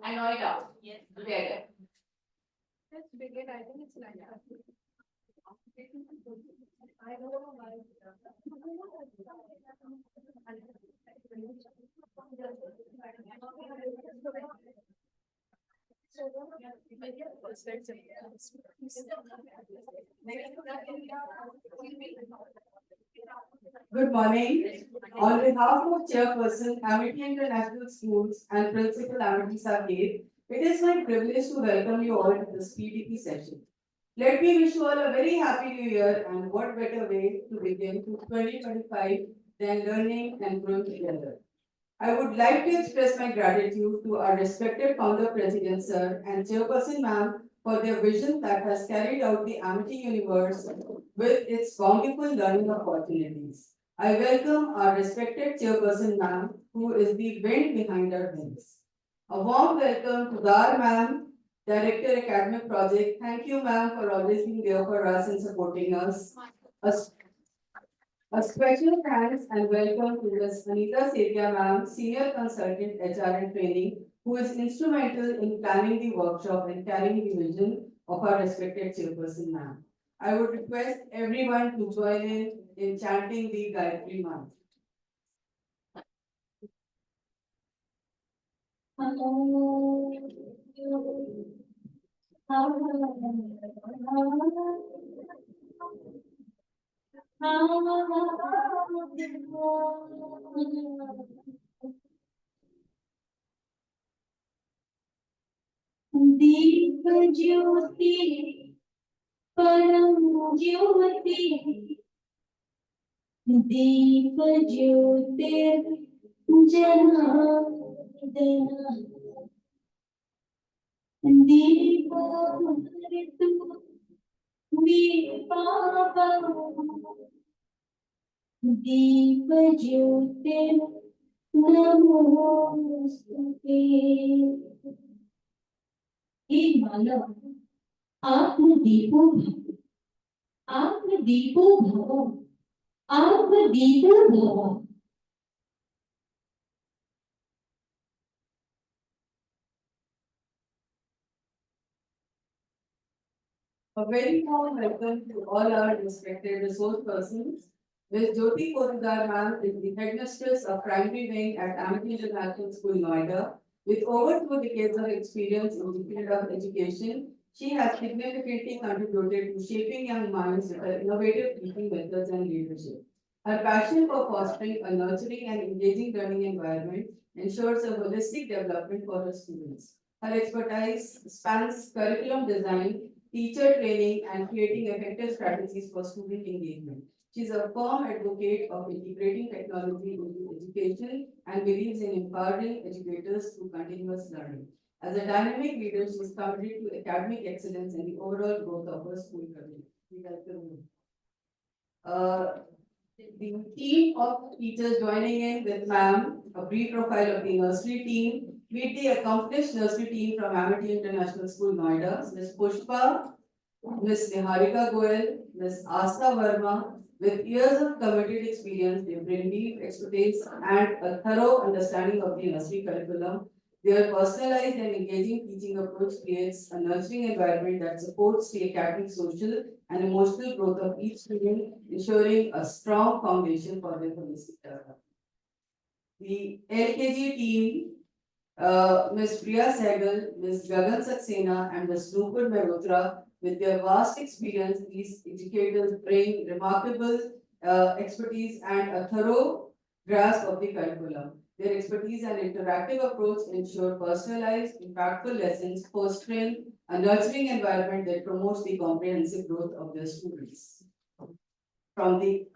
and Noida together. Let's begin. I think it's like that. I know my. Good morning. On behalf of Chairperson, Amity International Schools and Principal Amity Sakib, it is my privilege to welcome you all to this PDP session. Let me wish you all a very happy new year, and what better way to begin to 2025 than learning and growing together. I would like to express my gratitude to our respected founder president sir and chairperson ma'am for their vision that has carried out the Amity universe with its bountiful learning opportunities. I welcome our respected chairperson ma'am who is the wind behind our wings. A warm welcome to Dar ma'am, Director Academic Project. Thank you ma'am for always being there for us and supporting us. A a special thanks and welcome to Ms. Anita Setia ma'am, Senior Consultant HR and Training, who is instrumental in planning the workshop and carrying the vision of our respected chairperson ma'am. I would request everyone to join in chanting the Gayatri Mantra. दीप ज्योति परम ज्योति दीप ज्योतिर जनार्दन दीपो हरितु दीपावः दीप ज्योतिर नमोस्तुते। हे मानव, आत्मदीपो भव, आत्मदीपो भव, आत्मदीपो भव। A very warm welcome to all our respected resource persons. Ms. Jyoti Potidar ma'am is the headmistress of primary wing at Amity International School, Noida. With over 2 decades of experience in the field of education, she has significantly contributed to shaping young minds with her innovative teaching methods and leadership. Her passion for fostering a nurturing and engaging learning environment ensures a holistic development for her students. Her expertise spans curriculum design, teacher training, and creating effective strategies for student engagement. She is a firm advocate of integrating technology into education and believes in empowering educators through continuous learning. As a dynamic leader, she is committed to academic excellence and the overall growth of her school community. We welcome you. The team of teachers joining in with ma'am, a brief profile of the nursery team. Meet the accomplished nursery team from Amity International School, Noida, Ms. Pushpa, Ms. Niharika Goel, Ms. Asta Verma. With years of committed experience, they bring deep expertise and a thorough understanding of the nursery curriculum. Their personalized and engaging teaching approach creates a nurturing environment that supports the academic, social, and emotional growth of each student, ensuring a strong foundation for their holistic development. The LKG team, Ms. Priya Sehgal, Ms. Gagan Saxena, and Ms. Nupur Mehrotra, with their vast experience, these educators bring remarkable expertise and a thorough grasp of the curriculum. Their expertise and interactive approach ensure personalized, impactful lessons, fostering a nurturing environment that promotes the comprehensive growth of their students. From the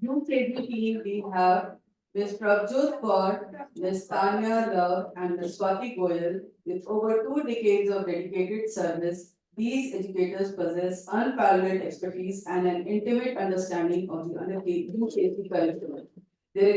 UKG team, we have Ms. Prabjot Kaur, Ms. Tanya Love, and Ms. Swati Goyal. With over 2 decades of dedicated service, these educators possess unparalleled expertise and an intimate understanding of the UKG curriculum. Their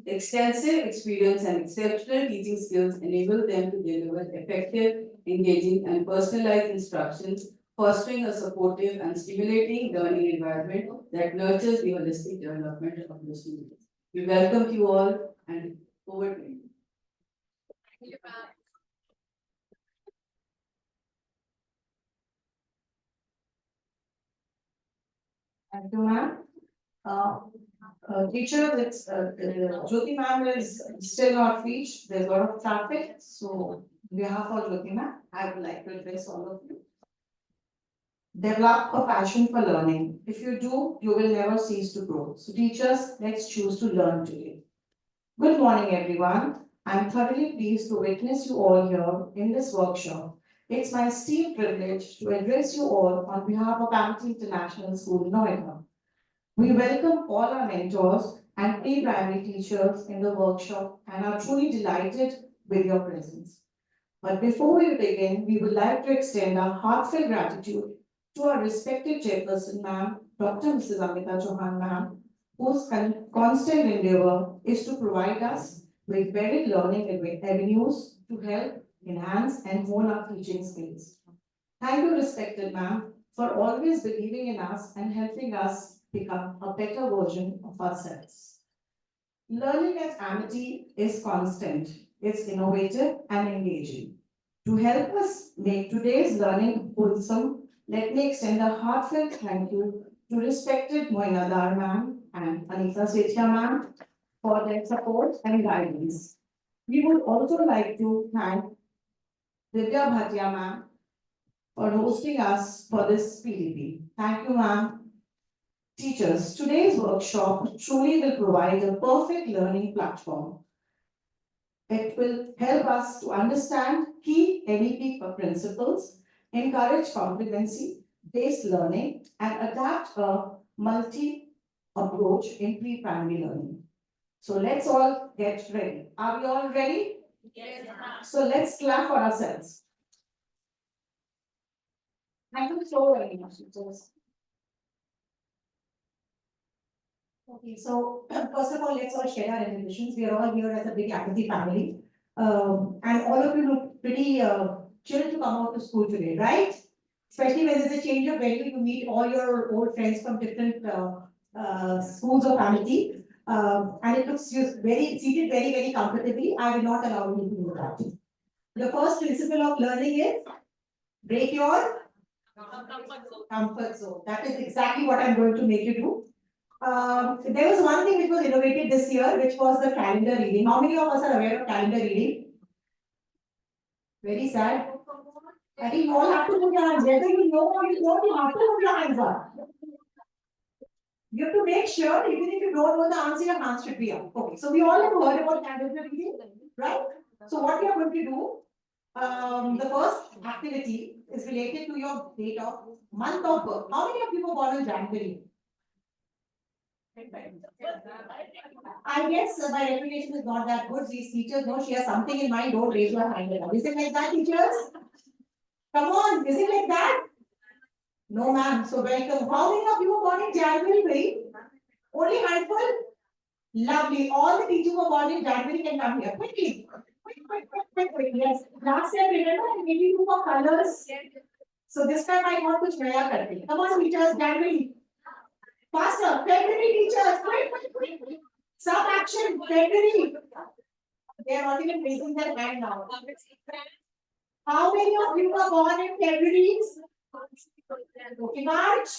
extensive experience and exceptional teaching skills enable them to deliver effective, engaging, and personalized instructions, fostering a supportive and stimulating learning environment that nurtures the holistic development of the students. We welcome you all and over to you. Thank you, ma'am. Uh, teacher, Jyoti ma'am is still not reached. There's a lot of traffic. So, on behalf of Jyoti ma'am, I would like to address all of you. Develop a passion for learning. If you do, you will never cease to grow. So, teachers, let's choose to learn today. Good morning, everyone. I'm thoroughly pleased to witness you all here in this workshop. It's my esteemed privilege to address you all on behalf of Amity International School, Noida. We welcome all our mentors and pre-primary teachers in the workshop and are truly delighted with your presence. But before we begin, we would like to extend our heartfelt gratitude to our respected chairperson, ma'am, Dr. Mrs. Amita Chauhan, ma'am, whose constant endeavor is to provide us with varied learning avenues to help enhance and hone our teaching skills. Thank you, respected ma'am, for always believing in us and helping us become a better version of ourselves. Learning at Amity is constant, it's innovative and engaging. To help us make today's learning wholesome, let me extend a heartfelt thank you to respected Moinadar ma'am and Anita Sethia ma'am for their support and guidance. We would also like to thank Divya Bhatia ma'am for hosting us for this PDP. Thank you, ma'am. Teachers, today's workshop truly will provide a perfect learning platform. It will help us to understand key NEP principles, encourage competency-based learning, and adapt a multi approach in pre-primary learning. So let's all get ready. Are we all ready? Yes, ma'am. So let's clap for ourselves. Thank you so very much, teachers. Okay, so first of all, let's all share our inhibitions. We are all here as a big Amity family. And all of you look pretty chill to come out to school today, right? Especially when there's a change of venue, you meet all your old friends from different schools of Amity. And it looks just very seated very, very comfortably. I will not allow you to do that. The first principle of learning is break your comfort zone. That is exactly what I'm going to make you do. There was one thing which was innovated this year, which was the calendar reading. How many of us are aware of calendar reading? Very sad. I think you all have to put your hands. Whether you know or you don't, you have to put your hands up. You have to make sure, even if you don't know the answer, your hands should be up. Okay, so we all have heard about calendar reading, right? So what we are going to do, the first activity is related to your date of month of birth. How many of you were born in January? I guess my reputation is not that good. These teachers know she has something in mind. Don't raise your hand. Is it like that, teachers? Come on, is it like that? No, ma'am. So welcome. How many of you were born in January, Bhai? Only handful? Lovely. All the teachers who were born in January can come here. Quickly. Quick. Yes. Last time, remember, I gave you for colors. So this time I want to naya karte. Come on, teachers, January. Faster, February teachers, quick. Some action, February. They are not even raising their hand now. How many of you were born in February? Okay, March,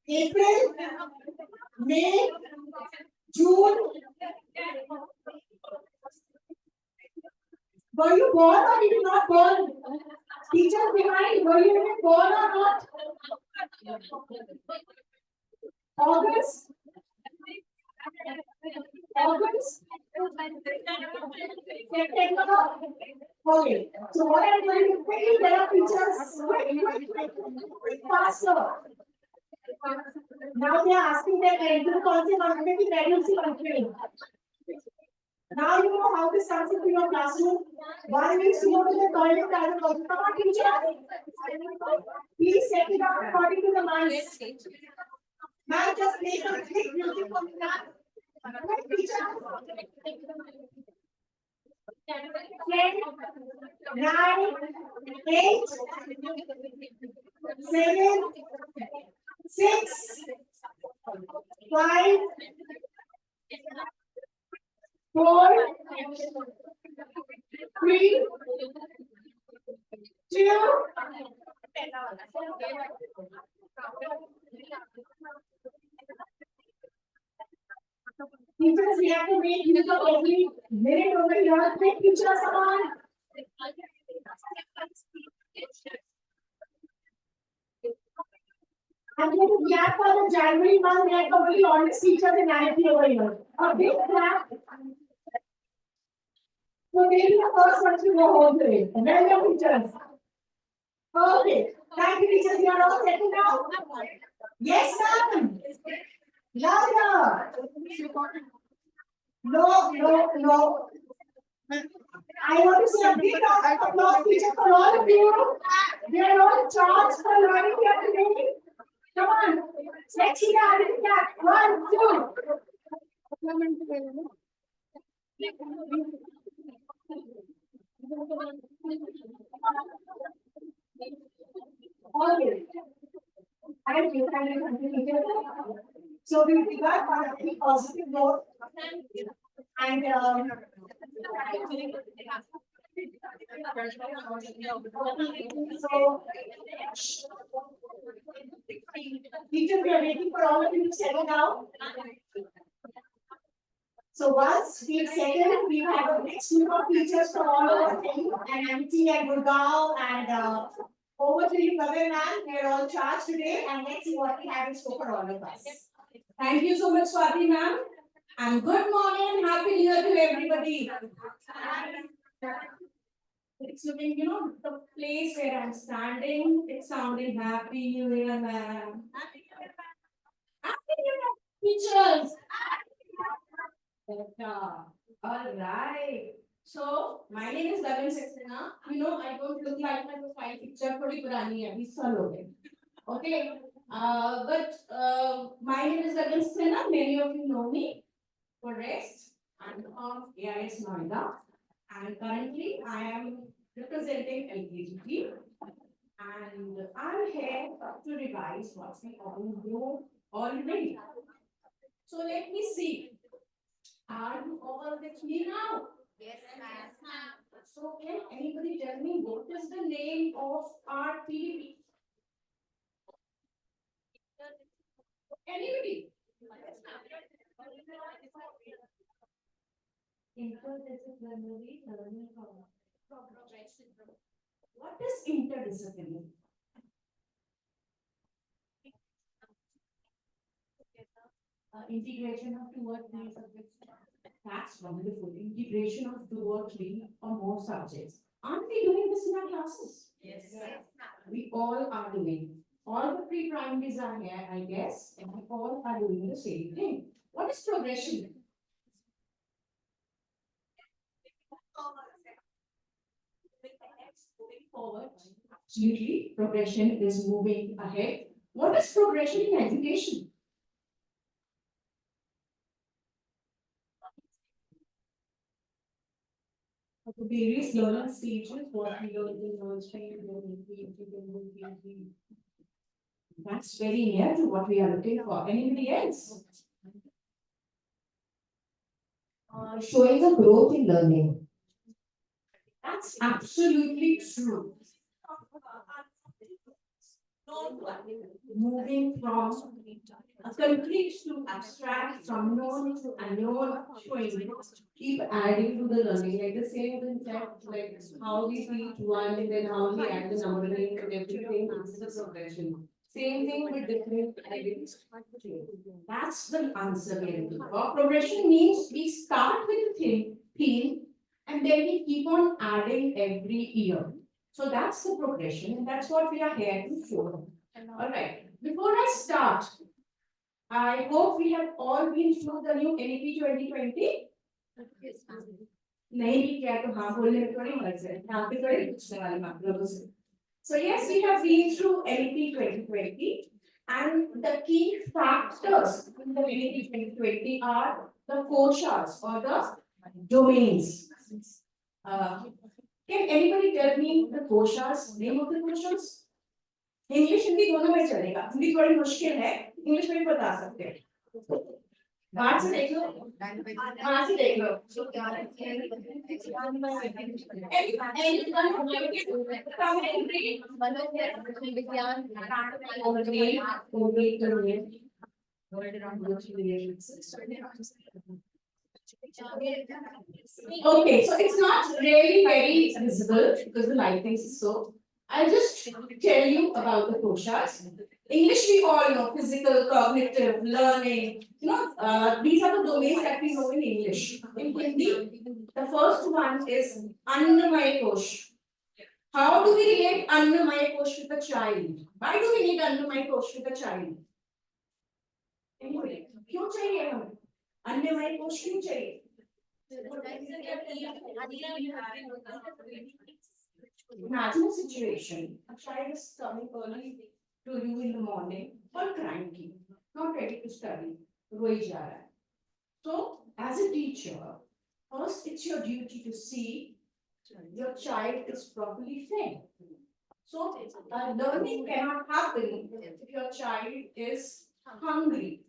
April, May, June. Were you born or did you not born? Teachers behind, were you even born or not? August? September? Okay, so what I'm going to quickly tell teachers, quick, faster. Now they are asking their parental consent on the pregnancy control. Now you know how this comes into your classroom. One needs to go to the toilet. Come on, teacher. Please set it up according to the minds. Now just make a quick music for me now. Teacher. 10, 9, 8, 7, 6, 5, 4, 3, 2, Teachers, we have to make use of every minute over here. Quick teachers, come on. I'm going to clap for the January month. We have totally honest teachers in IIT over here. A big clap. So maybe the first one to go home today. Well done, teachers. Okay. Thank you, teachers. You are all settled now? Yes, ma'am. Louder. No. I want to see a big round of applause, teachers, for all of you. They are all charged for learning here today. Come on. Let's see that. 1, 2. Okay. Thank you. So we got on a very positive note. And so teachers, we are waiting for all of you to settle down. So once we've settled, we have a next group of teachers from all over Delhi and MT and Gurgaon and over to you, Gagan ma'am. We are all charged today, and let's see what we have in store for all of us. Thank you so much, Swati ma'am. And good morning and happy new year to everybody. It's looking, the place where I'm standing, it's sounding happy new year, ma'am. Happy new year, teachers. All right. So, my name is Gagan Saxena. I don't look like my profile picture, थोड़ी पुरानी है, 20 साल हो गए. Okay. My name is Gagan Saxena. Many of you know me. For rest, I'm from AIS Noida, and currently I am representing LKGP, and I'm here to revise what we all know already. So let me see. Are you all with me now? Yes, ma'am. So can anybody tell me what is the name of our PDP? Anybody? Interdisciplinary learning progression. What is interdisciplinary? Integration of 2 or 3 subjects. That's wonderful. Integration of 2 or 3 or more subjects. Aren't we doing this in our classes? Yes. We all are doing. All the pre-primaries are here, I guess, and we all are doing the same thing. What is progression? Moving forward. Absolutely. Progression is moving ahead. What is progression in education? The various learning stages, what we learn in nursery, PDP. That's very near to what we are looking for. Anybody else? Showing a growth in learning. That's absolutely true. Moving from a complete to abstract, from known to unknown, showing, keep adding to the learning. Like the same concept, like how we teach one and then how we add the numbering and everything, is the progression. Same thing with different items. That's the answer we are looking for. Progression means we start with the theme and then we keep on adding every year. So that's the progression, and that's what we are here to show. All right. Before I start, I hope we have all been through the new NEP 2020. नहीं भी किया तो हाँ बोलने में थोड़ी हर्ज है. यहाँ पे थोड़ी पूछने वाले आप लोगों से. So yes, we have been through NEP 2020, and the key factors in the NEP 2020 are the koshas or the domains. Can anybody tell me the koshas, name of the koshas? English Hindi दोनों में चलेगा. हिंदी थोड़ी मुश्किल है, English में भी बता सकते हैं. बाहर से देख लो, वहां से देख लो. Okay, so it's not really very visible because the lighting is so. I'll just tell you about the koshas. English we all know, physical, cognitive, learning. These are the domains that we know in English. In Hindi, the first one is Annamaya Kosh. How do we relate Annamaya Kosh with a child? Why do we need Annamaya Kosh with a child? Anyway, क्यों चाहिए हम? अन्नमय कोश क्यों चाहिए? Imagine a situation, a child is coming early to you in the morning, or cranky, not ready to study, रोई जा रहा है. So, as a teacher, first it's your duty to see your child is properly fed. So, learning cannot happen if your child is hungry,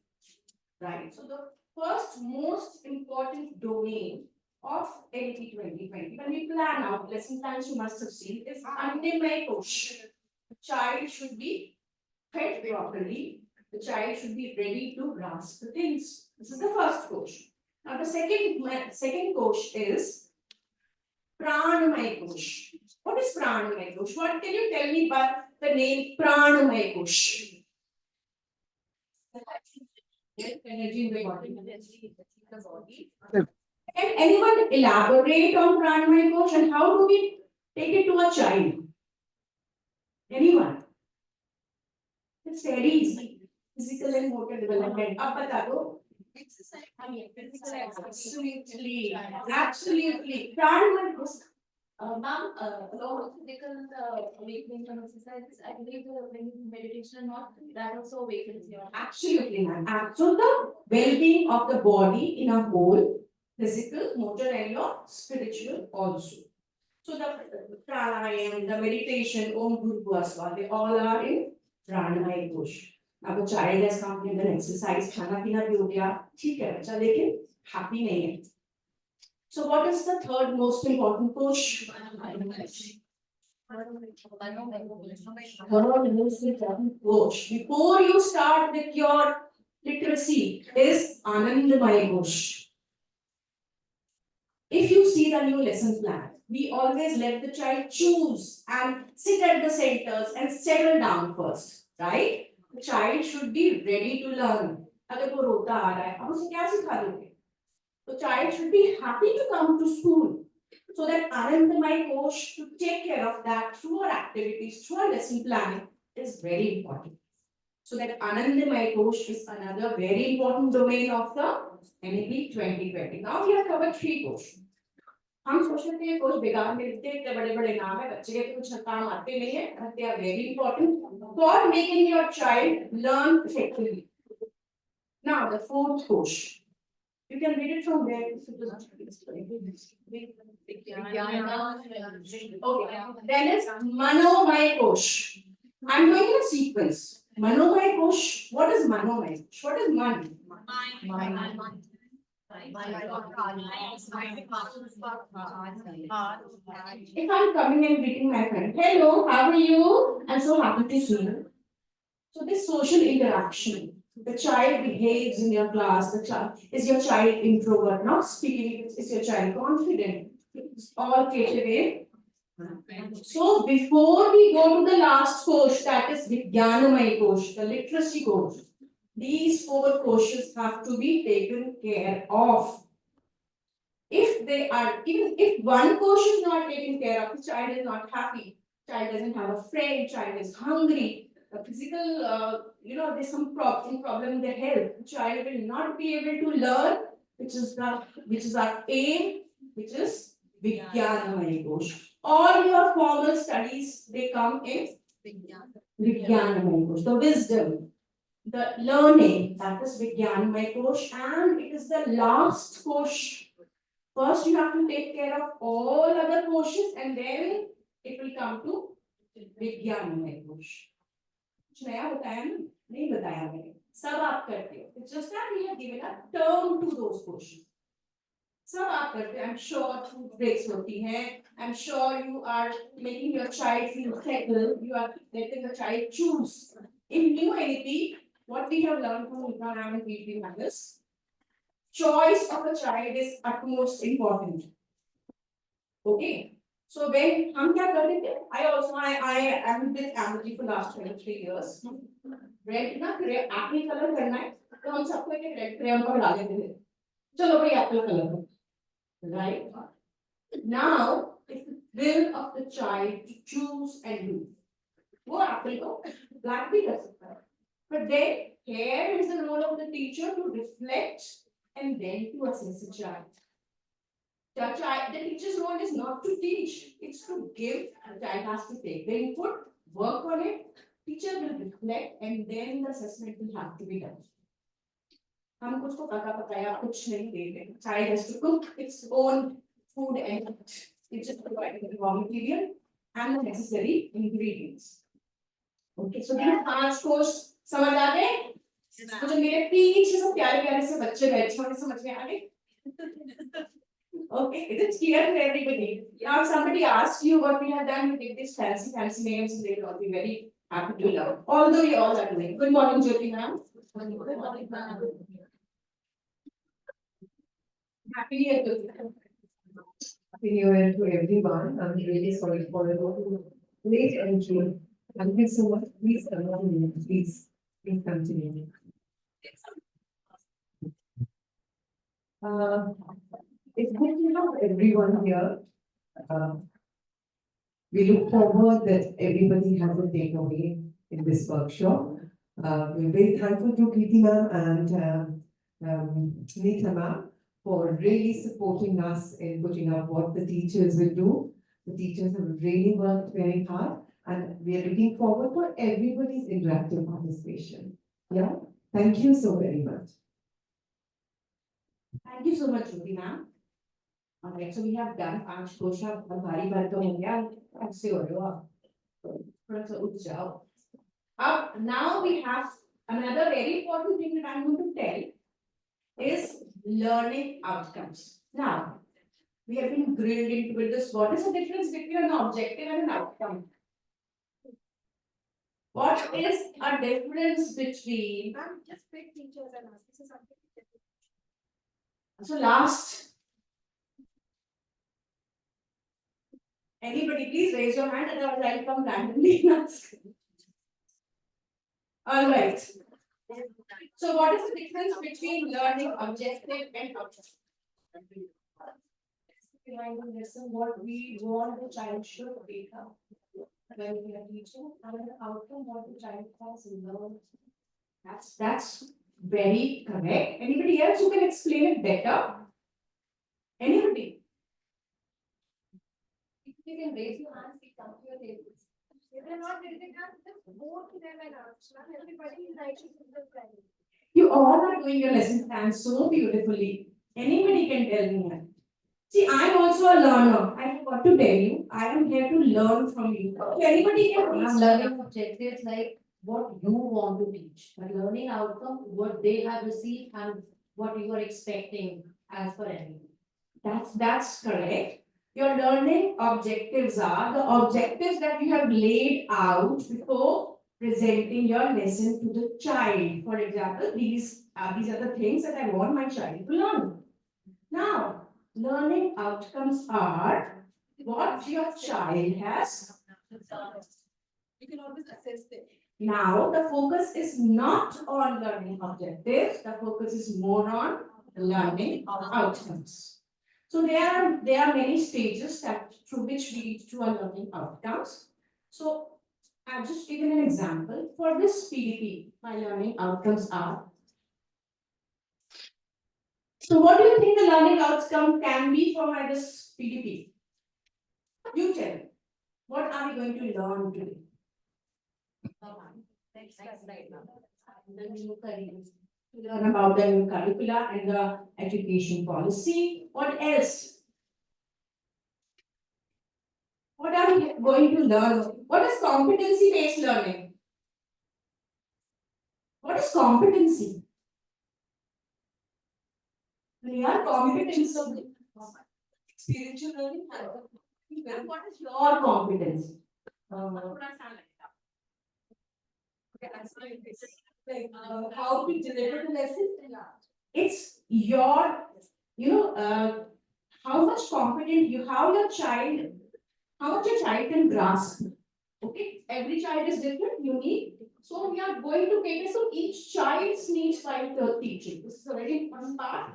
right? So, the first most important domain of LT 2020, when we plan out lesson plans, you must have seen, is Annamaya Kosh. The child should be fed properly. The child should be ready to grasp the things. This is the first kosh. Now the second kosh is Pranamaya Kosh. What is Pranamaya Kosh? What can you tell me by the name Pranamaya Kosh? Energy in the body. Can anyone elaborate on Pranamaya Kosh and how do we take it to a child? Anyone? It's very easy. Physical and motor development. Ab bata do. Exercise. Absolutely. Absolutely. Pranamaya Kosh. Ma'am, along with physical awakening from exercises, I believe when meditation and not, that also awakens your. Absolutely, ma'am. So the well-being of the body in a whole, physical, motor, and your spiritual also. So the pranayam, the meditation, Om Guru Bhasva, they all are in Pranamaya Kosh. Now the child has completed an exercise, खाना पीना भी हो गया, ठीक है बच्चा, लेकिन happy नहीं है. So what is the third most important kosh? Third most important kosh. Before you start with your literacy is Anandamaya Kosh. If you see the new lesson plan, we always let the child choose and sit at the centers and settle down first, right? The child should be ready to learn. अगर वो रोता आ रहा है, अब उसे क्या सिखा दोगे? The child should be happy to come to school. So that Anandamaya Kosh to take care of that through our activities, through our lesson planning is very important. So that Anandamaya Kosh is another very important domain of the NEP 2020. Now we have covered three kosh. हम सोचते थे कोश बेकार में लिखते इतने बड़े बड़े नाम है बच्चे के कुछ काम आते नहीं है but they are very important for making your child learn effectively. Now the fourth kosh. You can read it from there. Okay. Then is Manomaya Kosh. I'm going in a sequence. Manomaya Kosh. What is Manomaya Kosh? What is Man? If I'm coming and greeting my friend, hello, how are you? I'm so happy to see you. So this social interaction. The child behaves in your class. The child is your child introvert, not speaking. Is your child confident? It's all catered in. So before we go to the last course, that is Vijnanamaya course, the literacy course, these four courses have to be taken care of. If they are, even if one course is not taken care of, the child is not happy. Child doesn't have a friend. Child is hungry. A physical, there's some problem in their health. The child will not be able to learn, which is our aim, which is Vijnanamaya Kosh. All your formal studies, they come in Vijnanamaya Kosh. The wisdom, the learning, that is Vijnanamaya Kosh, and it is the last Kosh. First, you have to take care of all other Koshes, and then it will come to Vijnanamaya Kosh. कुछ नया बताया ना नहीं बताया मैंने सब आप करते हो it's just that we have given a term to those questions सब आप करते हो I'm sure food breaks होती हैं I'm sure you are making your child feel settled you are letting the child choose in new NEP what we have learned from Abraham and PDP matters choice of a child is utmost important. Okay. So when हम क्या करते थे? I am with Amity for last 23 years. Red ना acne color करना है तो हम सबको एक red crayon पर डाल देते थे. चलो भाई apple color. Right. Now it's the will of the child to choose and do. वो apple को black भी कर सकता है. But then here is the role of the teacher to reflect and then to assess the child. The teacher's role is not to teach, it's to give, and the child has to take the input, work on it, teacher will reflect, and then the assessment will have to be done. हम कुछ को पता पकाया कुछ नहीं दे रहे. Child has to cook its own food and eat. Teacher providing the raw material and the necessary ingredients. Okay, so these 5 course समझ आ गए? मुझे मेरे पीछे से प्यारे प्यारे से बच्चे बैठे होंगे समझ में आ गए? Okay, is it clear to everybody? Now, if somebody asks you what we have done, we give these fancy names, and they will all be very happy to learn. Although we all are doing. Good morning, Jyoti ma'am. Good morning, ma'am. Happy New Year, Jyoti. Happy New Year to everyone. I'm really sorry for the late entry. Thank you so much. Please continue. Please continue. It's good to have everyone here. We look forward that everybody has a takeaway in this workshop. We're very thankful to Preeti ma'am and Nita ma'am for really supporting us in putting up what the teachers will do. The teachers have really worked very hard and we are looking forward for everybody's interactive participation. Yeah, thank you so very much. Thank you so much, Jyoti ma'am. Alright, so we have done 5 कोशा भारी बात तो हो गया ऐसे हो रहा थोड़ा सा उठ जाओ. Now we have another very important thing that I'm going to tell is learning outcomes. Now we have been grilled into this. What is the difference between an objective and an outcome? What is a difference between? Just pick teachers and ask. This is something. So last. Anybody please raise your hand, otherwise I'll come randomly and ask. All right. So what is the difference between learning objective and outcome? Behind the lesson, what we want the child should become when we are teaching, and the outcome what the child has learned. That's very correct. Anybody else who can explain it better? Anybody? You can raise your hands, we come to your tables. If they're not raising hands, just go to them and ask. Everybody is writing to the friend. You all are doing your lesson plans so beautifully. Anybody can tell me that. See, I'm also a learner. I forgot to tell you, I am here to learn from you. If anybody can I'm teach. learning objectives like what you want to teach, but learning outcome, what they have received and what you are expecting as per anything. That's correct. Your learning objectives are the objectives that you have laid out before presenting your lesson to the child. For example, these are the things that I want my child to learn. Now, learning outcomes are what your child has. You can always assess them. Now, the focus is not on learning objectives, the focus is more on learning outcomes. So there are many stages that through which we lead to our learning outcomes. So I've just given an example. For this PDP, my learning outcomes are. So what do you think the learning outcome can be for my this PDP? You tell me. What are we going to learn today? Next slide now. The new curriculum. Learn about the new curricula and the education policy. What else? What are we going to learn? What is competency-based learning? What is competency? We are competency. Experiential learning. What is your competence? Okay, answer like this. Like how to deliver the lesson? It's your, how much confident you, how much your child can grasp. Okay, every child is different, unique. So we are going to cater to each child's needs while teaching. This is a very important part.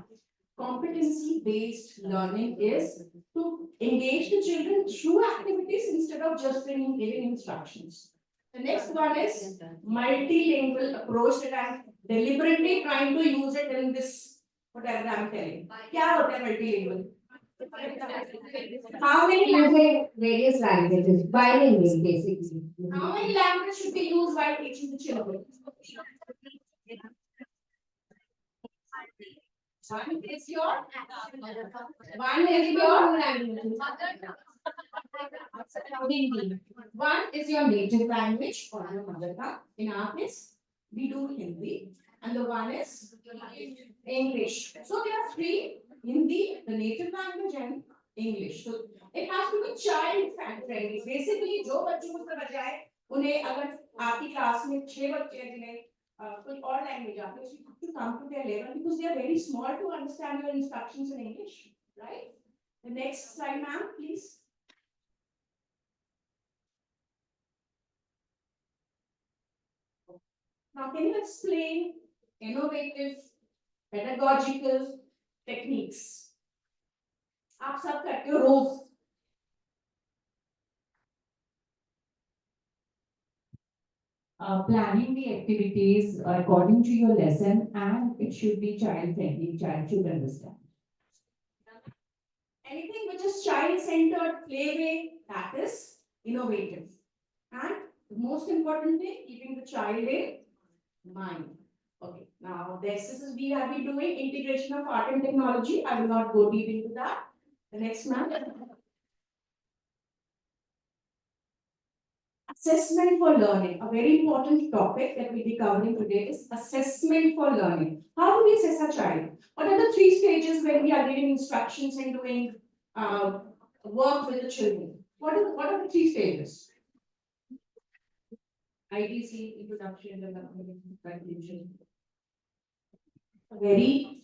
Competency-based learning is to engage the children through activities instead of just giving instructions. The next one is multilingual approach that I'm deliberately trying to use it in this whatever I'm telling. क्या होता है multilingual? How many Using various languages, bilingual basically. How many languages should be used while teaching the children? One is your Hindi. One is your native language or your mother tongue. In our case, we do Hindi, and the one is English. So there are three: Hindi, the native language, and English. So it has to be child friendly. Basically, जो बच्चों को समझ आए, उन्हें अगर आपकी class में 6 बच्चे हैं जिन्हें कोई और लैंग्वेज आती है, so you have to come to their level because they are very small to understand your instructions in English, right? The next slide, ma'am, please. Now, can you explain innovative, pedagogical techniques? आप सब करते हो रोज. Planning the activities according to your lesson, and it should be child friendly, child should understand. Anything which is child-centered, play-way, that is innovative. And most importantly, keeping the child in mind. Okay, now this is we have been doing integration of art and technology. I will not go deep into that. The next ma'am. Assessment for learning. A very important topic that we'll be covering today is assessment for learning. How do we assess a child? What are the 3 stages when we are giving instructions and doing work with the children? What are the 3 stages? IDC, introduction, development, conclusion. Very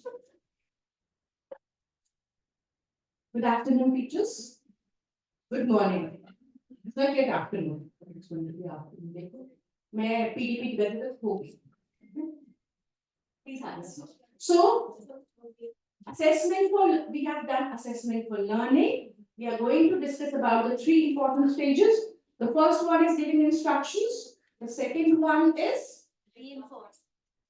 good afternoon, teachers. Good morning. It's not yet afternoon. It's going to be afternoon. मैं PDP की गजत होगी. Please answer. So, assessment for, we have done assessment for learning. We are going to discuss about the 3 important stages. The first one is giving instructions. The second one is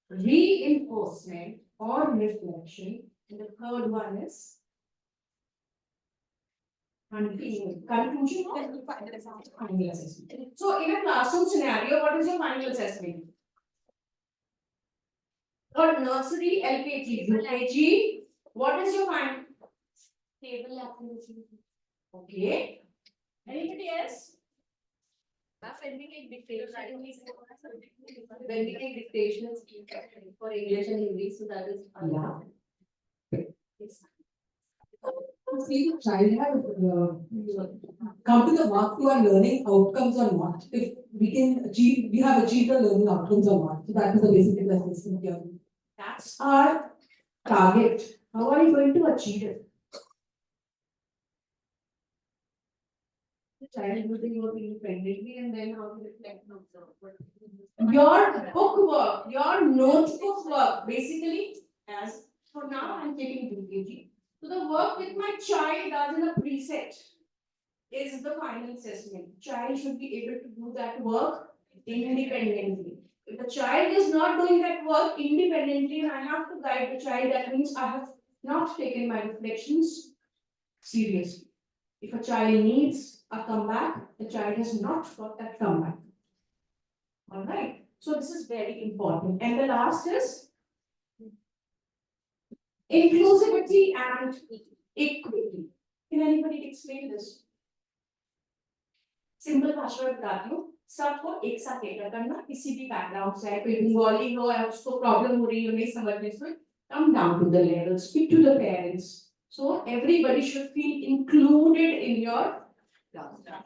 reinforcement or reflection. And the third one is conclusion or final assessment. So, in a classroom scenario, what is your final assessment? For nursery, LKG, UKG, what is your final? Table application. Okay. Anybody else? When we take dictation, When we take dictations for English and Hindi, so that is. See, the child has come to the mark to our learning outcomes or not. If we can achieve, we have achieved the learning outcomes or not. So that is the basic assessment here. That's our target. How are you going to achieve it? The child will be working independently and then how to reflect and observe. Your book work, your notebook work, basically, as for now, I'm taking UKG. So the work that my child does in a preset is the final assessment. Child should be able to do that work independently. If the child is not doing that work independently and I have to guide the child, that means I have not taken my reflections seriously. If a child needs a comeback, the child has not got that comeback. All right. So this is very important. And the last is inclusivity and equity. Can anybody explain this? Simple भाषा में बताती हूँ सबको एक साथ cater करना किसी भी बैकग्राउंड से है कोई बंगाली हो या उसको प्रॉब्लम हो रही हो नहीं समझने से come down to the level speak to the parents so everybody should feel included in your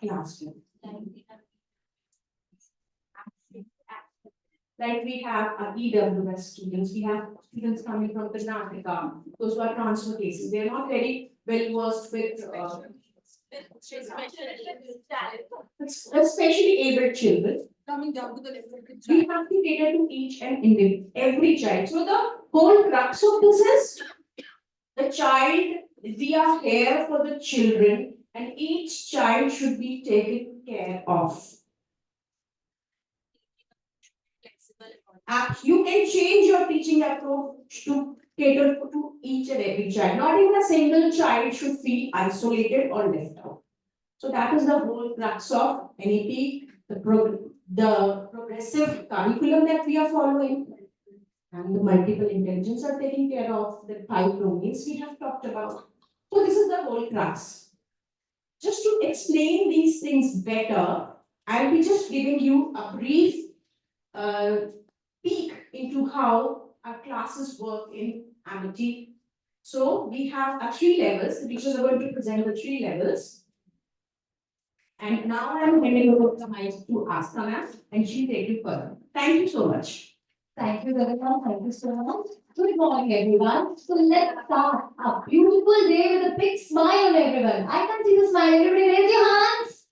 classroom. Like we have our EWS students, we have students coming from Karnataka, those who are transfer cases, they are not very well versed with especially abled children. Coming down to the level of the We have to cater to each and every child. So the whole crux of this is the child, we are here for the children and each child should be taken care of. You can change your teaching approach to cater to each and every child. Not even a single child should feel isolated or left out. So that is the whole crux of NEP, the progressive curriculum that we are following. And the multiple intelligence are taken care of, the 5 domains we have talked about. So this is the whole crux. Just to explain these things better, I'll be just giving you a brief peek into how our classes work in Amity. So we have 3 levels. The teachers are going to present the 3 levels. And now I'm handing over the mic to Asta ma'am, and she'll take it further. Thank you so much. Thank you, Gagan. Thank you so much. Good morning, everyone. So let's start a beautiful day with a big smile on everyone. I can see the smile. Everybody raise your hands.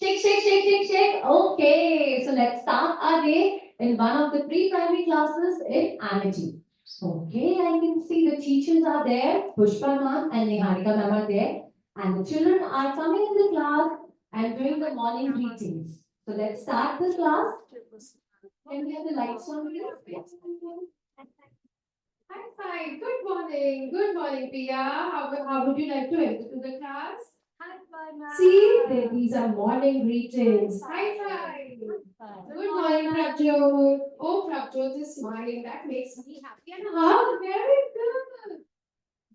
Shake, shake, shake, shake, shake. Okay, so let's start our day in one of the pre-primary classes in Amity. Okay, I can see the teachers are there. Pushpa ma'am and Niharika ma'am are there. And the children are coming in the class and doing the morning greetings. So let's start the class. Can we have the lights on, please? Yes. Hi, fine. Good morning. Good morning, Priya. How would you like to enter to the class? Hi, ma'am. See, these are morning greetings. Hi, fine. Good morning, Prabjot. Oh, Prabjot is smiling. That makes me happy. And hug. Very good.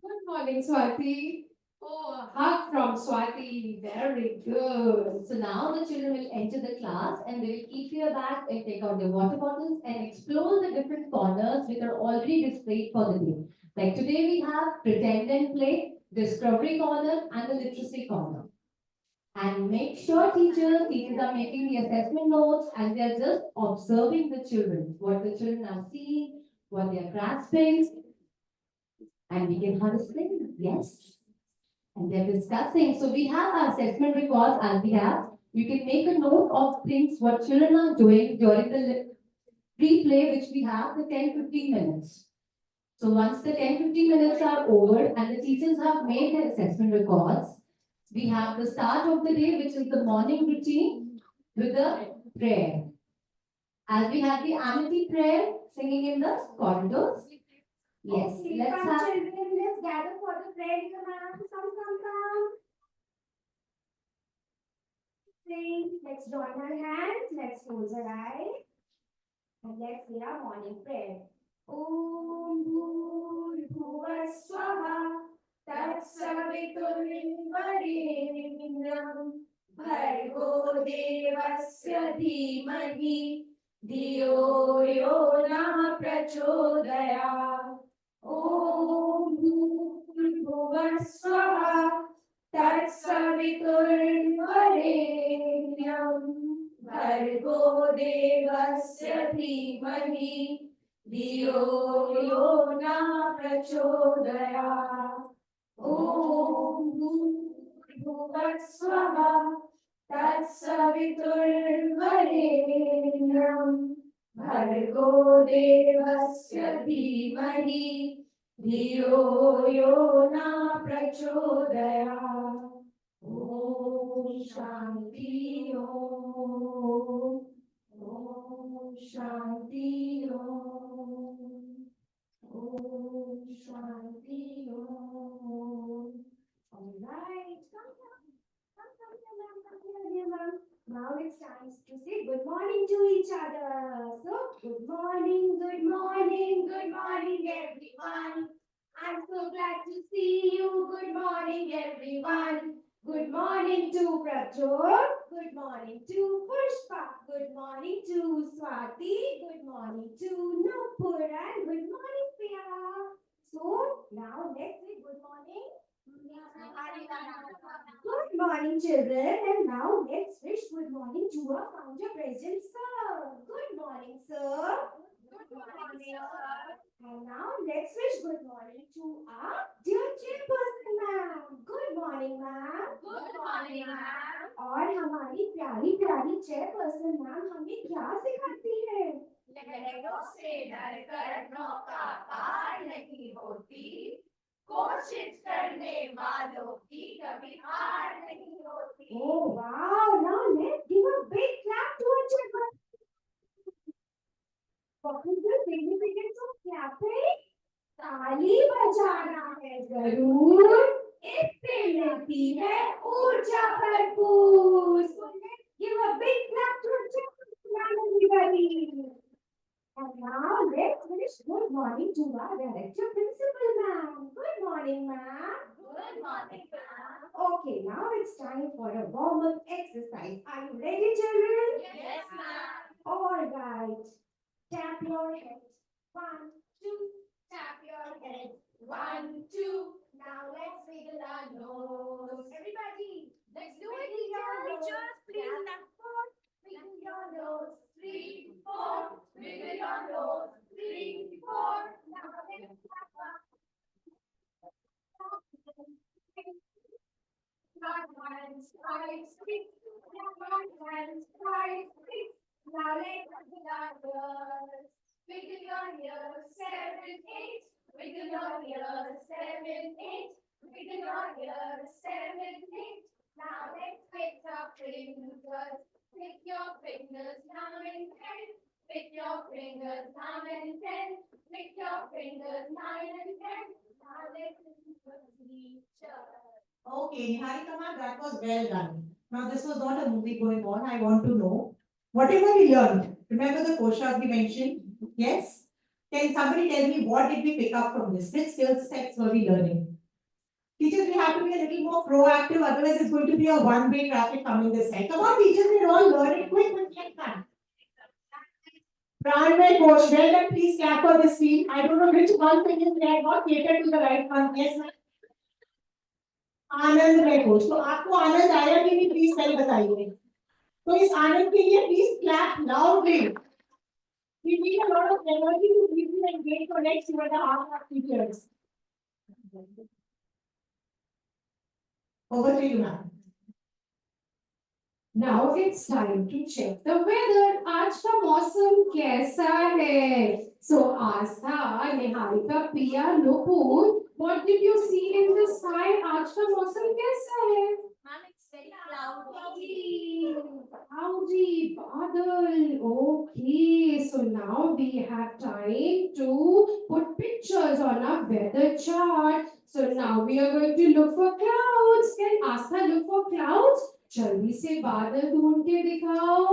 Good morning, Swati. Oh, a hug from Swati. Very good. So now the children will enter the class and they will keep their bags and take out their water bottles and explore the different corners which are already displayed for the day. Like today we have pretend and play, discovery corner and the literacy corner. And make sure teachers are making the assessment notes and they are just observing the children, what the children are seeing, what they are grasping. And we can have a sling, yes. And they're discussing. So we have our assessment records as we have. You can make a note of things what children are doing during the replay, which we have the 10-15 minutes. So once the 10-15 minutes are over and the teachers have made their assessment records, we have the start of the day, which is the morning routine with the prayer. As we have the Amity prayer singing in the corridors. Yes, Okay, let's come have. children, let's gather for the prayer. Come. Sing. Let's join our hands. Let's close our eyes. And let's say our morning prayer. Om Bhurbhuvah Swaha Tatsavituर्वरेण्यं Bhargo Devasya Dhimahi Dhiyo Yo Nah Prachodayat. Om Bhurbhuvah Swaha Tatsavituर्वरेण्यं Bhargo Devasya Dhimahi Dhiyo Yo Nah Prachodayat. Om Bhurbhuvah Swaha Tatsavituर्वरेण्यं Bhargo Devasya Dhimahi Dhiyo Yo Nah Prachodayat. Om Shanti Om. Om Shanti Om. Om Shanti Om. All right, come here, ma'am, dear ma'am. Now it's time to say good morning to each other. So, good morning, everyone. I'm so glad to see you. Good morning, everyone. Good morning to Prabjot. Good morning to Pushpa. Good morning to Swati. Good morning to Nupur. And good morning, Priya. So, now let's say good morning. Good morning, children. And now let's wish good morning. morning, Jua. Found your present, sir. Good morning, sir. Good morning, sir. And now let's wish good morning to our dear chairperson, ma'am. Good morning, ma'am. Good morning, ma'am. और हमारी प्यारी प्यारी chairperson ma'am हमें क्या सिखाती है? लहरों से डरकर नौका पार नहीं होती, कोशिश करने वालों की कभी हार नहीं होती। Oh wow! Now let's give a big clap to our chairperson. What is the significance of clapping? ताली बजाना है जरूर, इससे मिलती है ऊर्जा भरपूर. So let's give a big clap to our chairperson, everybody. And now let's wish good morning to our director principal ma'am. Good morning, ma'am. Good morning, ma'am. Okay, now it's time for a warm-up exercise. Are you ready, children? Yes, ma'am. All right. Tap your head. 1, 2. Tap your head. 1, 2. Now let's wiggle our nose. Everybody, let's do it. Teachers, please Tap 4. Wiggle your nose. 3, 4, wiggle your nose. 3, 4. Now let's tap our clap hands, 5, 6. Clap hands, 5, 6. Now let's wiggle our ears. Wiggle your ears, 7, 8. Wiggle your ears, 7, 8. Wiggle your ears, 7, 8. Now let's Pick your fingers. Pick your fingers now and 10. Pick your fingers now and 10. Pick your fingers 9 and 10. Now let's listen to the teacher. Okay, Niharika ma'am, that was well done. Now, this was not a movie going on. I want to know whatever we learned. Remember the koshas we mentioned? Yes? Can somebody tell me what did we pick up from this? Which skill sets were we learning? Teachers, we have to be a little more proactive, otherwise it's going to be a one-way traffic coming this side. Come on, teachers, we're all learning. Quick, get done. Pranway coach, well done. Please clap for this team. I don't know which one thing is there, not catered to the right one. Yes, ma'am. आनंद में coach तो आपको आनंद आया कि नहीं please पहले बताइए तो इस आनंद के लिए please clap loudly we need a lot of energy to keep you engaged for next 2.5 hours teachers over to you ma'am Now it's time to check the weather. आज का मौसम कैसा है? So Astha, Niharika, Priya, Nupur, what did you see in the sky? आज का मौसम कैसा है? Ma'am, it's very cloudy. Cloudy, बादल. Okay, so now we have time to put pictures on our weather chart. So now we are going to look for clouds. Can Astha look for clouds? जल्दी से बादल ढूंढ के दिखाओ.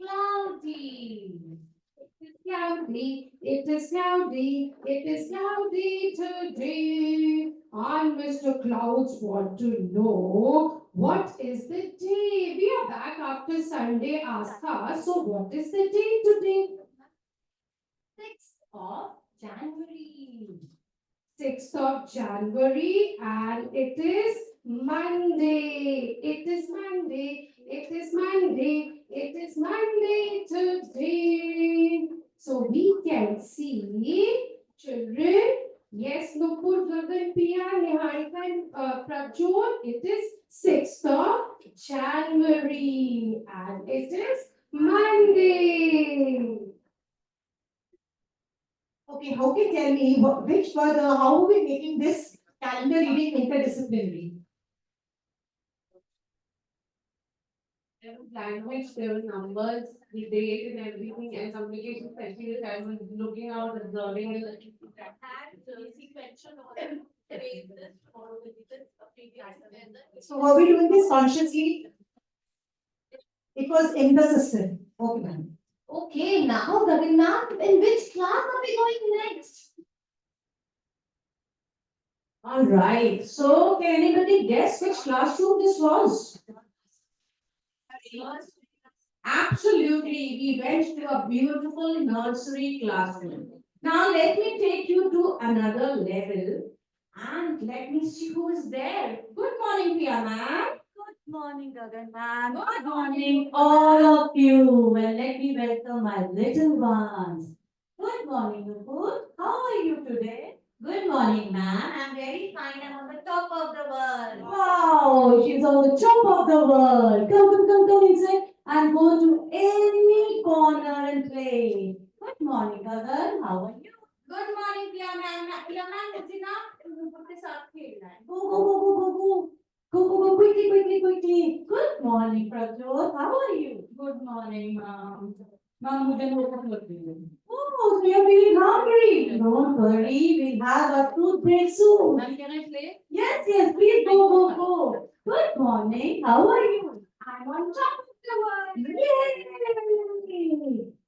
Cloudy. It is cloudy. It is cloudy. It is cloudy today. And Mr. Clouds want to know what is the day. We are back after Sunday, Astha. So what is the day today? 6th of January. 6th of January and it is Monday. It is Monday. It is Monday. It is Monday today. So we can see children. Yes, Nupur, Gagan, Pia, Niharika and Prabjot. It is 6th of January and it is Monday. okay how can you tell me which were the how are we making this calendar reading interdisciplinary There was language, there were numbers, the date and everything, and communication specialist. I was looking out, observing, and And sequential order. Raise this, follow with this, previous. so were we doing this consciously it was in the system okay ma'am Okay, now Gagan ma'am, in which class are we going next? All right, so can anybody guess which classroom this was? Absolutely, we went to a beautiful nursery classroom. Now let me take you to another level and let me see who is there. Good morning, Priya ma'am. Good Morning, Gagan ma'am. Good morning, all of you. And let me welcome my little ones. Good morning, Nupur. How are you today? Good morning, ma'am. I'm very fine. I'm on the top of the world. Wow, she's on the top of the world. Come inside and go to any corner and play. Good morning, Gagan. How are you? Good morning, Priya ma'am. Priya ma'am, मुझे ना नुपुर के साथ खेलना है. Go. Go, quickly. Good morning, Prabjot. How are you? Good morning, ma'am. Ma'am, मुझे भूख लगी है. Oh, so you're feeling hungry. Don't worry, we'll have a fruit break soon. Ma'am, can I play? Yes, please go. Good morning. How are you? I'm on top of the world. Yay!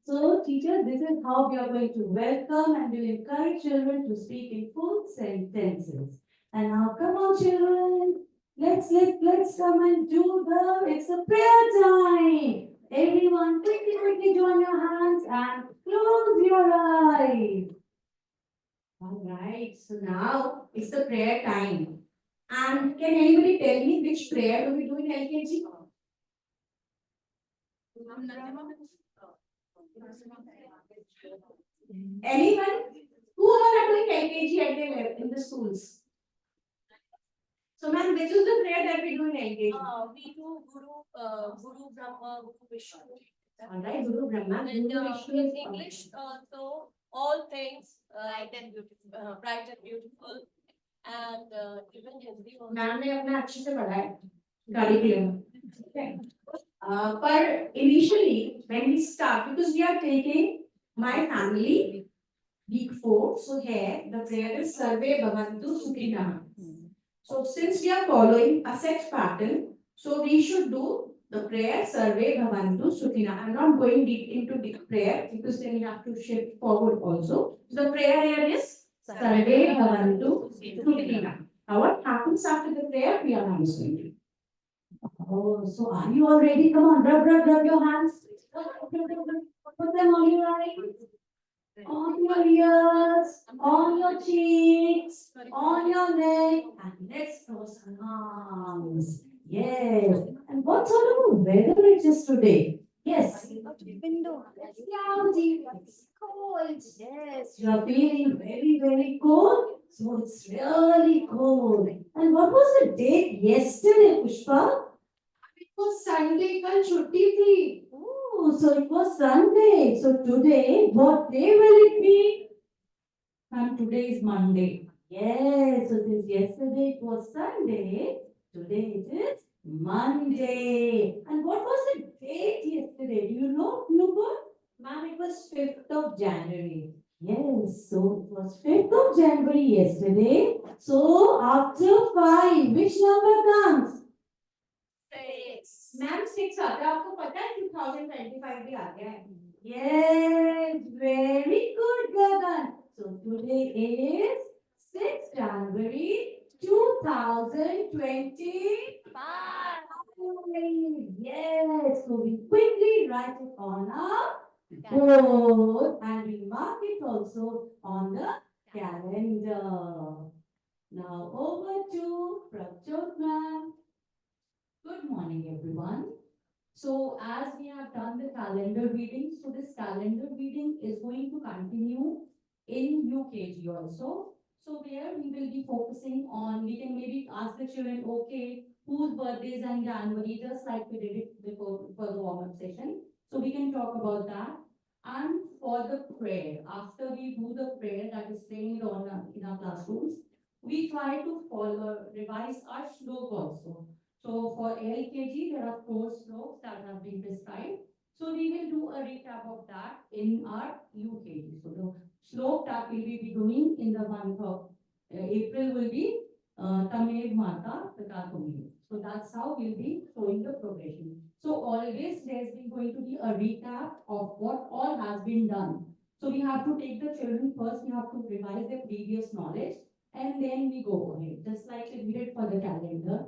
So, teachers, this is how we are going to welcome and will encourage children to speak in full sentences. And now, come on, children. Let's come and do it's a prayer time. Everyone, quickly join your hands and close your eyes. All right, so now it's the prayer time. And can anybody tell me which prayer do we do in LKG? Anyone? Who all are doing LKG at in the schools? So ma'am, which is the prayer that we do in LKG? We do Guru Brahma, Guru Vishnu. All right, Guru Brahma, And Guru Vishnu. in English, so all things bright and beautiful. And even Hindi also. Ma'am ने अपना अच्छे से पढ़ा है गाड़ी के लिए पर initially when we start because we are taking my family week 4 so here the prayer is Sarve Bhavantu Sukhina. So since we are following a set pattern so we should do the prayer Sarve Bhavantu Sukhina. I'm not going deep into the prayer because then you have to shift forward also. So the prayer here is Sarve Bhavantu Sukhina. Now what happens after the prayer? We are going to. Oh, so are you all ready? Come on, rub your hands. Put them on your eyes, on your ears, on your cheeks, on your neck, and let's cross arms. Yes. And what sort of a weather it is today? Yes. It's cloudy, it's cold. Yes, you are feeling very cold. So it's really cold. And what was the date yesterday, Pushpa? It was Sunday, कल छुट्टी थी. Oh, so it was Sunday. So today, what day will it be? Ma'am, today is Monday. Yes, so since yesterday it was Sunday, today it is Monday. And what was the date yesterday? Do you know, Nupur? Ma'am, it was 5th of January. Yes, so it was 5th of January yesterday. So after 5, which number comes? Ma'am 6 आता है आपको पता है 2025 भी आ गया है. Yes, very good, Gagan. So today is 6th January 2025. Yes, so we quickly write it on our board and we mark it also on the calendar. Now over to Prabjot ma'am. Good morning, everyone. So as we have done the calendar reading, so this calendar reading is going to continue in UKG also. So where we will be focusing on, we can maybe ask the children, okay, whose birthdays are in January, just like we did it before for the warm-up session. So we can talk about that. And for the prayer, after we do the prayer that is trained on in our classrooms, we try to follow, revise our shlok also. So for LKG, there are 4 sloks that have been prescribed. So we will do a recap of that in our UKG. So the slok that we will be doing in the month of April will be Tamev Mata Pitakumir. So that's how we'll be showing the progression. So always there's been going to be a recap of what all has been done. So we have to take the children first, we have to revise their previous knowledge and then we go ahead, just like we did for the calendar.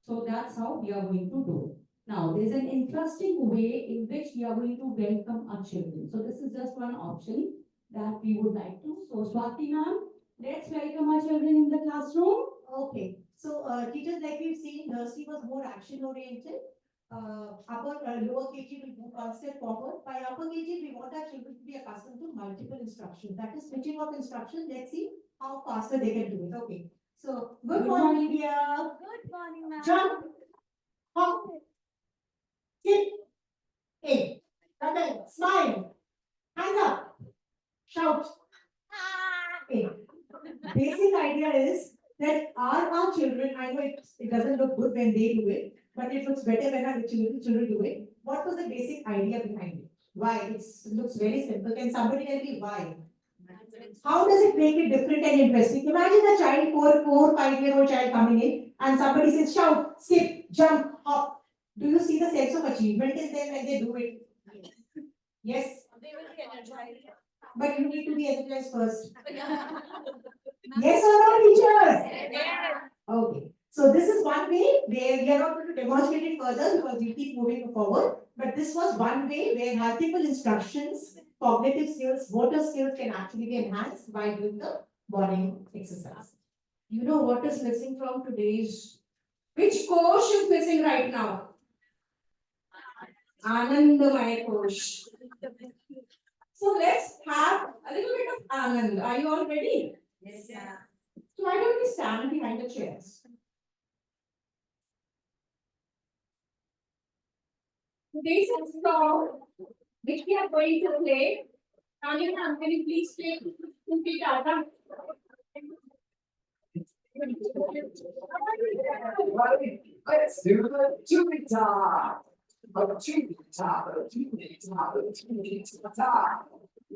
So that's how we are going to do it. Now, there's an interesting way in which we are going to welcome our children. So this is just one option that we would like to. So Swati ma'am, let's welcome our children in the classroom. Okay, So, teachers, like we've seen, nursery was more action oriented. Lower KG will move one step forward. By upper KG, we want our children to be accustomed to multiple instructions. That is switching of instructions. Let's see how faster they can do it. Okay. So, good morning, dear. Good morning, ma'am. Jump, hop, skip, in, okay, smile, hands up, shout, in. Basic idea is that are our children, I know it doesn't look good when they do it, but it looks better when our children do it. What was the basic idea behind it? Why? It looks very simple. Can somebody tell me why? How does it make it different and interesting? Imagine a child, 5-year-old child coming in, and somebody says, shout, skip, jump, hop. Do you see the sense of achievement in them when they do it? Yes, They will be energized. but you need to be energized first. Yes or no, teachers? Yes. Okay, so this is one way where we are not going to demonstrate it further because we keep moving forward. But this was one way where multiple instructions, cognitive skills, motor skills can actually be enhanced by doing the morning exercise. You know what is missing from today's, which course is missing right now? Anandamaya course. So let's have a little bit of Anand. Are you all ready? Yes, ma'am. So why don't we stand behind the chairs? Today's song, which we are going to play, can you please play Kuki Tata? Let's do the Julie top. Oh, Julie top, oh, Julie top, oh, Julie top.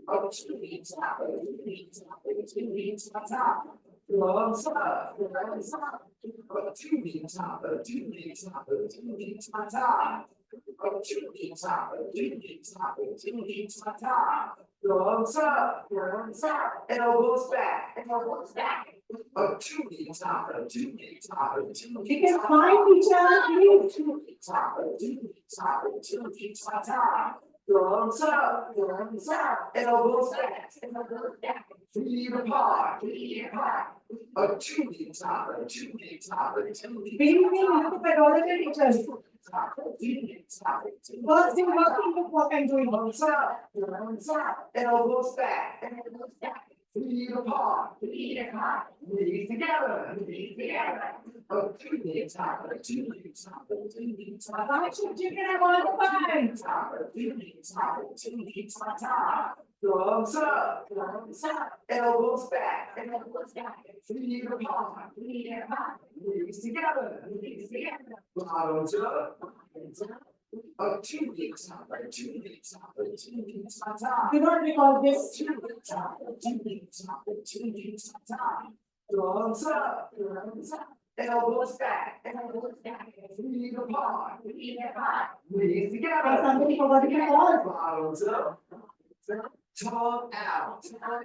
Oh, Julie top, oh, Julie top, oh, Julie top. Lungs up, lungs up. Oh, Julie top, oh, Julie top, oh, Julie top. Oh, Julie top, oh, Julie top, oh, Julie top. Lungs up, elbows back, elbows back. Oh, Julie top, oh, Julie top, oh, Julie You can find each other, please. Julie top, oh, Julie top, oh, Julie top. Lungs up, elbows back, elbows back. Feet apart, feet apart. Oh, Julie top, oh, Julie top, oh, Julie Believe me, look at all of the teachers. top, oh, Julie top, oh, Julie First thing working, look what I'm doing. Lungs up, elbows back, elbows back. Feet apart, knees together, knees together. Oh, Julie top, oh, Julie top, oh, Julie top. Action, children, I want to find. Top, oh, Julie top, oh, Julie top. Lungs up, elbows back, feet apart, knees together, bottoms up, oh, Julie top, oh, Julie top, oh, Julie top. Do not recall this. Julie top, oh, Julie top, oh, Julie top. Lungs up, elbows back, feet apart, knees together. Somebody forgot to get all. Bottoms up, tongue out, oh,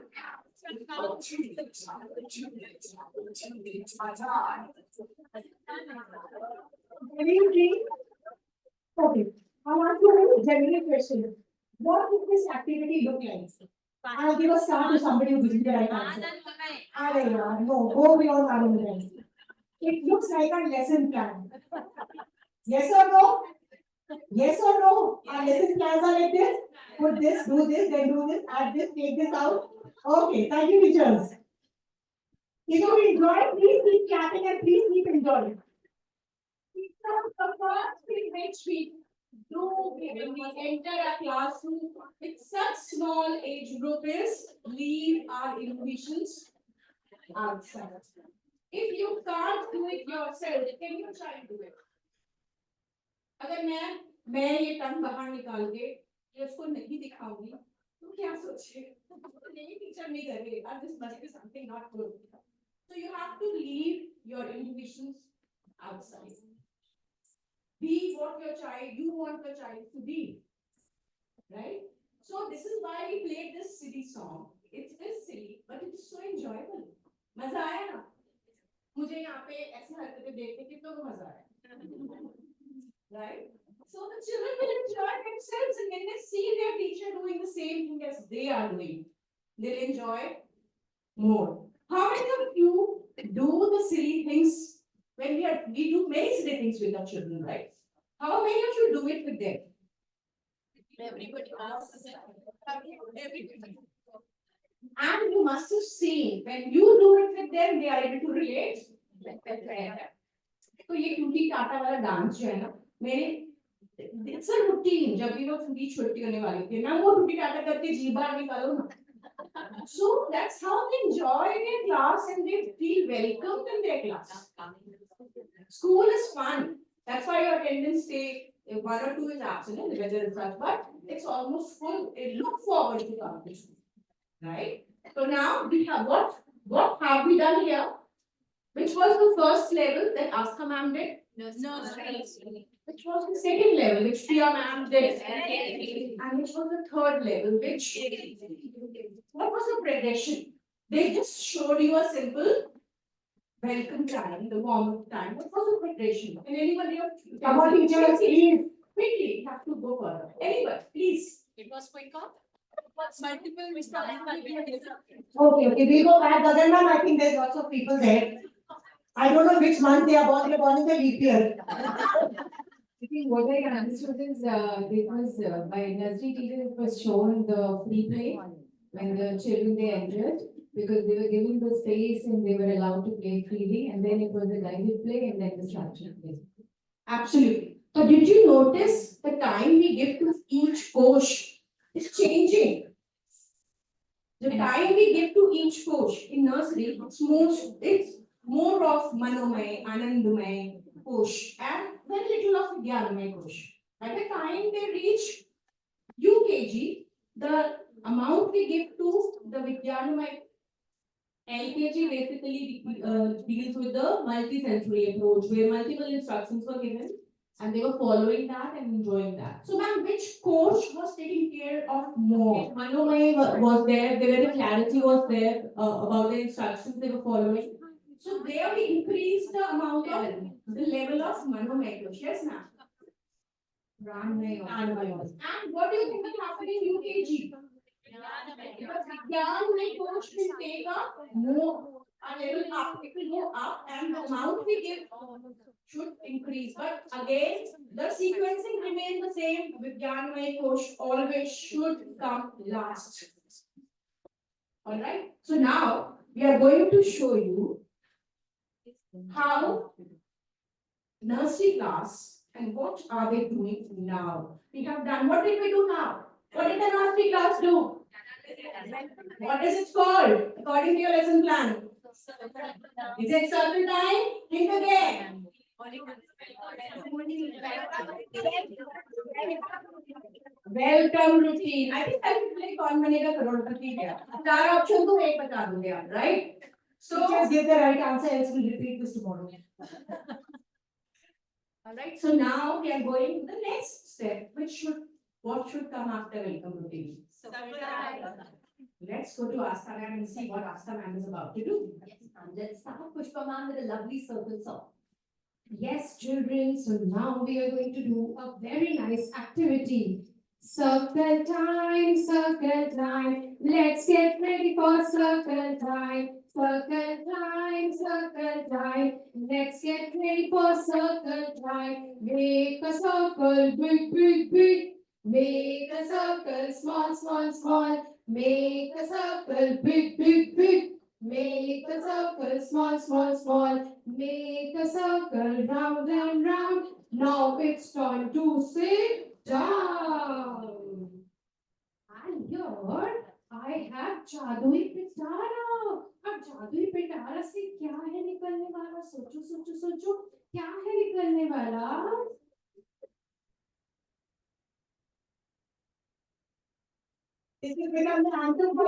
Julie top, oh, Julie top, oh, Julie top. Okay, I'll ask you a very general question. What would this activity look like? I'll give a star to somebody who gives me the right answer. Arey yaar, no, go beyond Anand. It looks like a lesson plan. Yes or no? Yes or no? Our lesson plans are like this. Put this, do this, then do this, add this, take this out. Okay, thank you, teachers. If you enjoy, please keep clapping and please keep enjoying. The first thing which we do when we enter a classroom with such small age group is leave our inhibitions outside. If you can't do it yourself, can your child do it? अगर मैं ये टंग बाहर निकाल के ये उसको नहीं दिखाऊंगी तो क्या सोचे नहीं टीचर नहीं करेगा this must be something not good. So you have to leave your inhibitions outside. Be what you want your child to be. Right? So this is why we played this silly song. It is silly, but it's so enjoyable. मजा आया ना? मुझे यहाँ पे ऐसी हरकतें देख के कितना मजा आया. Right? So the children will enjoy themselves and when they see their teacher doing the same thing as they are doing, they'll enjoy more. How many of you do the silly things when we do many silly things with our children, right? How many of you do it with them? Everybody. And you must have seen when you do it with them, they are able to relate. तो ये टूटी टाटा वाला dance जो है ना मेरे it's a routine जब भी वो टूटी छोटी होने वाली थी मैं वो टूटी टाटा करके जी बार निकालो ना so that's how they enjoy their class and they feel welcomed in their class. School is fun. That's why your attendance stay if 1 or 2 is absent, whether it's such, but it's almost full. Look forward to come to school, right? So now we have what have we done here? Which was the first level that Astha ma'am did? Nursery. Which was the second level, which Priya ma'am did? And which was the third level, which what was the progression? They just showed you a simple welcome time, the warm-up time. What was the preparation? Can anybody of Come on, teachers, please. quickly you have to go further. Anybody, please. It was quicker. Okay, we'll go back. Other ma'am, I think there's lots of people there. I don't know which month they are born. They're born in the leap year. I think what I understood is, it was by nursery teacher, it was shown the free play when the children they entered, because they were given the space and they were allowed to play freely, and then it was a guided play and then the structured play. Absolutely. So did you notice the time we give to each coach is changing? The time we give to each coach in nursery, it's more of Manomay, Anandamay coach and very little of Vijnanamay coach. By the time they reach UKG, the amount we give to the Vijnanamay LKG basically deals with the multi-sensory approach where multiple instructions were given and they were following that and enjoying that. So ma'am, which coach was taking care of more? Manomay was there, the clarity was there about the instructions they were following. So there we increased the amount of the level of Manomay coach. Yes ma'am? And what do you think will happen in UKG? Because Vijnanamay coach will take up more, a level up, it will go up and the amount we give should increase. But again, the sequencing remains the same. Vijnanamay coach always should come last. Alright, so now we are going to show you how nursery class and what are they doing now. We have done, what did we do now? What did the nursery class do? What is it called according to your lesson plan? Is it circle time? Think again. Welcome routine. I think I will play कौन बनेगा करोड़पति क्या? चार option तो एक बता दूंगे आप, right? So Just give the right answer, else we'll repeat this tomorrow. alright, so now we are going to the next step, what should come after welcome routine? Let's go to Astha ma'am and see what Astha ma'am is about to do. Yes, ma'am. Let's start Pushpa ma'am with a lovely circle song. Yes, children, so now we are going to do a very nice activity. Circle time, let's get ready for circle time. Circle time, let's get ready for circle time. Make a circle, big, big, big. Make a circle, small, small, small. Make a circle, big, big, big. Make a circle, small, small, small. Make a circle, round, round, round. Now it's time to sit down. And here I have Jadui Pitara. अब जादुई पिटारा से क्या है निकलने वाला? सोचो सोचो सोचो, क्या है निकलने वाला? This will become the answer for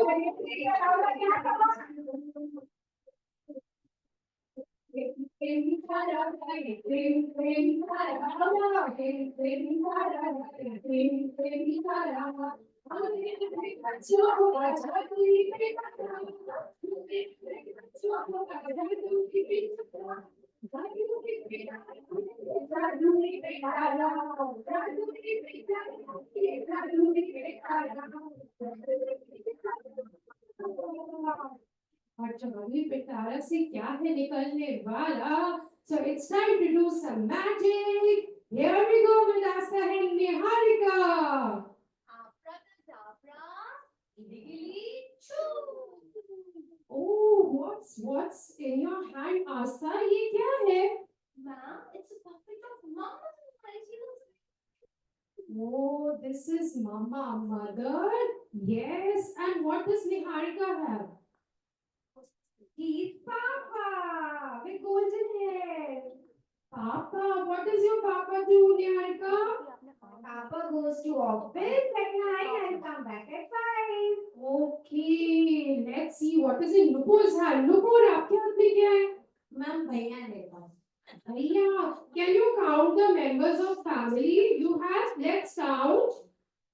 जादुई पिटारा से क्या है निकलने वाला? So it's time to do some magic. Here we go with Asta and Niharika. Abracadabra, illegally choo. Oh, what's in your hand, Asta? ये क्या है? Ma'am, it's a puppet of Mama. Oh, this is Mama, mother. Yes, and what does Niharika have? He's Papa with golden hair. Papa, what does your Papa do, Niharika? Papa goes to office at 9 and come back at 5. Okay, let's see what is in Nupur's hand. Nupur, आपके हाथ में क्या है? Ma'am भैया है मेरे पास। भैया, can you count the members of family you have? Let's count.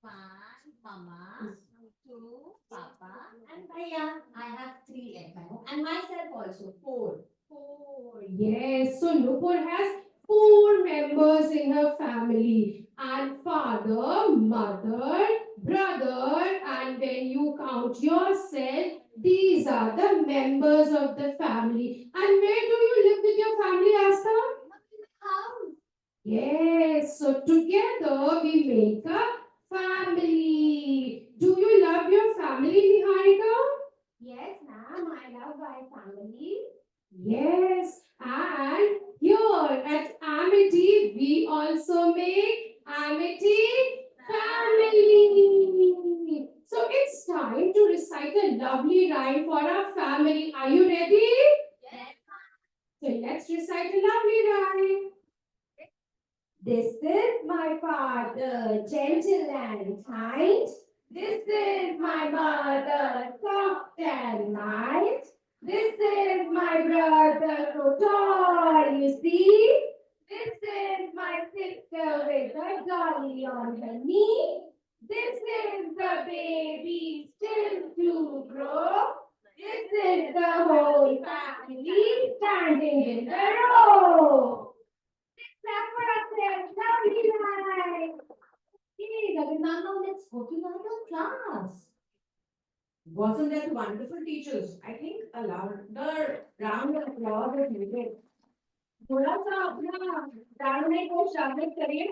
1, Mama, 2, Papa, and Bhaiya. I have 3 at my home, and myself also 4. Four. Yes, so Nupur has 4 members in her family. And father, mother, brother, and when you count yourself, these are the members of the family. And where do you live with your family, Asta? House. Yes, so together we make a family. Do you love your family, Niharika? Yes, ma'am, I love my family. Yes, and here at Amity, we also make Amity family. So it's time to recite a lovely rhyme for our family. Are you ready? Yes. So let's recite a lovely rhyme. This is my father, gentle and kind. This is my mother, soft and mild. This is my brother, so tall, you see. This is my sister with a dolly on her knee. This is the baby still to grow. This is the whole family standing in the row. Clap for ourselves, lovely night. Hey, Raghunandan, let's go to another class. Wasn't that wonderful, teachers? I think a louder round of applause is needed. थोड़ा सा अपना डालने को शामिल करिए,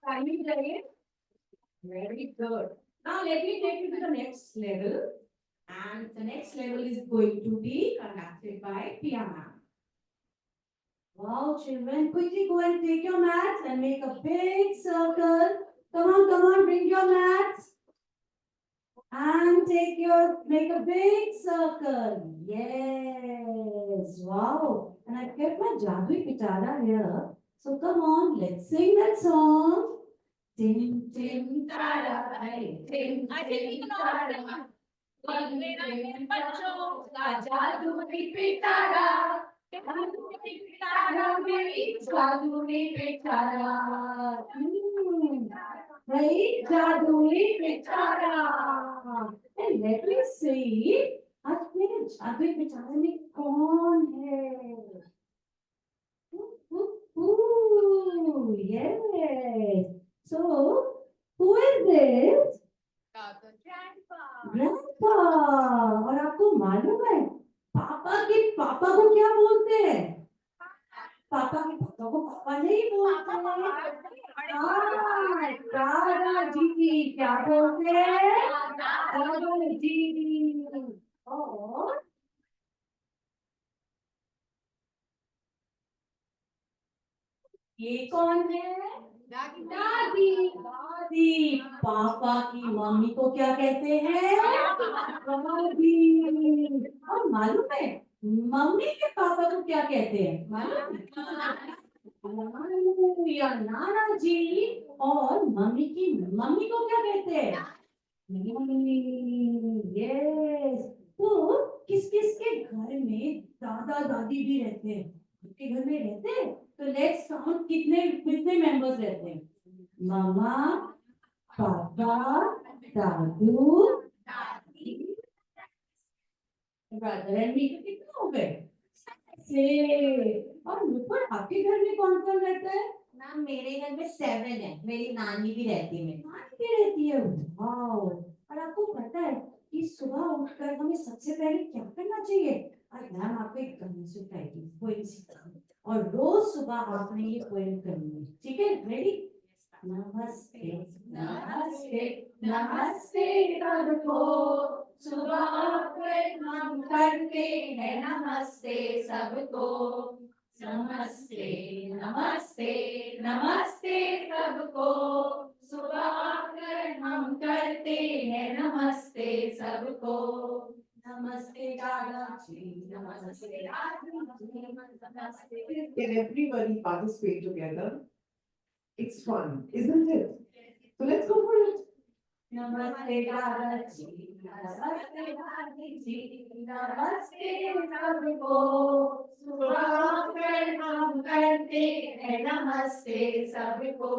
शामिल करिए. Very good. Now let me take you to the next level. And the next level is going to be conducted by Pia ma'am. Wow, children, quickly go and take your mats and make a big circle. Come on, bring your mats. And make a big circle. Yes, wow. And I've kept my Jadui Pitara here. So come on, let's sing that song. Tim, tim, tara, ay, tim, tim, tara. बच्चों का जादुई पिटारा, जादुई पिटारा मेरी जादुई पिटारा, Right, Jadui Pitara. And let me see, आज मेरे जादुई पिटारे में कौन है? Ooh, yes. So, who is this? Grandpa. और आपको मालूम है पापा को क्या बोलते हैं? पापा को पापा नहीं बोलते हैं। दादाजी क्या बोलते हैं? दादाजी। और ये कौन है? दादी। दादी। पापा की मम्मी को क्या कहते हैं? दादी। और मालूम है मम्मी के पापा को क्या कहते हैं? मालूम है? नानू या नाना जी। और मम्मी की मम्मी को क्या कहते हैं? यस। तो किस किस के घर में दादा दादी भी रहते हैं? आपके घर में रहते हैं? तो लेट्स काउंट कितने कितने मेंबर्स रहते हैं? मामा, पापा, दादू, ब्रदर एंड मी, कितने हो गए? और ऊपर आपके घर में कौन कौन रहता है? मैम मेरे घर में 7 है, मेरी नानी भी रहती है। नानी भी रहती है। वाओ। और आपको पता है कि सुबह उठकर हमें सबसे पहले क्या करना चाहिए? आज मैम आपको एक गाना सुनाएगी पोएम सिखाऊंगी और रोज सुबह आपने ये पोएम करनी है ठीक है रेडी नमस्ते नमस्ते नमस्ते सबको सुबह उठकर हम करते हैं नमस्ते सबको नमस्ते नमस्ते नमस्ते सबको सुबह आकर हम करते हैं नमस्ते सबको नमस्ते दादाजी नमस्ते दादाजी नमस्ते Can everybody participate together? It's fun, isn't it? So let's go for it. नमस्ते दादाजी नमस्ते दादी नमस्ते सबको सुबह आकर हम करते हैं नमस्ते सबको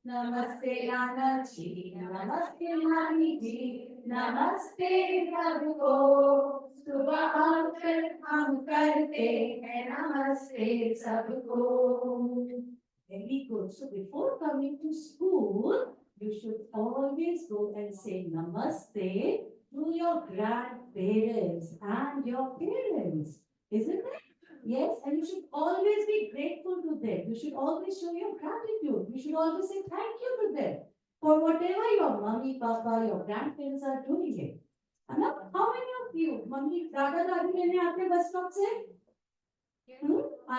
नमस्ते नाना जी नमस्ते नानी जी नमस्ते सबको सुबह आकर हम करते हैं नमस्ते सबको Very good. So before coming to school, you should always go and say namaste to your grandparents and your parents. Isn't it? Yes, and you should always be grateful to them. You should always show your gratitude. You should always say thank you to them for whatever your mommy, papa, your grandparents are doing it. And now, how many of you, mummy, dada, dadi लेने आते हैं bus stop से?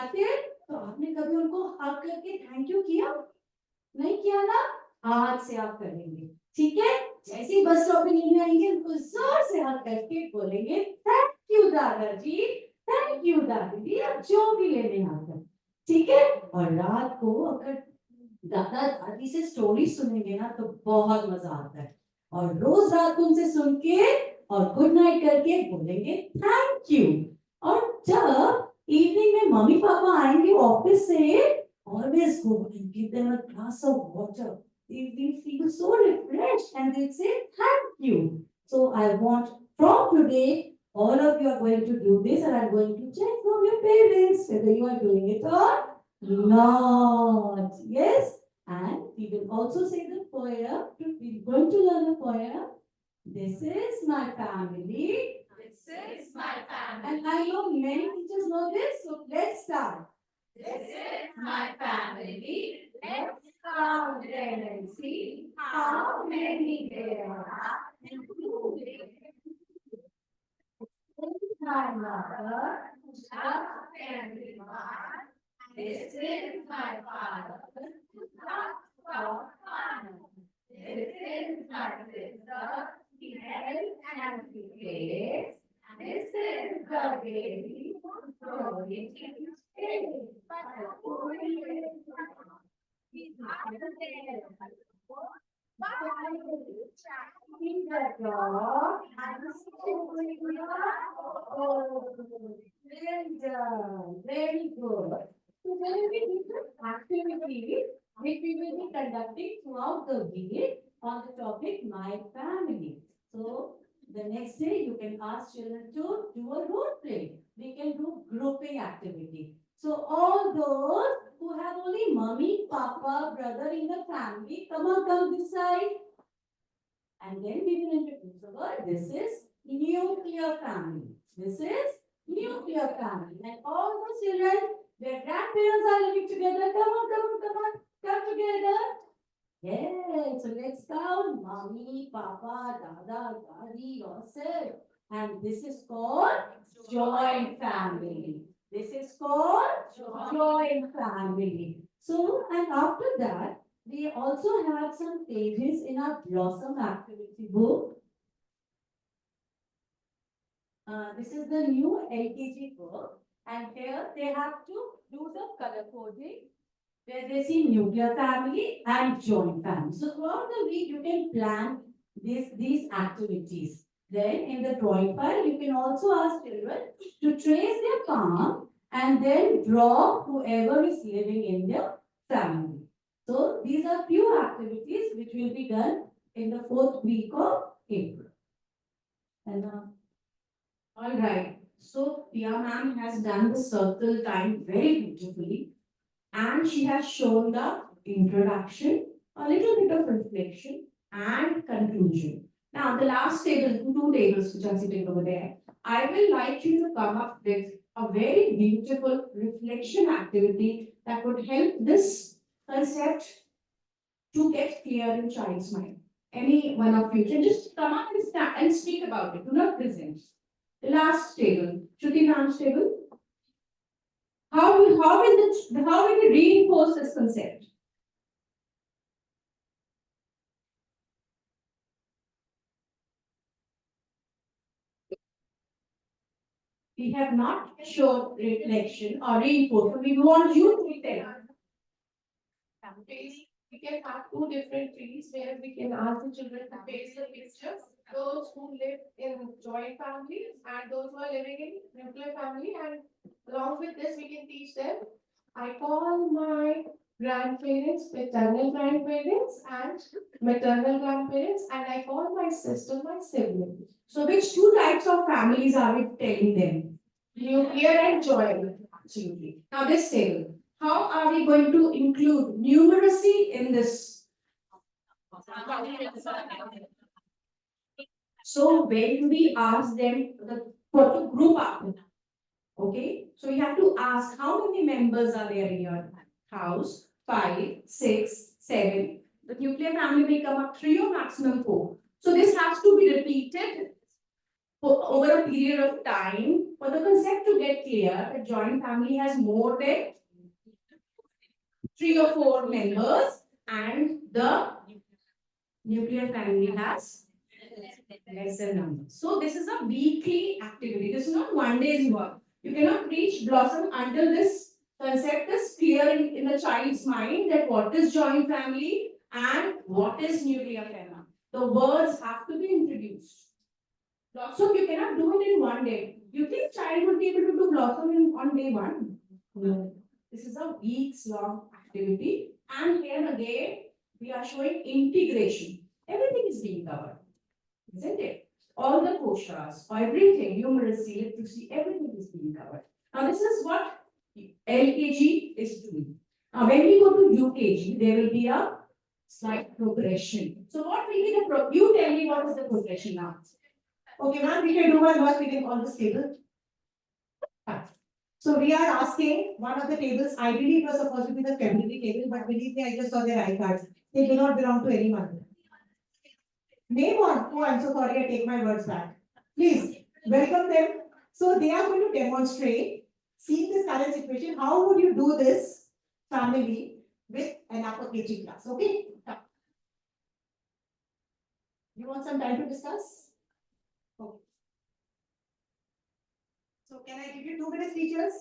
आते हैं? तो आपने कभी उनको हक करके थैंक यू किया? नहीं किया ना? आज से आप करेंगे, ठीक है? जैसे ही बस स्टॉप पे लेने आएंगे, उनको जोर से हक करके बोलेंगे थैंक यू दादाजी, थैंक यू दादी जी, आप जो भी लेने आते हैं, ठीक है? और रात को अगर दादा दादी से स्टोरी सुनेंगे ना तो बहुत मजा आता है और रोज रात को उनसे सुन के और गुड नाइट करके बोलेंगे थैंक यू और जब इवनिंग में मम्मी पापा आएंगे ऑफिस से always go and give them a glass of water they will feel so refreshed and they say thank you so I want from today all of you are going to do this and I'm going to check from your parents whether you are doing it or not. Yes, and we will also say the poem. We're going to learn the poem. This is my family. This is my family. And I know many teachers know this, so let's start. This is my family. Let's Count them and see how many there are. And who they are. This is my mother, love everyone. This is my father. Love for fun. This is my sister. She helps and she plays. This is the baby who's growing in space. But who is he's not there. in the dog and oh, well done, very good. So there will be different activities which we will be conducting throughout the week on the topic my family. So the next day you can ask children to do a role play. We can do grouping activity. So all those who have only mommy, papa, brother in the family, come this side. And then we will introduce the word. This is nuclear family. This is nuclear family. And all those children, their grandparents are living together. Come together. Yes, so let's count mommy, papa, dada, daddy, yourself. And this is called joint family. This is called joint family. So, and after that, we also have some pages in our Blossom activity book. This is the new LKG book. And here they have to do the color coding where they see nuclear family and joint family. So throughout the week, you can plan these activities. Then in the drawing file, you can also ask children to trace their palm and then draw whoever is living in their family. So these are few activities which will be done in the 4th week of April. And all right. So Pia ma'am has done the circle time very beautifully. And she has shown the introduction, a little bit of reflection and conclusion. Now the last table, 2 tables which are sitting over there, I will like you to come up with a very beautiful reflection activity that would help this concept to get clear in child's mind. Any one of you can just come up and stand and speak about it. Do not present. The last table, Shruti ma'am's table. How will we reinforce this concept? We have not shown reflection or reinforcement. We want you to tell. We can have two different trees where we can ask the children to paste the pictures. Those who live in joint families and those who are living in nuclear family, and along with this we can teach them. I call my grandparents paternal grandparents and maternal grandparents, and I call my sister my sibling. So which two types of families are we telling them? Nuclear and joint. Absolutely. Now this table, how are we going to include numeracy in this? So when we ask them what to group up, okay? So you have to ask how many members are there in your house? 5, 6, 7. The nuclear family may come up 3 or maximum 4. So this has to be repeated over a period of time for the concept to get clear. The joint family has more than 3 or 4 members, and the nuclear family has lesser numbers. So this is a weekly activity. This is not one day's work. You cannot reach blossom until this concept is clear in the child's mind that what is joint family and what is nuclear family. The words have to be introduced. Blossom, you cannot do it in one day. You think child would be able to do blossom on day one? No. This is a weeks long activity. And here again, we are showing integration. Everything is being covered, isn't it? All the koshas, everything, numeracy, literacy, everything is being covered. Now this is what LKG is doing. Now when we go to UKG, there will be a slight progression. So what will be the you tell me what is the progression now? Okay, ma'am, we can do one more reading on this table. So we are asking one of the tables, ideally it was supposed to be the February table, but believe me, I just saw their iCards. They do not belong to anyone. Name one. Oh, I'm so sorry, I take my words back. Please, welcome them. So they are going to demonstrate, seeing this current situation, how would you do this family with an upper KG class, okay? You want some time to discuss? Okay. So can I give you 2 minutes, teachers?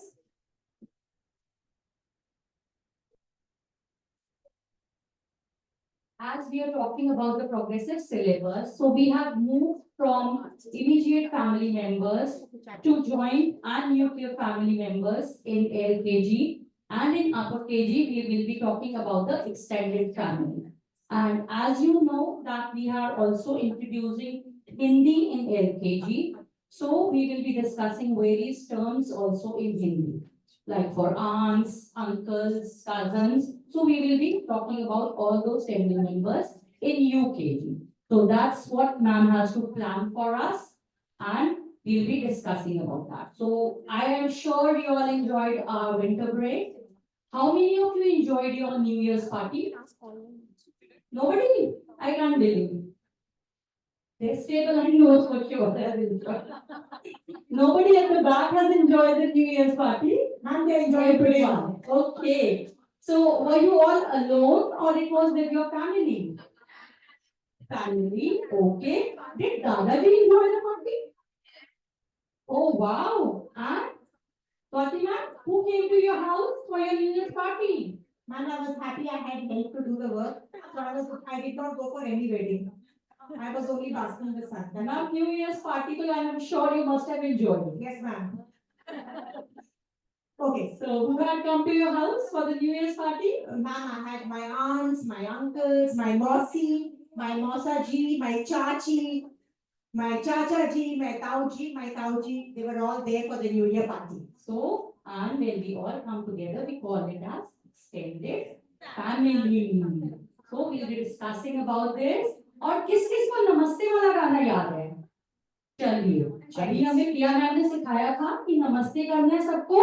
As we are talking about the progressive syllabus, so we have moved from immediate family members to joint and nuclear family members in LKG, and in upper KG, we will be talking about the extended family. And as you know that we are also introducing Hindi in LKG, so we will be discussing various terms also in Hindi, like for aunts, uncles, cousins. So we will be talking about all those family members in UKG. So that's what ma'am has to plan for us, and we'll be discussing about that. So I am sure you all enjoyed our winter break. How many of you enjoyed your New Year's party? Nobody? I can't believe. This table I know for sure has enjoyed. Nobody at the back has enjoyed the New Year's party? And they enjoy today. Everyone. Okay. So were you all alone or it was with your family? Family, okay. Did Dadaji enjoy the party? Oh wow. And Fatima, who came to your house for your New Year's party? Man, I was happy I had help to do the work. So I did not go for any wedding. I was only basking in the sun. That's Now it. New Year's party, so I am sure you must have enjoyed it. Yes, ma'am. Okay, So who had come to your house for the New Year's party? ma'am, I had my aunts, my uncles, my mosi, my mosaji, my chachi, my chachaji, my tauji. They were all there for the New Year party. So, and when we all come together, we call it as extended family. So, we'll be discussing about this. और किस किस को नमस्ते वाला गाना याद है? चलिए अभी हमें प्रिया मैम ने सिखाया था कि नमस्ते करना है सबको।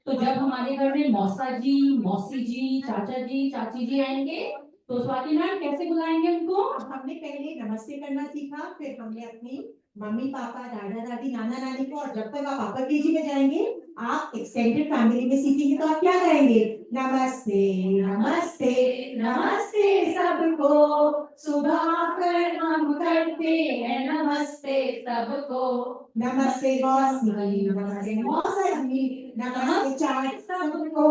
तो जब हमारे घर में मौसा जी, मौसी जी, चाचा जी, चाची जी आएंगे तो स्वाति मैम कैसे बुलाएंगे उनको? अब हमने पहले नमस्ते करना सीखा, फिर हमने अपनी मम्मी पापा दादा दादी नाना नानी को, और जब तक आप अपर केजी में जाएंगे आप एक्सटेंडेड फैमिली में सीखेंगे तो आप क्या गाएंगे? नमस्ते नमस्ते नमस्ते सबको, सुबह आकर हम करते हैं नमस्ते सबको। नमस्ते मौसी, नमस्ते मौसा जी, नमस्ते चाचा सबको,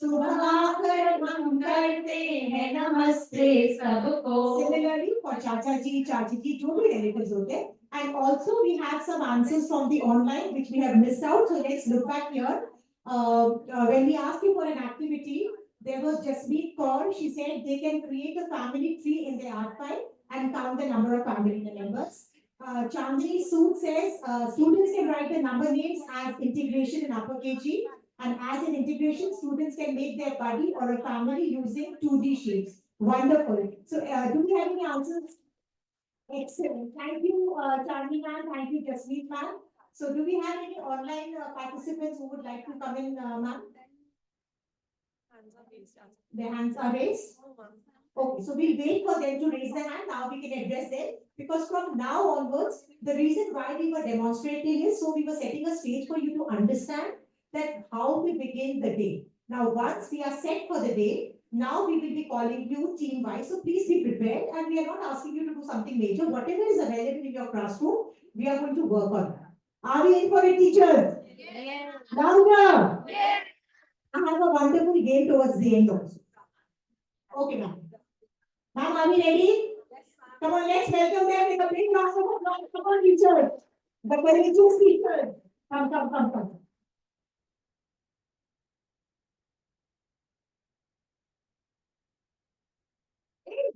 सुबह आकर हम करते हैं नमस्ते सबको। Similarly for चाचा जी, चाची जी, जो भी relatives होते हैं. And also we have some answers from the online which we have missed out. So let's look back here. When we asked you for an activity, there was Jasmeet Kaur. She said they can create a family tree in their art file and count the number of family members. Chandni Sood says students can write the number names as integration in upper KG. And as an integration, students can make their buddy or a family using 2D shapes. Wonderful. So do we have any answers? Excellent. Thank you, Chandni ma'am. Thank you, Jasmeet ma'am. So do we have any online participants who would like to come in, ma'am? Their hands are raised? Okay, so we'll wait for them to raise their hand. Now we can address them. Because from now onwards, the reason why we were demonstrating is so we were setting a stage for you to understand that how we begin the day. Now, once we are set for the day, now we will be calling you team wise. So please be prepared, and we are not asking you to do something major. Whatever is available in your classroom, we are going to work on that. Are we in for it, teachers? Yes. Louder. Yes. I have a wonderful game towards the end also. Okay, ma'am. Ma'am, are we ready? Come on, let's welcome them with a big round of applause. Come on, teachers. The courageous teachers. Come.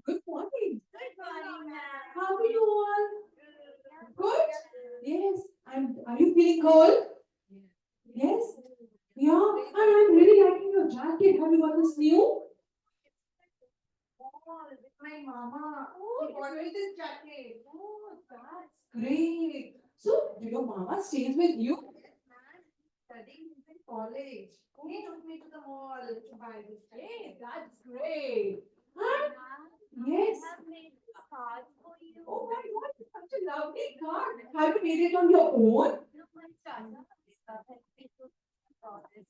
Good morning. Good morning, ma'am. How are you all? Good? Yes. Are you feeling cold? Yes? Yeah. And I'm really liking your jacket. Have you got this new? With my mama. Oh, He bought me this jacket. Oh, that's great. So, do your mama stays with you? Yes, ma'am. Studying in college. He took me to the mall to buy this jacket. Hey, that's great. Ma'am, Yes. I have made this card for you. Oh my God, it's such a lovely card. Have you made it on your own? No, my Chacha helped me to draw this.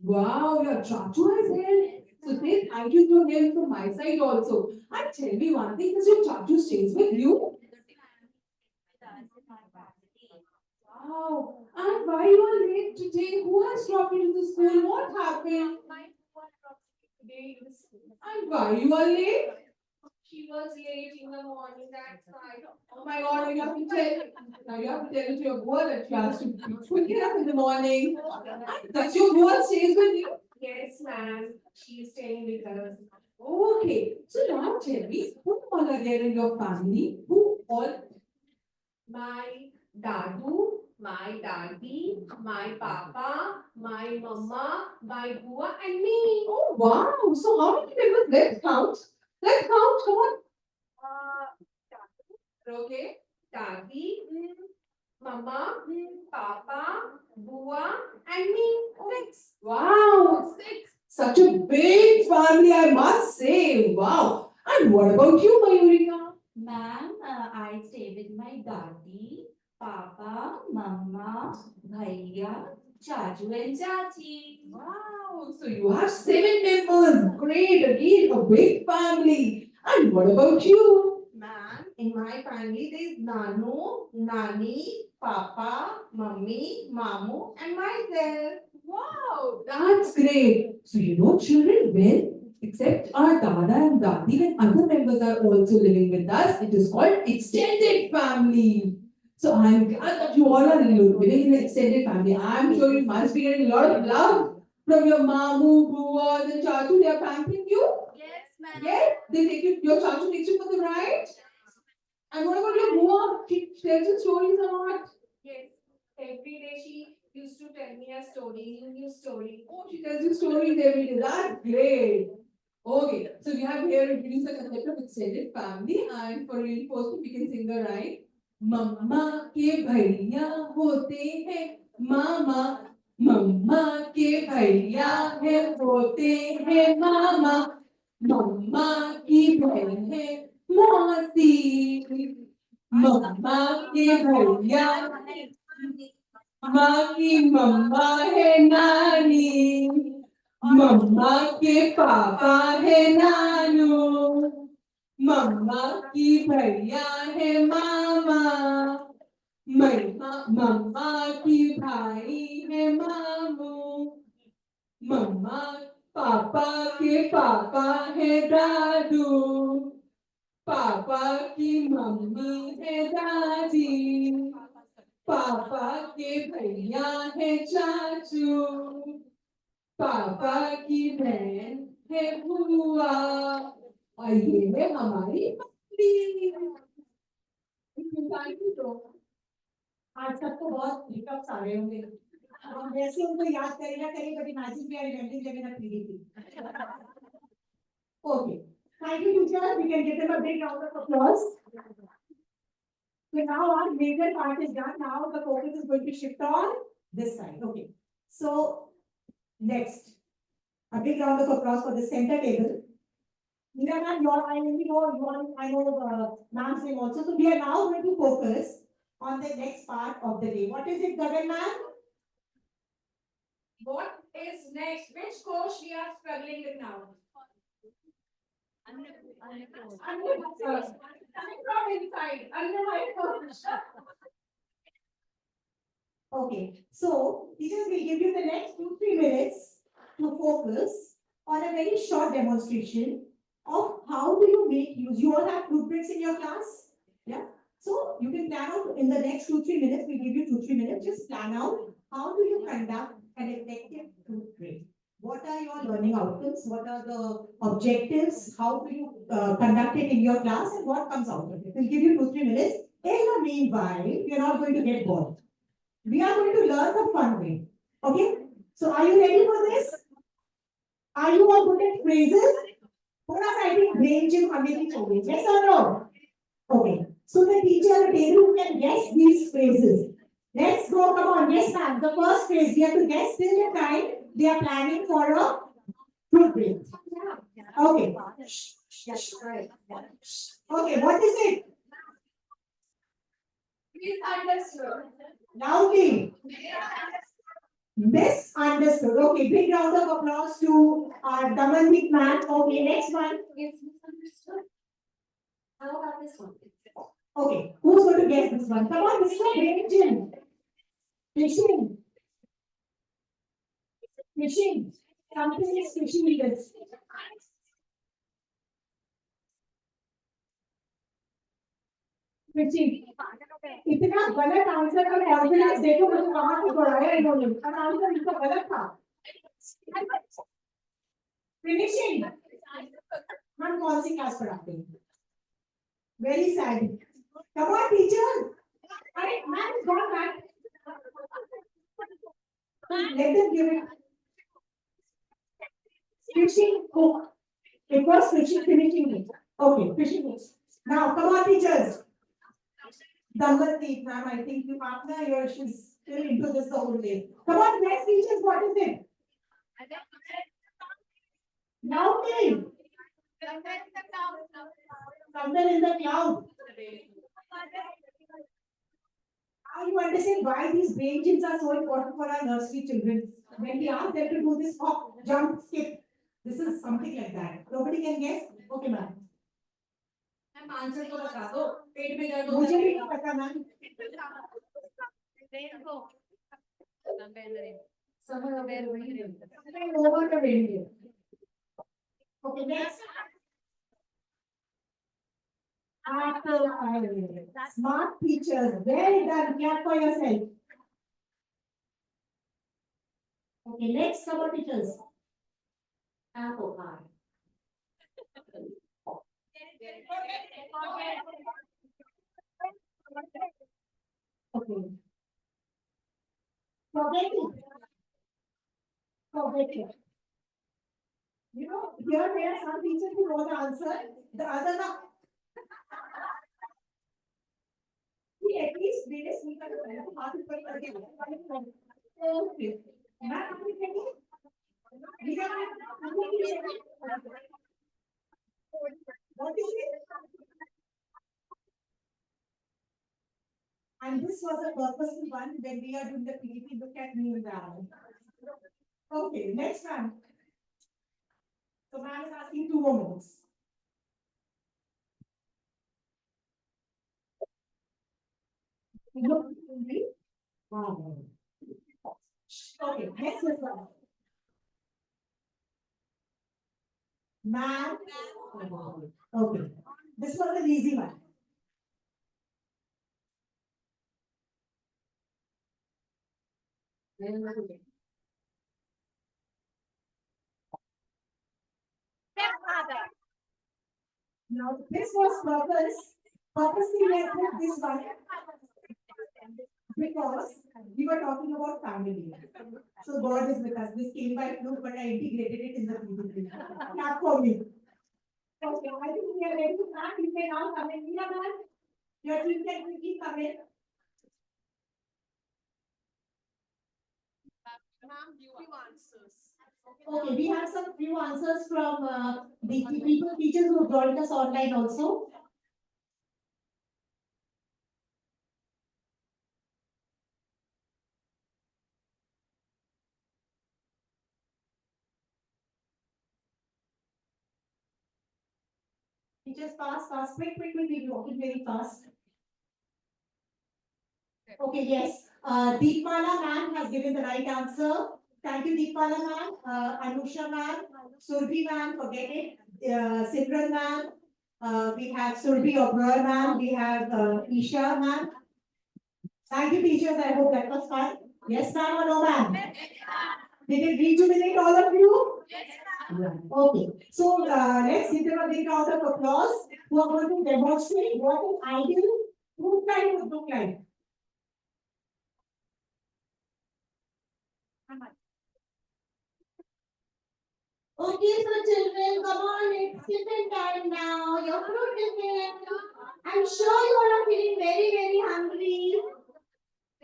Wow, your chachu has helped. So say thank you to him from my side also. And tell me one thing, does your chachu stays with you? Wow. And why you are late today? Who has dropped you to the school? What happened? My phone dropped today in the school. And why you are late? She was late in the morning, that's why. Oh my God, you have to tell it to your boy that she has to quickly up in the morning. And does your boy stays with you? Yes, ma'am. She is staying with us. Okay, so now tell me, who all are there in your family? Who all? My dadu, my daddy, my papa, my mama, my bua, and me. Oh wow! So how many members? Let's count. Let's count. Come on. Okay, daddy, mama, papa, bua, and me. Six. Wow! Six. Such a big family, I must say. Wow! And what about you, Mayurika? Ma'am, I stay with my daddy, papa, mama, bhaiya, chaju and chachi. Wow! So you have 7 members. Great! Again, a big family. And what about you? Ma'am, in my family there is Nanu, Nani, Papa, Mummy, Mamu, and myself. Wow, that's great. So you know, children, when except our Dada and Dadi, when other members are also living with us, it is called extended family. So I'm glad that you all are living in an extended family. I'm sure you must be getting a lot of love from your mamu, buas, and chachu. They are pampering you. Yes, ma'am. Yes, they take you. Your chachu takes you for the ride. And what about your bua? She tells you stories or not? Yes. Every day she used to tell me a story, new story. Oh, she tells you stories every day. That's great. Okay, so we have here introduced the concept of extended family, and for reinforcement, we can sing the rhyme. मम्मा के भैया होते हैं मामा, मम्मा के भैया है होते हैं मामा, मम्मा की बहन है मौसी, मम्मा के भैया माँ की मम्मा है नानी, मम्मा के पापा है नानू, मम्मा की भैया है मामा, मम्मा की भाई है मामू, मम्मा पापा के पापा है दादू, पापा की मम्मी है दादी, पापा के भैया है चाचू, पापा की बहन है बुआ, और ये है हमारी मम्मी। आज तक तो बहुत हिकअप्स आ रहे होंगे। हम जैसे उनको याद करें ना करें, but imagine we are remembering them in a PDP. Okay. Thank you, teacher. We can give them a big round of applause. So now our major part is done. Now the focus is going to shift on this side. Okay. So next, a big round of applause for the center table. Meera ma'am, I only know I know ma'am's name also. So we are now going to focus on the next part of the day. What is it, Gagan ma'am? What is next? Which course we are struggling with now? Coming from inside, under my coach. Okay, so teachers will give you the next 2-3 minutes to focus on a very short demonstration of how do you make use. You all have blueprints in your class, yeah? So you can plan out in the next 2-3 minutes. We give you 2-3 minutes. Just plan out how do you conduct an effective blueprint. What are your learning outcomes? What are the objectives? How do you conduct it in your class, and what comes out of it? We'll give you 2-3 minutes. In the meanwhile, you're not going to get bored. We are going to learn the fun way. Okay? So are you ready for this? Are you all good at phrases? थोड़ा सा I think brain gym हमें भी चाहिए. Yes or no? Okay. So the teacher at the table can guess these phrases. Let's go. Come on. Yes, ma'am. The first phrase we have to guess till the time they are planning for a fruit break. Okay. Okay. What is it? Misunderstood. Loudly. Misunderstood. Okay, big round of applause to our Damandeep man. Okay, next one. It's misunderstood. How about this one? Okay, who's going to guess this one? Come on, Mr. Brain. Fishing. Fishing. Something is fishing in this. Fishing. इतना गलत answer का confidence देखो मुझे कहाँ से पढ़ाया इन्होंने और आंसर इसका गलत था फिनिशिंग हम कौन सी क्लास पढ़ाते हैं very sad come on teacher अरे ma'am is gone back let them give it fishing it was fishing finishing okay fishing now come on teachers Damandeep, ma'am, I think you partner here, she's still into this the whole day. Come on, next teachers, what is it? Loudly. Somewhere in the cloud. Now you understand why these brain gyms are so important for our nursery children. When we ask them to do this hop, jump, skip, this is something like that. Nobody can guess? Okay, ma'am. Ma'am answer तो बता दो पेट में दर्द मुझे भी नहीं पता ma'am over the radio. Okay, next. Smart teachers, well done. Clap for yourself. Okay, next, come on, teachers. Apple pie. Okay. Forget it. Forget it. You know, here there are some teachers who know the answer, the others are. See, at least this we can half it for again. Okay. Ma'am, are you ready? We are what is it? And this was a purposeful one when we are doing the PDP, look at me now. Okay, next one. So ma'am is asking 2 more minutes. Wow. Okay, next one. Ma'am. Okay, this was an easy one. Now, this was purposely we have put this one because we were talking about family. So God is with us. This came by fluke, but I integrated it in the PDP. Clap for me. Okay, I think we are ready to start. You can now come in. Mira, ma'am, your team can quickly come in. Okay, we have some few answers from the people, teachers who have joined us online also. Teachers, fast, quick, we walk it very fast. Okay, yes. Deepmala ma'am has given the right answer. Thank you, Deepmala ma'am. Anusha ma'am, Surbhi ma'am, forget it. Simran ma'am. We have Surbhi Oberoi ma'am. We have Isha ma'am. Thank you, teachers. I hope that was fun. Yes, ma'am or no, ma'am? Did it rejuvenate all of you? Okay. So let's give them a big round of applause who are going to demonstrate what an ideal food time would look like. Okay, so children, come on, it's tiffin time now. Your fruit tiffin. I'm sure you all are feeling very, very hungry.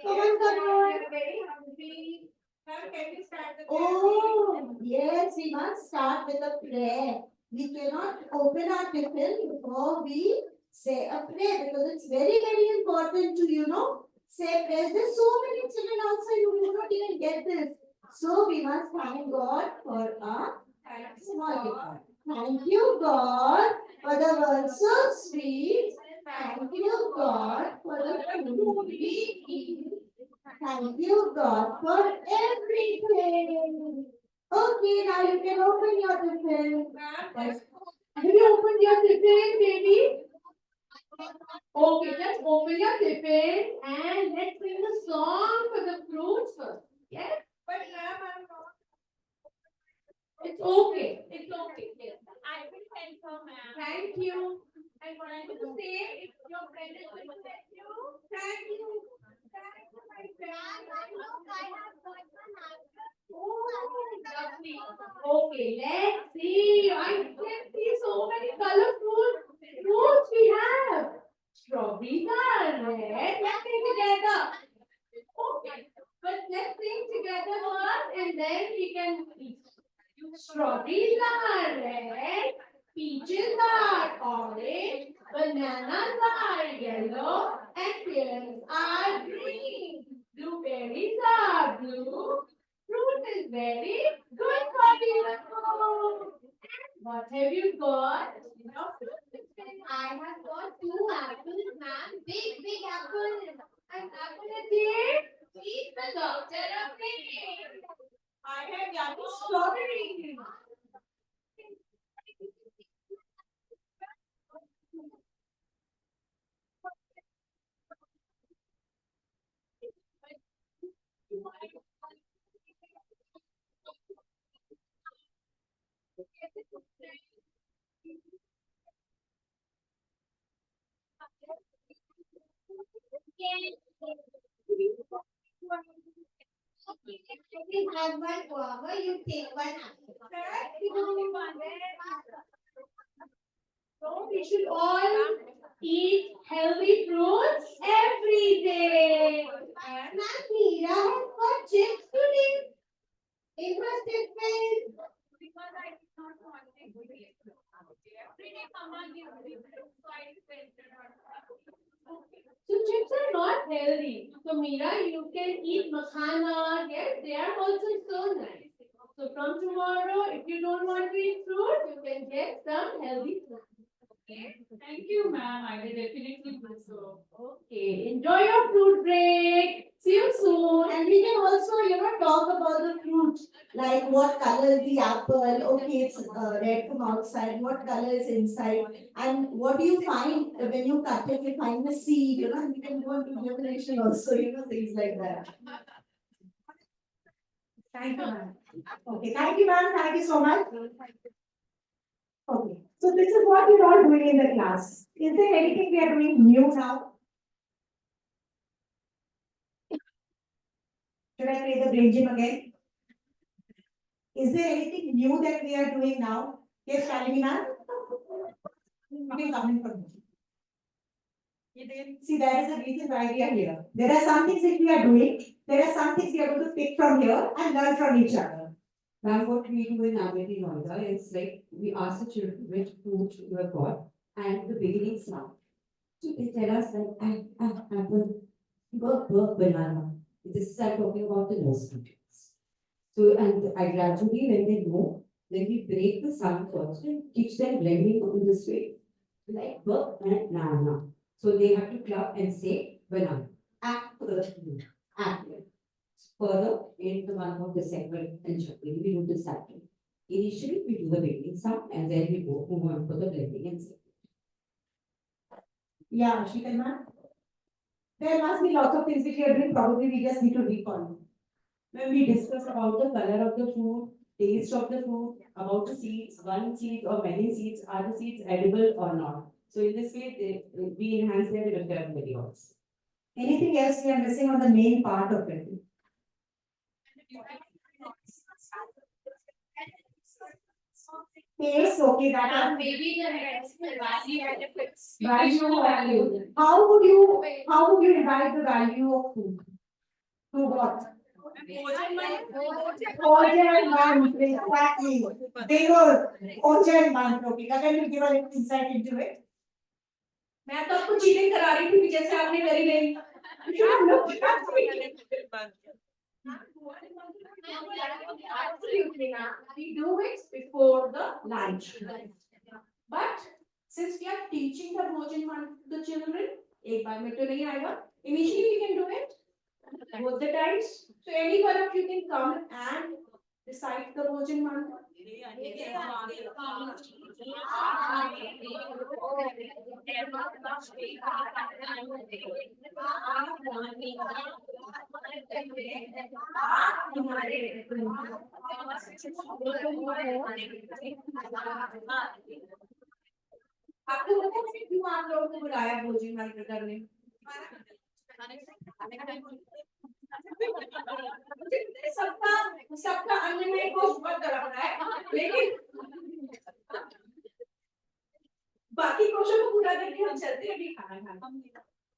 Come on. Very hungry. Ma'am, can we start the Oh, yes, we must start with a prayer. We cannot open our tiffin before we say a prayer because it's very, very important to, say prayers. There's so many children outside who do not even get this. So we must thank God for our small gift. Thank you, God, for the word so sweet. Thank you, God, for the food we eat. Thank you, God, for everything. Okay, now you can open your tiffin. Have you opened your tiffin, baby? Okay, just open your tiffin and let's sing the song for the fruits first. Yes? But ma'am, I'm not. It's okay. It's okay. Yes. I will thank her, ma'am. Thank you. And what I'm going to say, if your friend is going to thank you, thank you. Thank you, my friend. Look, I have got one answer. Oh, lovely. Okay, let's see. I can see so many colorful fruits we have. Strawberries are red. Let's sing together. Okay, but let's sing together first and then we can eat. Strawberries are red. Peaches are orange. Bananas are yellow. And pears are green. Blueberries are blue. Fruit is very good for you. What have you got? I have got 2 apples, ma'am. Big apple. An apple a day. He's the doctor of the day. I have yummy strawberry. You have one guava, you take one apple. So we should all eat healthy fruits every day. And Meera has got chips today. Interested friends. Because I did not want it to be every day Mama gives me fruit, so I decided not to. So chips are not healthy. So Meera, you can eat makhana. Yes, they are also so nice. So from tomorrow, if you don't want to eat fruit, you can get some healthy food. Thank you, ma'am. I will definitely do so. Okay, enjoy your fruit break. See you soon. And we can also, talk about the fruit, like what color is the apple, okay, it's red from outside, what color is inside, and what do you find when you cut it, you find the seed, and you can go into generation also, things like that. Thank you, ma'am. Okay, thank you, ma'am, thank you so much. Okay, so this is what you're all doing in the class. Is there anything we are doing new now? Should I play the brain gym again? Is there anything new that we are doing now? Yes, Shalini ma'am? You can come in for me. See, there is a reason why we are here. There are some things that we are doing. There are some things we are going to pick from here and learn from each other. Ma'am, what we do in Amity Noida is like we ask the children which food you have got and the beginning sound. So they tell us like apple, banana. This is I'm talking about the nursery kids. So and I gradually when they know, then we break the sound first and teach them blending in this way. Like and banana. So they have to club and say banana. Apple. Apple. Further, in the month of December and January, we do the sampling. Initially, we do the baking sound and then we go move on for the blending and sampling. Yeah, Ashika ma'am. There must be lots of things which we are doing. Probably we just need to recall. When we discuss about the color of the food, taste of the food, about the seeds, one seed or many seeds, are the seeds edible or not? So in this way, we enhance their vocabulary also. Anything else we are missing on the main part of it? Taste, okay, that Maybe the value benefits. value. How would you divide the value of food? To what? Ojan month, exactly. Bingo, Ojan month, okay. Gagan will give a little insight into it. मैं तो आपको cheating करा रही थी जैसे आपने करी नहीं You should have looked it up. Absolutely not. We do it before the lunch. But since we are teaching the Bhojan month to the children, एक बार में तो नहीं आएगा. Initially we can do it both the times. So any one of you can come and recite the Bhojan month. आपको पता है क्यों आप लोगों को बुलाया भोजन मंत्र करने? सबका सबका अन्नमय कोश बहुत तड़प रहा है, लेकिन बाकी कोशों को पूरा करके हम चलते हैं अभी खाना खाने.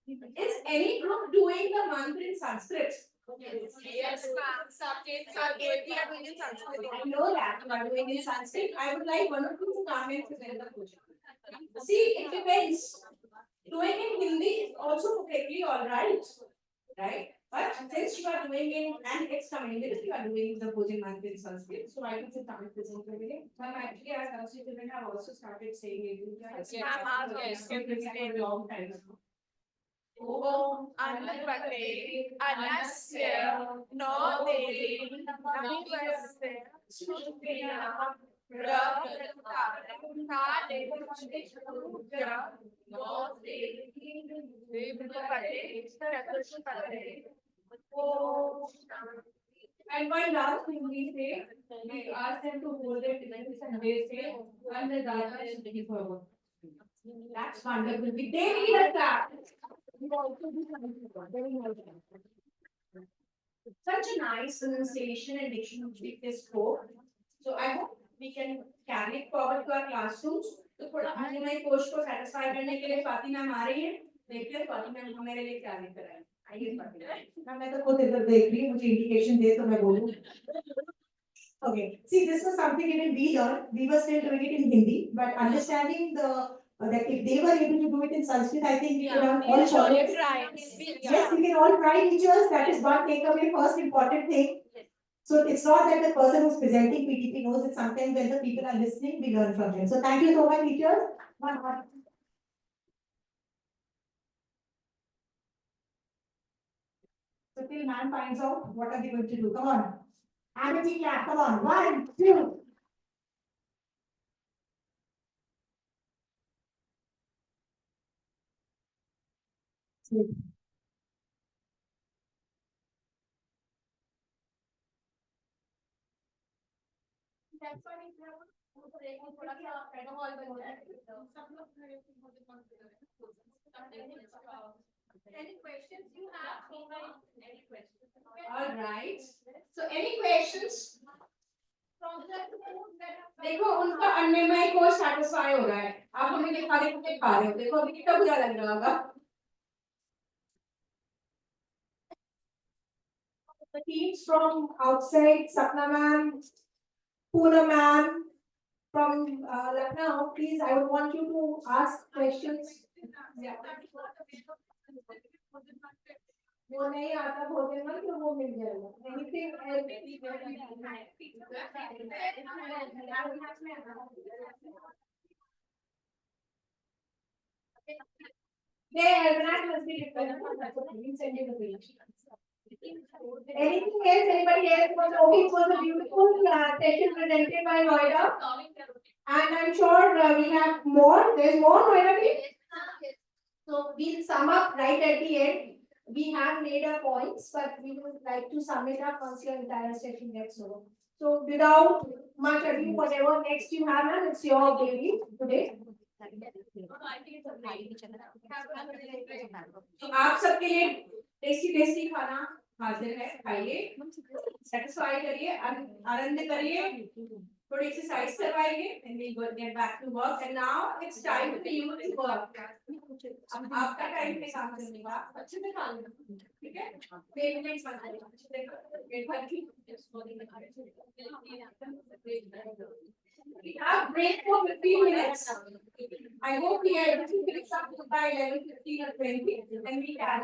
Is any group doing the mantra in Sanskrit? Yes, ma'am. Subjects are doing in Sanskrit. I know that you are doing in Sanskrit. I would like one or two to come and present the question. See, it depends. Doing in Hindi is also perfectly all right, right? But since you are doing in, and it's commended if you are doing the Bhojan mantra in Sanskrit, so I would come and present the video. Ma'am, actually, as Sanskrit women have also started saying it in Sanskrit. Yes, ma'am. Yes. For a long time. Om Annapate Annasya No Devi Navivasya Shrutya And one last thing we say, we ask them to hold their tongues and they say, and the data is looking forward. That's wonderful. We daily like that. Such a nice pronunciation and diction which they spoke. So I hope we can carry it forward to our classrooms. तो थोड़ा अन्य कोश को satisfy करने के लिए Swati ma'am आ रही हैं. देखिए स्वाति मैम मेरे लिए क्या लेकर आई आइए स्वाति मैम। मैं तो खुद इधर देख रही हूँ, मुझे इंडिकेशन दे तो मैं बोलूँ. Okay, see, this was something even we learned. We were still doing it in Hindi, but understanding that if they were able to do it in Sanskrit, I think we can all follow. Yes, we can all try teachers. That is one takeaway, first important thing. So it's not that the person who's presenting PDP knows it. Sometimes when the people are listening, we learn from them. So thank you so much, teachers. So till man finds out, what are they going to do? Come on. Amity clap, come on. 1, 2. That's why we have थोड़ा सा protocol बनता है सब लोग खड़े होकर बहुत confident हैं. Any questions you have? Any questions? All right. So any questions? From the schools that have. देखो उनका अन्नमय कोश satisfy हो रहा है. आप हमें दिखा रहे हो खा रहे हो. देखो अभी कितना बुरा लग रहा होगा. The teams from outside, Sapna ma'am, Poonam ma'am, from Lucknow, please, I would want you to ask questions. वो नहीं आता भोजन में तो वो मिल जाएगा. Anything Their almanac must be different. We'll send you the page. Anything else? Anybody else? It was a beautiful session presented by Noida. And I'm sure we have more. There's more, Noida. So we'll sum up right at the end. We have made our points, but we would like to sum it up once your entire session gets over. So without much ado, whatever next you have, ma'am, it's your baby today. तो आप सबके लिए tasty खाना हाजिर है. खाइए, satisfy करिए, आनंद करिए, थोड़ी एक्सरसाइज करवाइए, and we will get back to work. And now it's time for you to work. अब आपका टाइम है काम करने का. अच्छे से खा लो, ठीक है? पेमेंट मत करो. पेट भर की. We have break for 15 minutes. I hope we are able to finish up by 11:15 or 20, and we can.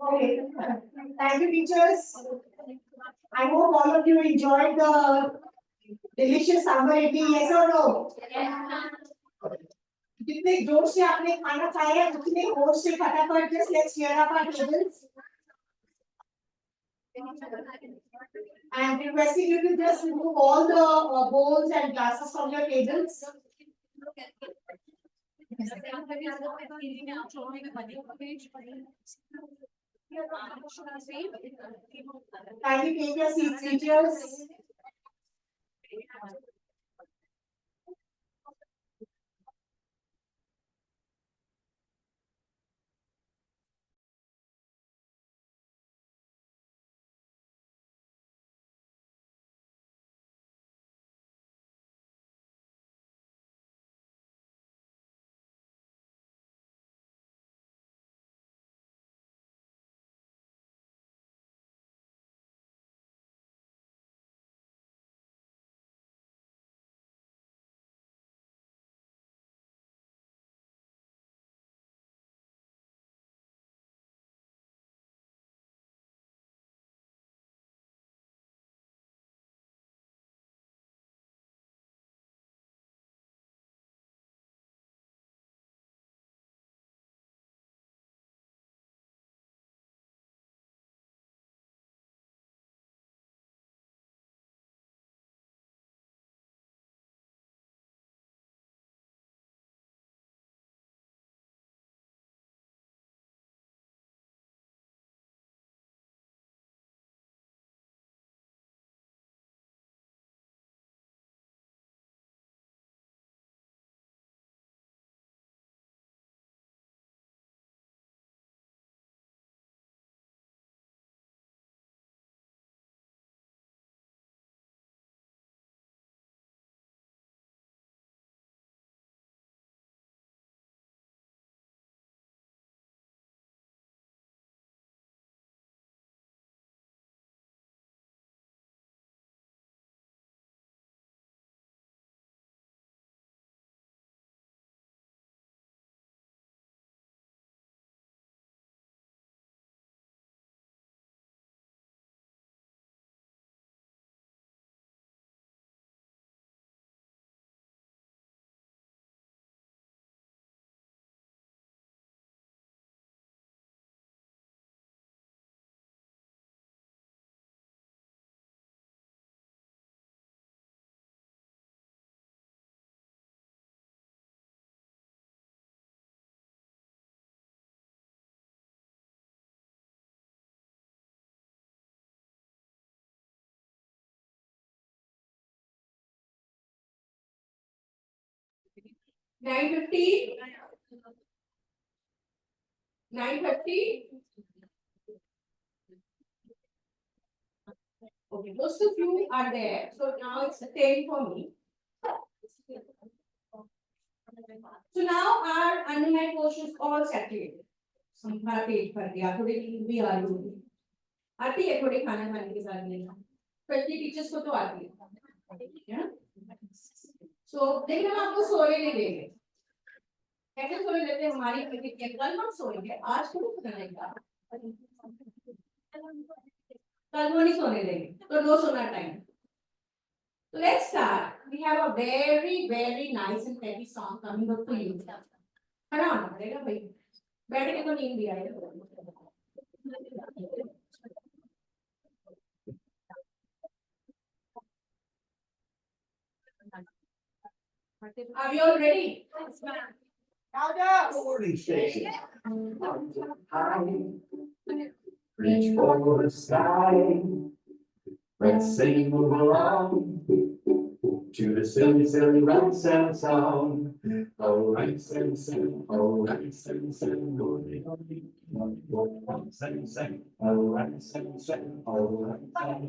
Okay, thank you, teachers. I hope all of you enjoyed the delicious summer idli, yes or no? जितने जोर से आपने खाना खाया है उतने होश से फटाफट just let's clear up our tables. And requesting you to just remove all the bowls and glasses from your tables. Kindly take your seats, teachers. 9:15. 9:30. Okay, most of you are there, so now it's the 10 for me. So now our underlying portions all saturated. हमारा पेट भर गया, थोड़ी नींद भी आ रही होगी, आती है थोड़ी खाना खाने के साथ नींद, स्पेशली टीचर्स को तो आती है। सो लेकिन हम आपको सोने नहीं देंगे। कैसे सोने देते हैं हमारी प्रकृति के, कल हम सोएंगे, आज थोड़ी सोने देंगे, कल वो नहीं सोने देंगे, तो नो सोना time. So let's start. We have a very nice and pretty song coming up for you. खड़ा होना पड़ेगा भाई, बैठ के तो नींद भी आएगा। Are you all ready? Yes, ma'am. Glory station. High. Reach for the sky. Let's sing along to the silly run sound song. Oh, rinse and sing, oh, rinse and sing, oh, rinse and sing, oh, rinse and sing, oh, rinse and sing.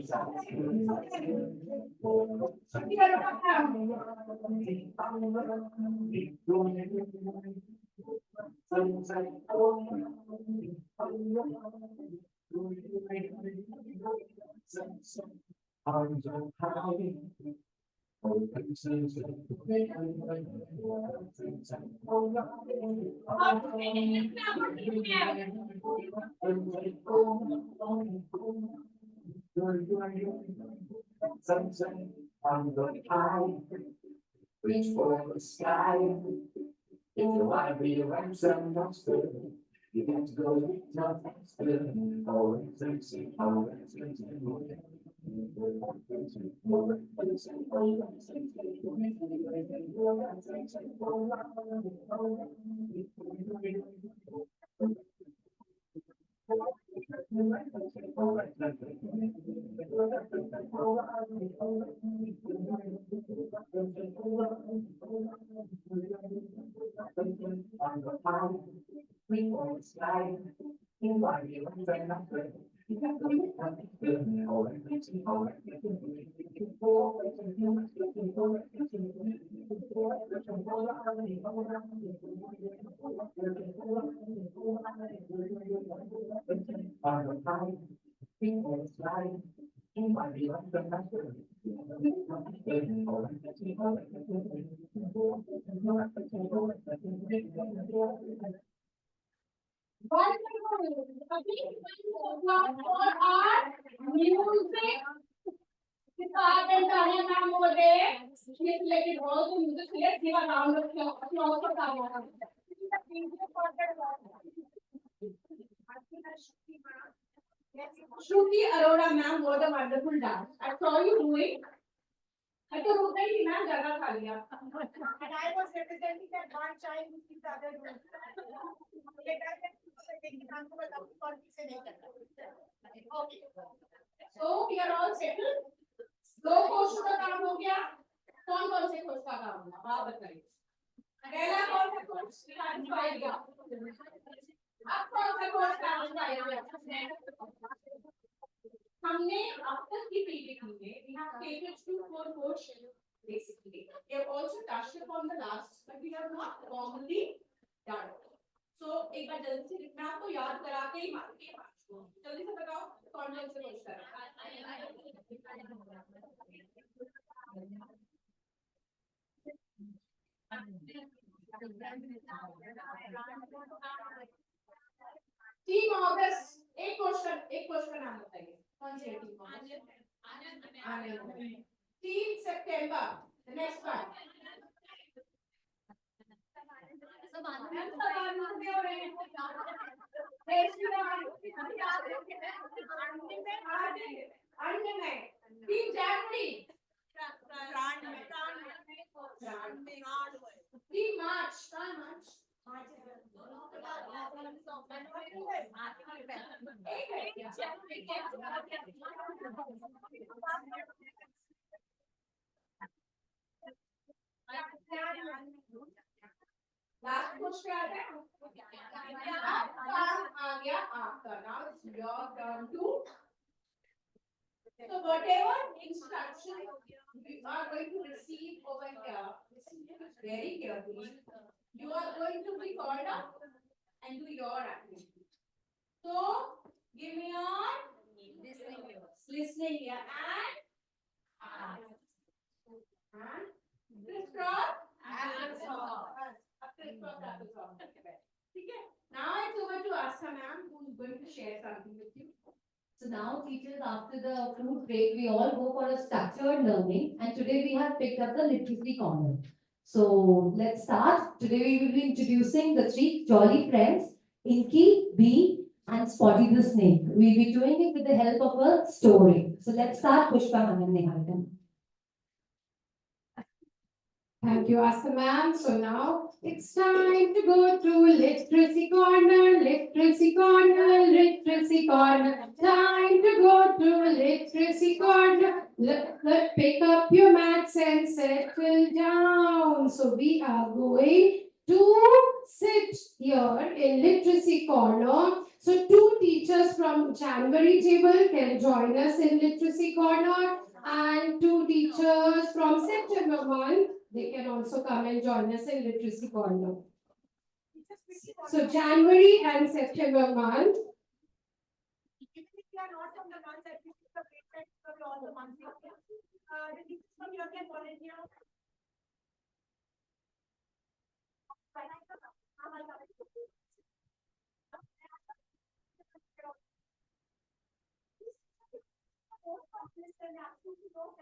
Arms on high. Sunshine on the high, reach for the sky. If you wanna be a ransom monster, you got to go with your faster. Always and sing, always and sing. On the high, we for the sky. You want to be a ransom monster. Wonderful. A big round of applause for our music department. Tanya ma'am over there. She has selected all the music. So let's give a round of applause for Tanya ma'am. Shruti Arora ma'am was a wonderful dance. I saw you doing. I तो रुक गई थी ma'am, जगह खा लिया। And I was representing that one child who sees the other room. Okay. So we are all settled. दो course का काम हो गया। कौन से कोर्स का काम हुआ आप बताइए। पहला कौन सा कोर्स सैटिस्फाई गया, अब कौन सा कोर्स सैटिस्फाई गया। हमने अब तक की पीडीपी में we have catered to 4 portions basically. We have also touched upon the last, but we have not formally done. So एक बार जल्दी से मैं आपको याद करा के ही मारूंगी पांच को, जल्दी से बताओ कौन कौन से कोर्स करा। टीम ऑगस्ट एक कोर्स का नाम बताइए, कौन सी टीम ऑगस्ट। टीम सितंबर नेक्स्ट वन। टीम जनवरी। Team March. Now it's your turn to. So whatever instruction you are going to receive over here, listen to this very carefully. You are going to be called up and do your activity. So give me your listening here and crisscross applesauce. Crisscross applesauce. Okay. Now it's over to Asa ma'am, who is going to share something with you. So now teachers, after the food break, we all go for a structured learning, and today we have picked up the literacy corner. So let's start. Today we will be introducing the three jolly friends, Inky, Bee, and Spotty the snake. We'll be doing it with the help of a story. So let's start, Pushpa and Neha. Thank you, Asa ma'am. So now it's time to go to literacy corner, literacy corner, literacy corner. Time to go to literacy corner. Let pick up your mats and settle down. So we are going to sit here in literacy corner. So two teachers from January table can join us in literacy corner, and two teachers from September month, they can also come and join us in literacy corner. So January and September month. Even if you are not from the month that we the payment for all the months, the teachers from your can volunteer.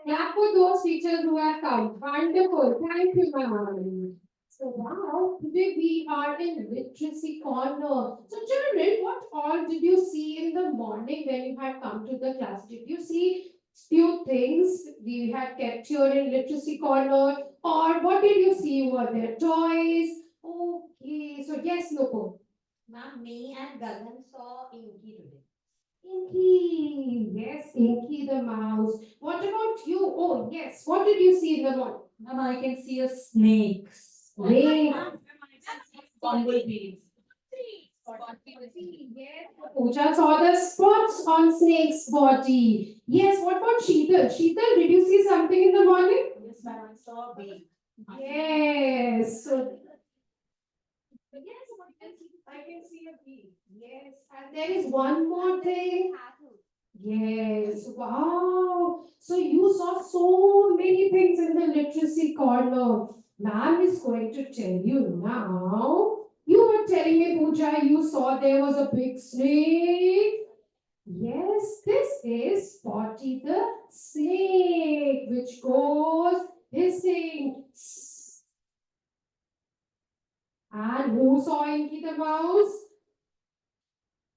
Clap for those teachers who have come. Wonderful. Thank you, ma'am. So now, today we are in literacy corner. So children, what all did you see in the morning when you had come to the class? Did you see few things we had kept here in literacy corner? Or what did you see? Were there toys? Okay, so yes, Loco. Ma'am, me and Gagan saw Inky today. Inky, yes, Inky the mouse. What about you? Oh, yes. What did you see in the morning? Ma'am, I can see a snake. Snake. Bumblebees. Yes. Pooja saw the spots on snake's body. Yes. What about Sheetal? Sheetal, did you see something in the morning? Yes, ma'am, I saw a bee. Yes. So I can see a bee. yes, and there is one more thing. Yes, wow. So you saw so many things in the literacy corner. Ma'am is going to tell you now. You were telling me, Pooja, you saw there was a big snake. Yes, this is Spotty the snake, which goes hissing. And who saw Inky the mouse?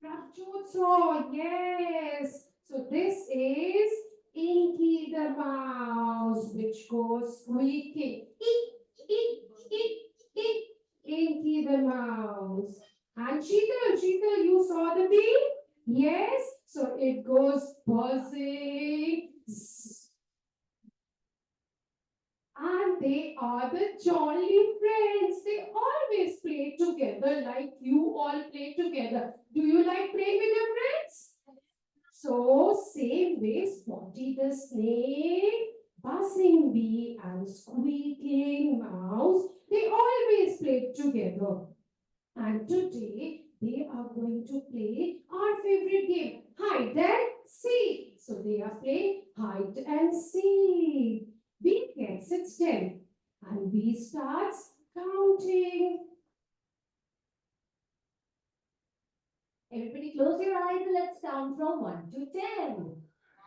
Prabjot saw, yes. So this is Inky the mouse, which goes squeaking. Eek, eek, eek, eek. Inky the mouse. And Sheetal, you saw the bee? Yes. So it goes buzzing. And they are the jolly friends. They always play together like you all play together. Do you like playing with your friends? So, same way, Spotty the snake, buzzing bee, and squeaking mouse, they always play together. And today, they are going to play our favorite game, hide and seek. So, they are playing hide and seek. B gets its 10 and B starts counting. Everybody close your eyes and let's count from 1 to 10.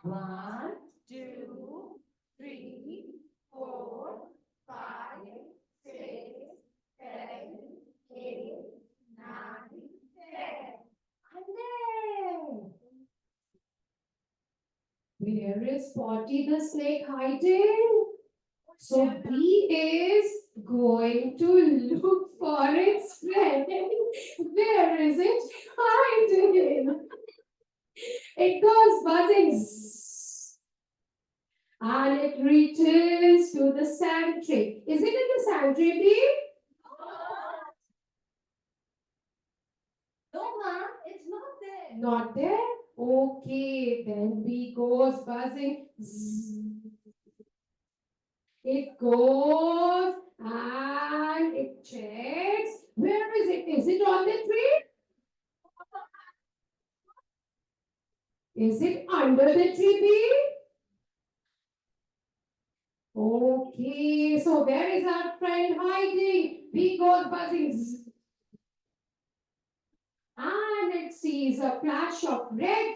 1, 2, 3, 4, 5, 6, 7, 8, 9, 10. And then, where is Spotty the snake hiding? So B is going to look for its friend. Where is it hiding? It goes buzzing. Zzz, and it returns to the sand tray. Is it in the sand tray, B? Not there? Okay, then bee goes buzzing. Zzz. It goes and it checks. Where is it? Is it on the tree? Is it under the tree, bee? Okay, so where is our friend hiding? Bee goes buzzing. Zzz. And it sees a flash of red.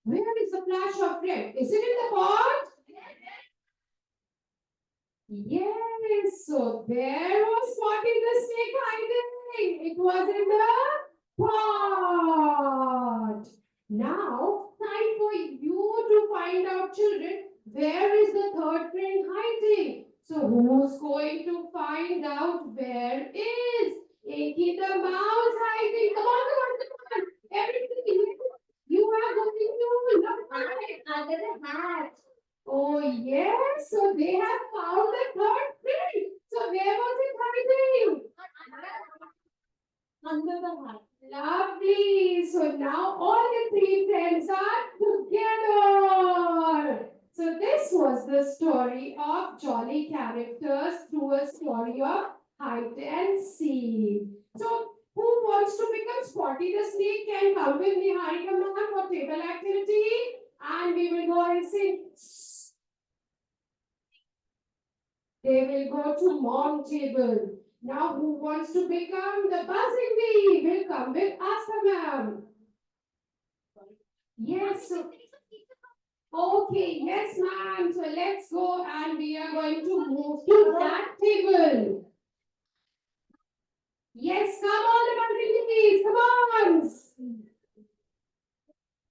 Where is the flash of red? Is it in the pot? Yes, so there was Spotty the snake hiding. It was in the pot. Now, time for you to find out, children, where is the third friend hiding? So, who's going to find out where is Inky the mouse hiding? Come on, come on, come on. Everybody, you are going to look for it under the hat. Oh yes, so they have found the third friend. So where was it hiding? Under the hat. Lovely. So now all the three friends are together. So this was the story of jolly characters through a story of hide and seek. So who wants to become Spotty the snake can come with me, Harika ma'am, for table activity. And we will go and sing. They will go to mom table. Now who wants to become the buzzing bee will come with Asa ma'am. Yes. Okay, yes ma'am. So let's go and we are going to move to that table. Yes, come on the buzzing bees, come on.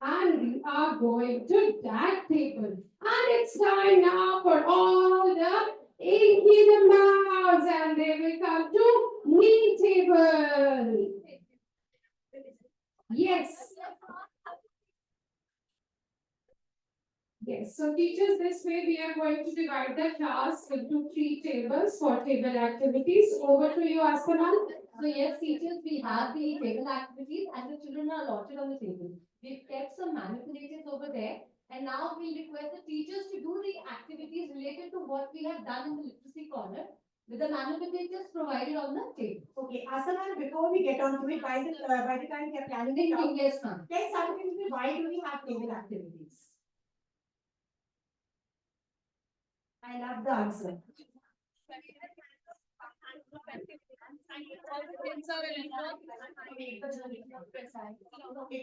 And we are going to that table. And it's time now for all the Inky the mouse, and they will come to me table. Yes. Yes, so teachers, this way we are going to divide the class into 3 tables for table activities. Over to you, Asana. So yes, teachers, we have the table activities and the children are allotted on the table. We've kept some manipulators over there, and now we request the teachers to do the activities related to what we have done in the literacy corner with the manipulators provided on the table. Okay, Asana, before we get on to it, by the time we are planning it out, Yes, ma'am. can somebody tell me why do we have table activities? I love the answer.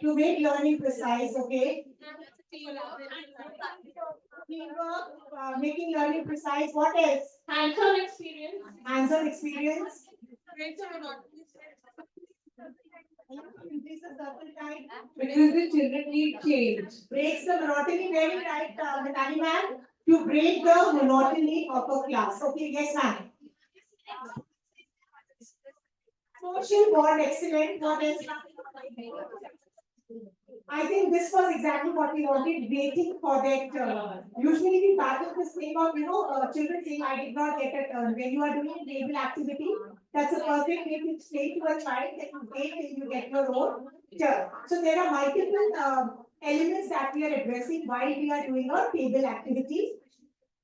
To make learning precise, okay? Teamwork, making learning precise. What else? Hands-on experience. Hands-on experience. Because the children need change. Breaks the monotony. Very right, Mitali ma'am. To break the monotony of a class. Okay, yes ma'am. Social bond, excellent. What else? I think this was exactly what we wanted, waiting for that. Usually we battle this thing of, children saying, I did not get a turn. When you are doing a table activity, that's a perfect way to explain to a child that you wait till you get your own turn. So there are multiple elements that we are addressing while we are doing our table activities.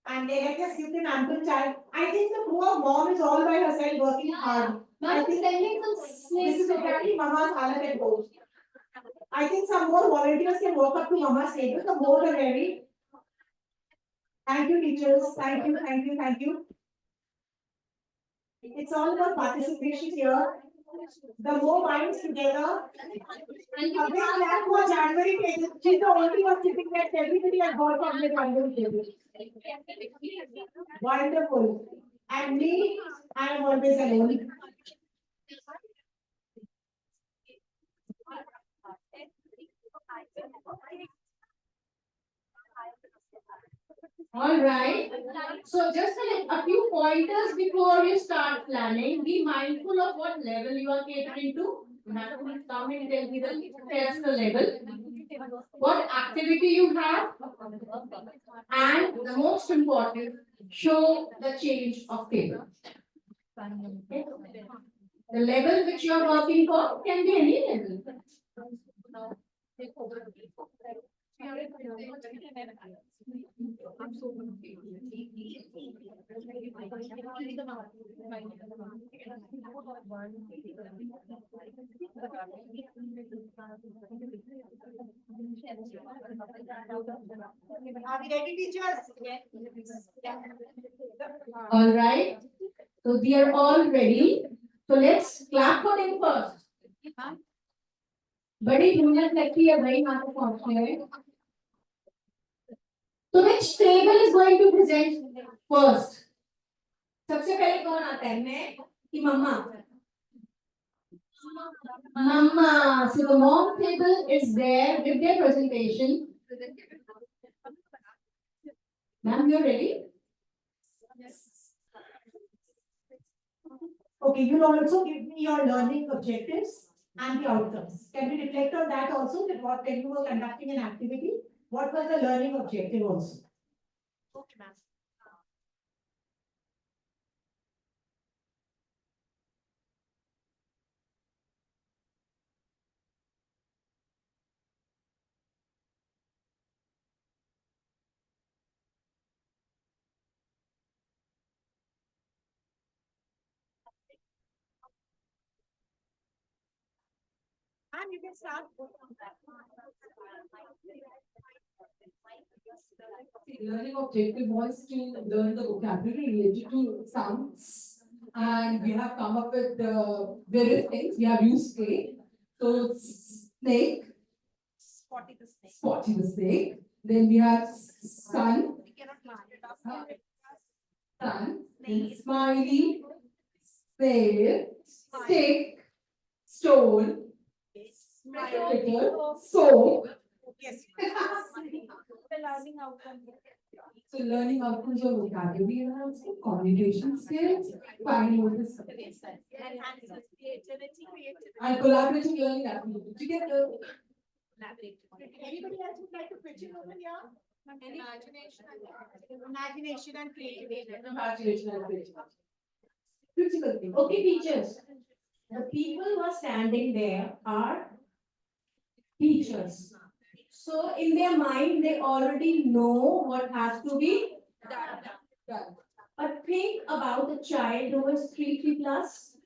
And they let us give them ample time. I think the poor mom is all by herself working hard. Ma'am, sending some This snakes. is exactly Mama's halat at home. I think some more volunteers can walk up to Mama's table. The more the merry. Thank you, teachers. Thank you, thank you, thank you. It's all about participation here. The more minds together. And a big clap for January table. She's the only one sitting there. Everybody has got on the January table. Wonderful. And me, I am always alone. All right. So just a few pointers before you start planning. Be mindful of what level you are catering to. You have to come and tell me the level. What activity you have. And the most important, show the change of table. Okay. The level which you are working for can be any level. Are we ready, teachers? All right. So we are all ready. So let's clap for them first. बड़ी junior लगती है भाई यहाँ पे पहुँचने में. So which table is going to present first? सबसे पहले कौन आता है, मैं कि मम्मा? Mama. So the mom table is there with their presentation. Ma'am, you're ready? Okay, you'll also give me your learning objectives and the outcomes. Can we reflect on that also, that what, when you were conducting an activity, what was the learning objective also? Okay, ma'am. And you can start. Learning objective was to learn the vocabulary related to sounds. And we have come up with various things. We have used snake. So snake, Spotty the snake. Then we have sun, sun, then smiley, sail, stick, stone, sticker, soap. Yes. So learning outcomes of vocabulary and also communication skills, fine motor skills. And collaborative learning activities. Together. Anybody else would like to pitch in over here? Imagination and creativity. Imagination and creativity. Critical thing. Okay, teachers. The people who are standing there are teachers. So in their mind, they already know what has to be done. But think about the child who is 3 plus.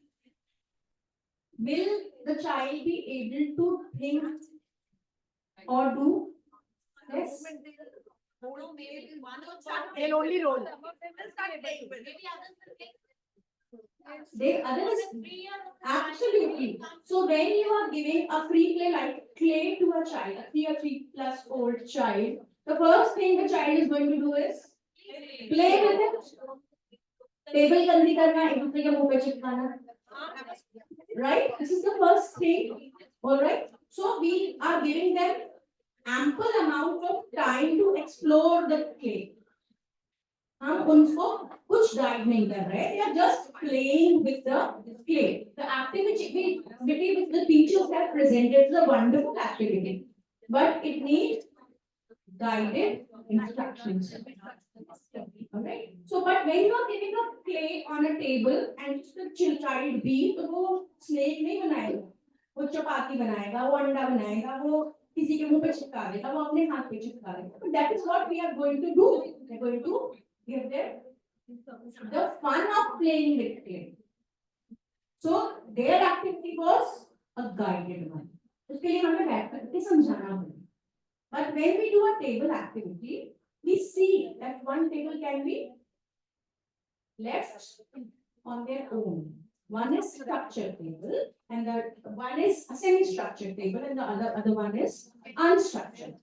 Will the child be able to think or do? Yes. They'll only roll. They others absolutely. So when you are giving a free play like clay to a child, a 3 plus old child, the first thing the child is going to do is play with it. Table गंदी करना, एक दूसरे के मुंह पे चिपकाना. Right? This is the first thing. All right. So we are giving them ample amount of time to explore the clay. हम उनको कुछ guide नहीं कर रहे. They are just playing with the clay. The activity which the teachers have presented is a wonderful activity, but it needs guided instructions. Alright. So, but when you are giving a clay on a table and the child be, तो वो snake नहीं बनाएगा, वो चपाती बनाएगा, वो अंडा बनाएगा, वो किसी के मुंह पे चिपका देगा, वो अपने हाथ पे चिपका देगा. But that is what we are going to do. We are going to give them the fun of playing with clay. So their activity was a guided one. उसके लिए हमें बैठ करके समझाना पड़ेगा. But when we do a table activity, we see that one table can be left on their own. One is structured table, and the one is a semi-structured table, and the other one is unstructured.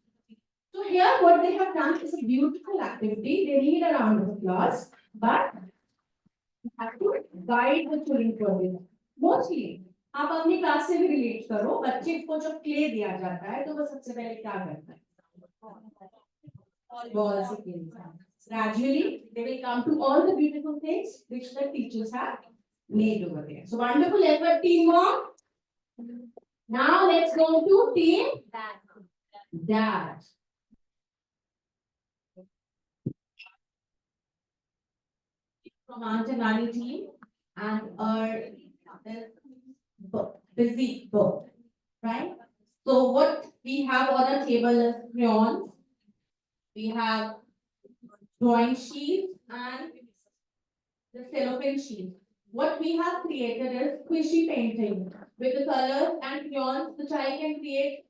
So here, what they have done is a beautiful activity. They need a round of applause, but you have to guide the children for this. Mostly, आप अपनी class से भी relate करो. बच्चे को जब clay दिया जाता है, तो वो सबसे पहले क्या करता है? Ball से खेलता है. Gradually, they will come to all the beautiful things which the teachers have made over there. So wonderful effort, team mom. Now let's go to team dad. From Aunt and Nani team and our busy book, right? So what we we have on our table crayons, we have drawing sheets and the cellophane sheet. What we have created is squishy painting. With the colors and crayons, the child can create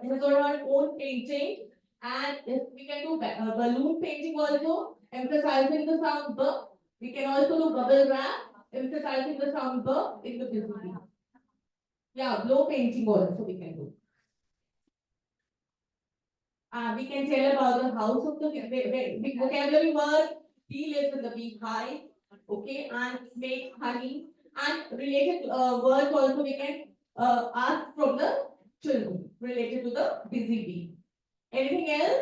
his or her own painting. And if we can do balloon painting also, emphasizing the sound B. We can also do bubble wrap, emphasizing the sound B in the busy. Yeah, blow painting also we can do. We can tell about the house of the vocabulary word. Bee lives in the beehive, okay, and make honey. And related words also we can ask from the children related to the busy bee. Anything else?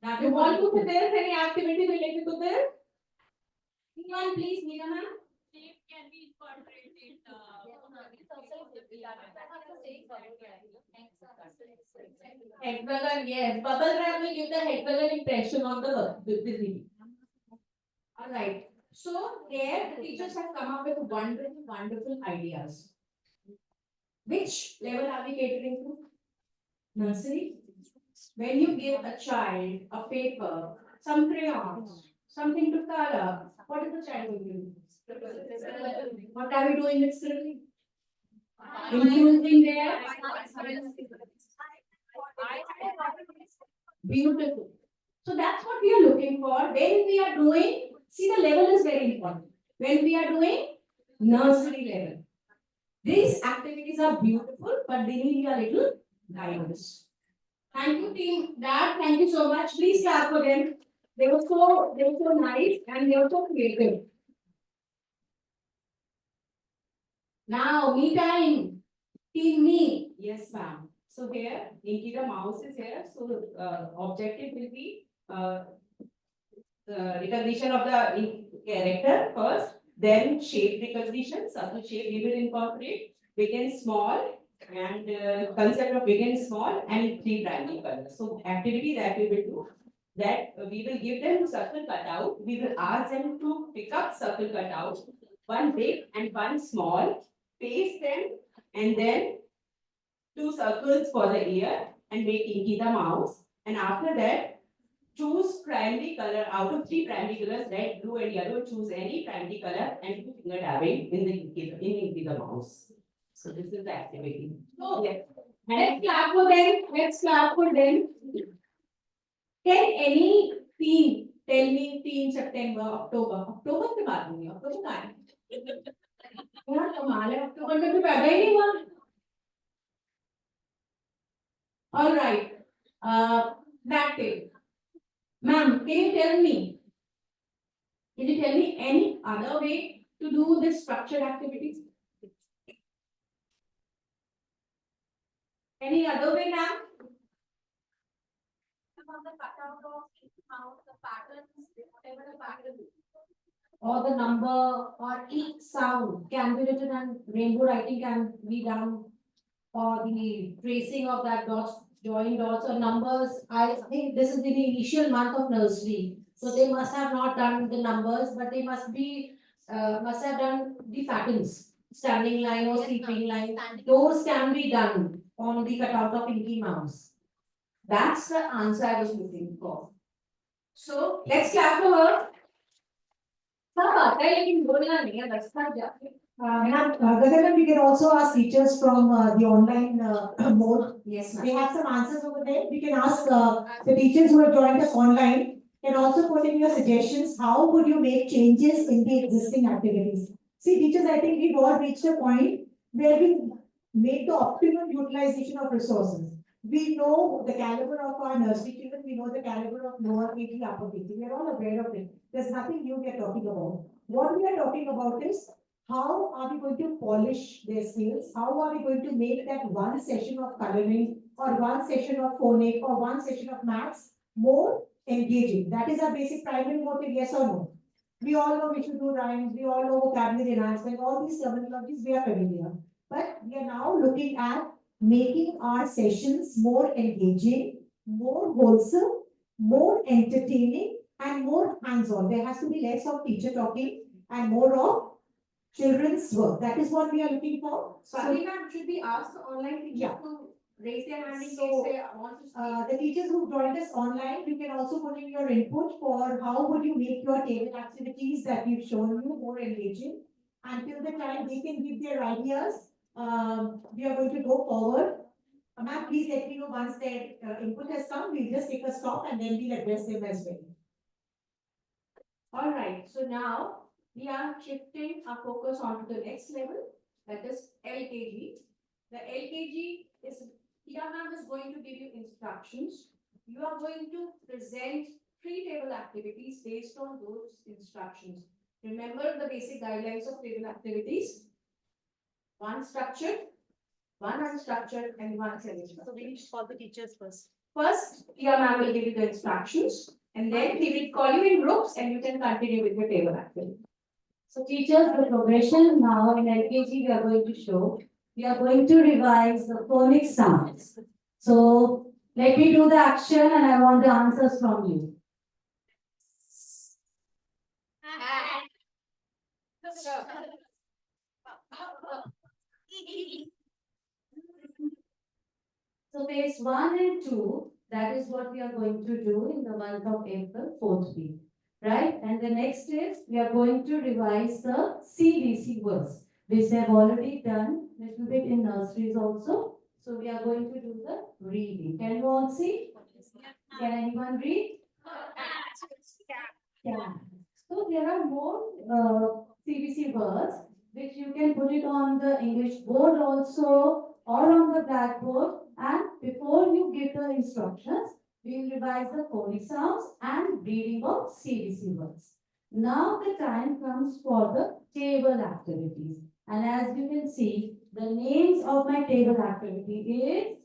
Now, you want to suggest any activity related to this? Anyone, please, Meera ma'am? Can be incorporated. Hexagon, yes. Bubble wrap will give the hexagon impression on the busy bee. All right. So here the teachers have come up with wonderful, wonderful ideas. Which level are we catering to? Nursery. When you give a child a paper, some crayons, something to color, what is the child going to do? What are we doing with scribbling? Improving their beautiful. So that's what we are looking for. When we are doing, see the level is very important. When we are doing nursery level, these activities are beautiful, but they need a little guidance. Thank you, team. Dad, thank you so much. Please clap for them. They were so nice and they were so creative. Now, me time. Team me. Yes, ma'am. So here, Inky the mouse is here. So the objective will be the recognition of the character first, then shape recognition, subtle shape we will incorporate, begin small, and concept of begin small and three primary colors. So activity that we will do, that we will give them circle cutout. We will ask them to pick up circle cutout, one big and one small, paste them, and then two circles for the ear and make Inky the mouse. And after that, choose primary color out of three primary colors, red, blue, and yellow. Choose any primary color and do finger dabbing in Inky the mouse. So this is the activity. So, Yes. let's clap for them. Let's clap for them. Can any teen tell me teen September, October? October के बाद नहीं October का है? यार कमाल है October में तो पैदा ही नहीं हुआ. All right. That day. Ma'am, can you tell me? Can you tell me any other way to do this structured activities? Any other way, ma'am? Or the number or each sound can be written and rainbow writing can be done. Or the tracing of that dots, join dots or numbers. I think this is the initial month of nursery. So they must have not done the numbers, but they must have done the patterns. Standing line or sleeping line. Those can be done on the cutout of Inky Mouse. That's the answer I was looking for. So let's clap for her. सब आता है लेकिन बोलना नहीं है बस सब जाके. Gagan, we can also ask teachers from the online mode. Yes, ma'am. They have some answers over there. We can ask the teachers who have joined us online can also put in your suggestions. How would you make changes in the existing activities? See, teachers, I think we've all reached a point where we make the optimum utilization of resources. We know the caliber of our nursery children. We know the caliber of lower KG, upper KG. We are all aware of it. There's nothing new we are talking about. What we are talking about is how are we going to polish their skills? How are we going to make that one session of coloring or one session of phonics or one session of maths more engaging? That is our basic primary motive, yes or no? We all know we should do rhymes, we all know vocabulary enhancement, all these terminologies we are familiar. But we are now looking at making our sessions more engaging, more wholesome, more entertaining, and more hands-on. There has to be less of teacher talking and more of children's work. That is what we are looking for. Swati ma'am, should we ask the online teacher Yeah. to raise their hand in case So, they want to speak. The teachers who joined us online, you can also put in your input for how would you make your table activities that we've shown you more engaging. Until the time they can give their ideas, we are going to go forward. Ma'am, please let me know once their input has come, we'll just take a stop and then we'll address them as well. All right, so now we are shifting our focus on to the next level, that is LKG. The LKG is, Tia ma'am is going to give you instructions. You are going to present 3 table activities based on those instructions. Remember the basic guidelines of table activities? 1 structured, 1 unstructured, and 1 semi-structured. So we need to call the teachers first. First, Tia ma'am will give you the instructions, and then we will call you in groups and you can continue with your table activity. So teachers, the progression now in LKG we are going to show. We are going to revise the phonic sounds. So let me do the action and I want the answers from you. So phase 1 and 2, that is what we are going to do in the month of April, 4th week, right? And the next is we are going to revise the CBC words, which they have already done little bit in nurseries also. So we are going to do the reading. Can you all see? Can anyone read? Yeah. So there are more CBC words which you can put it on the English board also or on the blackboard. And before you give the instructions, we will revise the phonic sounds and reading of CBC words. Now the time comes for the table activities. And as you can see, the names of my table activity is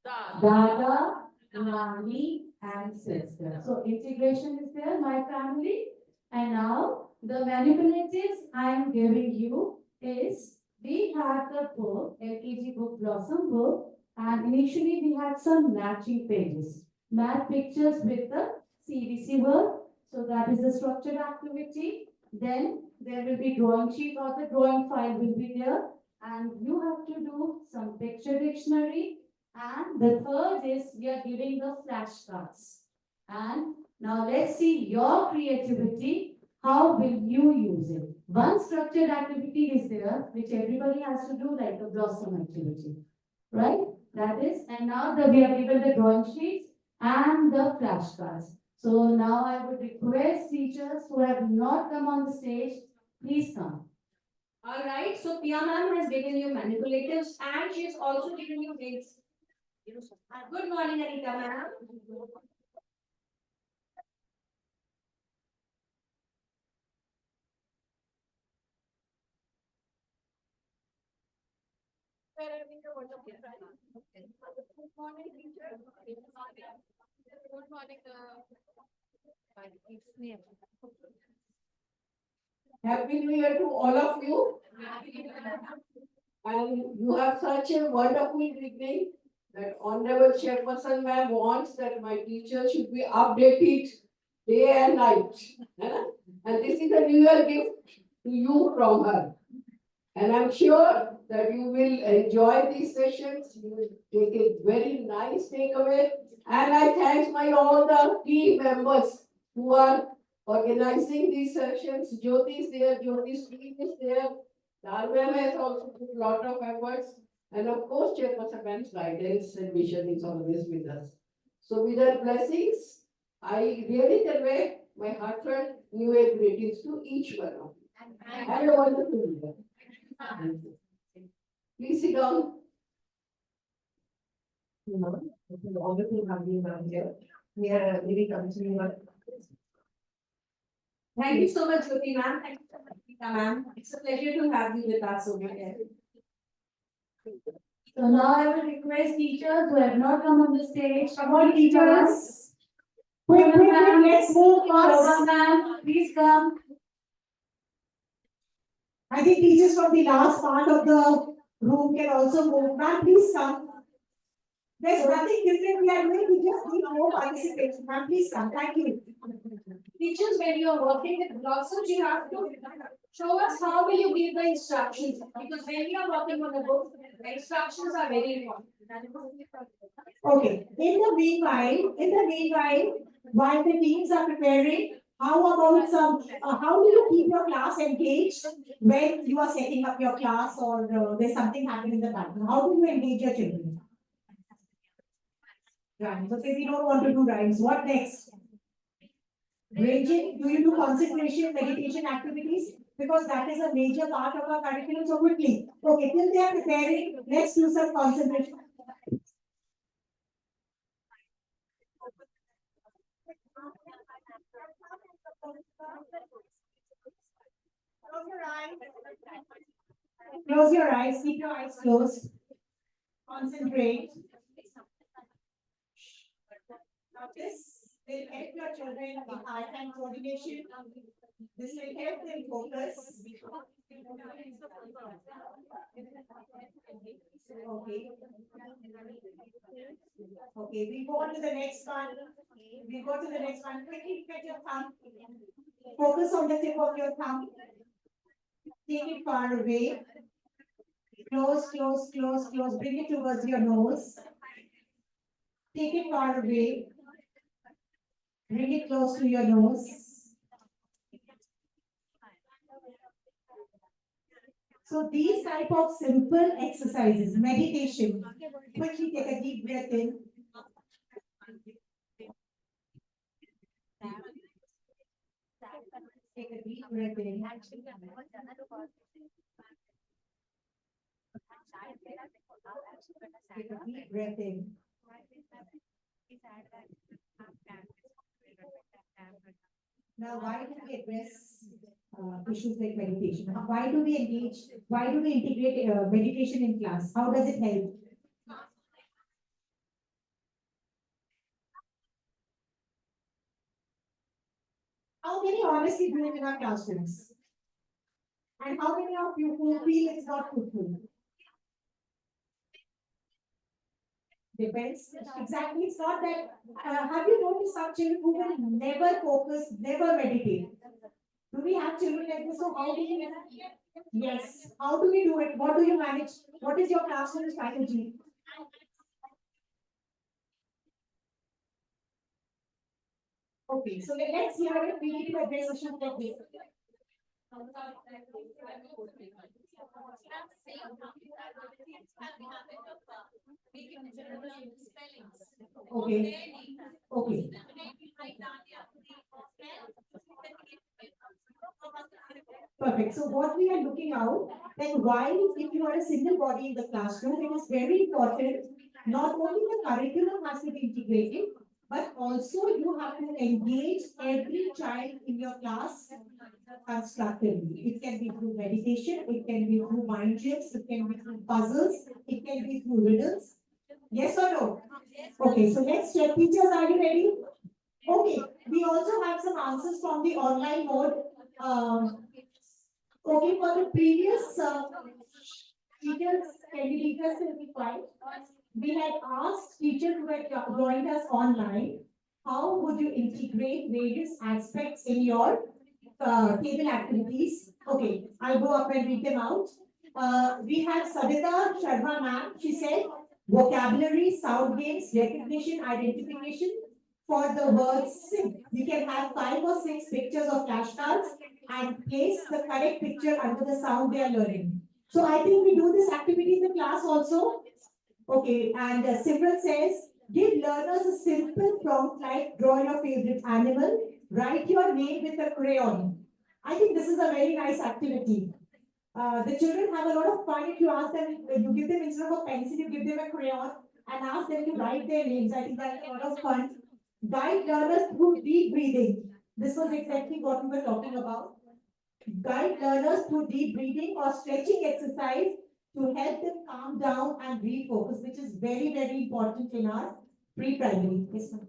Dada, Nani, and sister. So integration is there, my family. And now the manipulatives I am giving you is we have the book, LKG book, Blossom book, and initially we had some matching pages, math pictures with the CBC word. So that is the structured activity. Then there will be drawing sheet or the drawing file will be there. And you have to do some picture dictionary. And the third is we are giving the flashcards. And now let's see your creativity. How will you use it? One structured activity is there, which everybody has to do, like the blossom activity, right? That is, and now that we have given the drawing sheets and the flashcards. So now I would request teachers who have not come on the stage, please come. All right, so Tia ma'am has given you manipulatives and she has also given you names. Good morning, Anita ma'am. Good morning, teacher. Good morning, Happy New Year to all of you. And you have such a wonderful beginning that Honorable Chairperson ma'am wants that my teacher should be updated day and night. And this is a New Year gift to you from her. And I'm sure that you will enjoy these sessions. You will take a very nice takeaway. And I thank my all the team members who are organizing these sessions. Jyoti is there, Jyoti's team is there. Darwin has also put a lot of efforts. And of course, Chairperson ma'am's guidance and vision is always with us. So with her blessings, I really convey my heartfelt New Year greetings to each one of you. Have a wonderful year. Please sit down. It's a wonderful having you down here. We are really continuing. Thank you so much, Jyoti ma'am. Thank you so much, Geeta ma'am. It's a pleasure to have you with us over here. So now I will request teachers who have not come on the stage. Come on, teachers. Quick, let's move fast. Ma'am, please come. I think teachers from the last part of the room can also move. Ma'am, please come. There's nothing different we are doing, we just need more participation. Ma'am, please come. Thank you. Teachers, when you are working with blossoms, you have to show us how will you give the instructions, because when you are working on the book, the instructions are very important. Okay, in the meanwhile, while the teams are preparing, how about how do you keep your class engaged when you are setting up your class or there's something happening in the background? How do you engage your children? Rhymes. Okay, we don't want to do rhymes. What next? Ranging, do you do concentration, meditation activities? Because that is a major part of our curriculum. So quickly, okay, till they are preparing, let's do some concentration. Close your eyes, keep your eyes closed. Concentrate. Now this will help your children in eye-hand coordination. This will help them focus. Okay. Okay, we go on to the next one. We go to the next one. Quickly get your thumb. Focus on the tip of your thumb. Take it far away. Close, close, close, close. Bring it towards your nose. Take it far away. Bring it close to your nose. So these type of simple exercises, meditation. Quickly take a deep breath in. Take a deep breath in. Take a deep breath in. Now, why do we address issues like meditation? Why do we engage? Why do we integrate meditation in class? How does it help? How many honestly do it in our classrooms? And how many of you who feel it's not fruitful? Depends. Exactly. It's not that. Have you noticed some children who will never focus, never meditate? Do we have children like this? So how do we? Yes. How do we do it? What do you manage? What is your classroom strategy? Okay, so let's hear it. We need to address issues like this. Okay. Okay. Perfect. So what we are looking out, that while if you are a single body in the classroom, it is very important, not only the curriculum has to be integrated, but also you have to engage every child in your class constructively. It can be through meditation, it can be through mind games, it can be through puzzles, it can be through riddles. Yes or no? Okay, so let's check. Teachers, are you ready? Okay, we also have some answers from the online mode. Okay, for the previous teachers, candidates will be fine. We had asked teachers who had joined us online, how would you integrate various aspects in your table activities? Okay, I'll go up and read them out. We have Savita Sharma ma'am. She said vocabulary, sound games, recognition, identification. For the words, we can have 5 or 6 pictures of flashcards and place the correct picture under the sound they are learning. So I think we do this activity in the class also. Okay, and Simran says, give learners a simple prompt like draw your favorite animal, write your name with a crayon. I think this is a very nice activity. The children have a lot of fun if you ask them, you give them instead of a pencil, you give them a crayon and ask them to write their names. I think that's a lot of fun. Guide learners through deep breathing. This was exactly what we were talking about. Guide learners through deep breathing or stretching exercise to help them calm down and refocus, which is very, very important in our pre-primary. Yes, ma'am.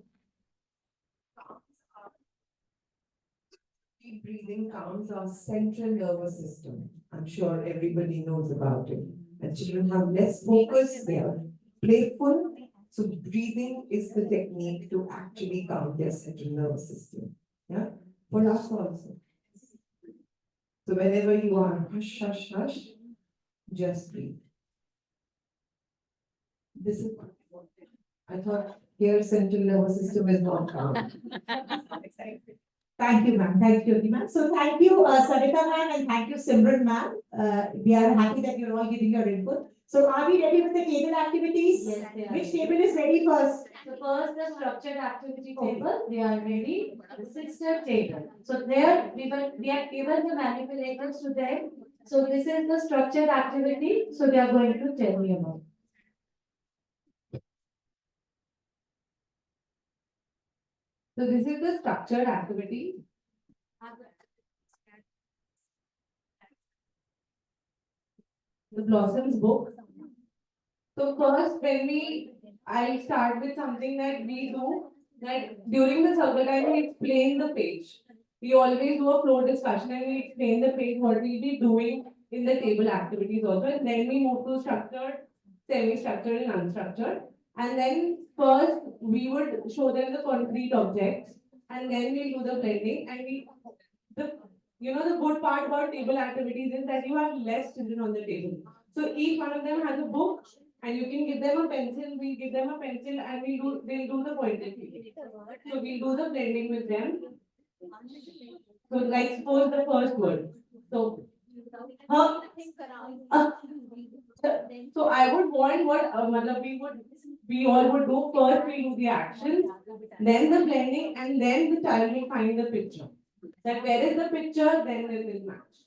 Deep breathing calms our central nervous system. I'm sure everybody knows about it. And children have less focus, they are playful. So breathing is the technique to actually calm their central nervous system. Yeah. For us also. So whenever you are hush, hush, hush, just breathe. This is, I thought here central nervous system is not calm. Thank you, ma'am. Thank you, Jyoti, ma'am. So thank you, Sarita ma'am, and thank you, Simran ma'am. We are happy that you're all giving your input. So are we ready with the table activities? Yes, they are. Which table is ready first? So first, the structured activity table, they are ready, the sister table. So there, we have given the manipulators to them. So this is the structured activity, so they are going to tell me about. So this is the structured activity. The Blossoms book. So first, I start with something that we do, that during the circle time, we explain the page. We always do a flow discussion and we explain the page, what we'll be doing in the table activities also. And then we move to structured, semi-structured and unstructured. And then first, we would show them the concrete objects and then we'll do the blending and the the good part about table activities is that you have less children on the table. So each one of them has a book and you can give them a pencil, we give them a pencil and they'll do the pointed field. So we'll do the blending with them. So like suppose the first word. So huh, so I would want what we all would do first we do the action, then the blending and then the child will find the picture. That where is the picture, then they will match.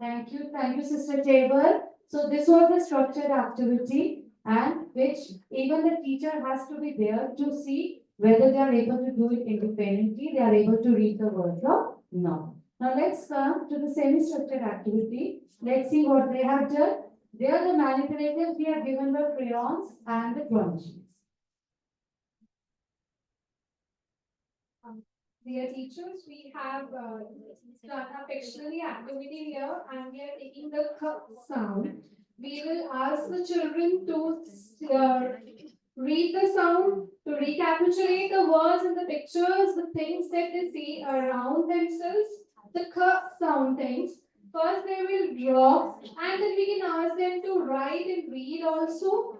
Thank you, Sister Tabor. So this was the structured activity and which even the teacher has to be there to see whether they are able to do it independently, they are able to read the words or not. Now let's come to the semi-structured activity. Let's see what they have done. They are the manipulators, we have given the crayons and the drawing sheets. Dear teachers, we have done a Pictionary activity here and we are taking the k sound. We will ask the children to read the sound, to recapitulate the words and the pictures, the things that they see around themselves, the k sound things. First they will draw and then we can ask them to write and read also.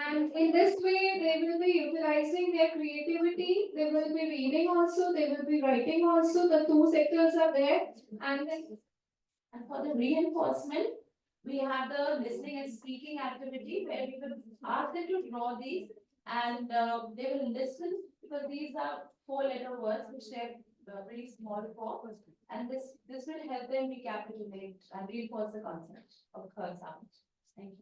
And in this way, they will be utilizing their creativity. They will be reading also. They will be writing also. The two sectors are there. And then And for the reinforcement, we have the listening and speaking activity where we will ask them to draw these and they will listen because these are 4-letter words which they are very small for. And this will help them recapitulate and reinforce the concept of third sound. Thank you.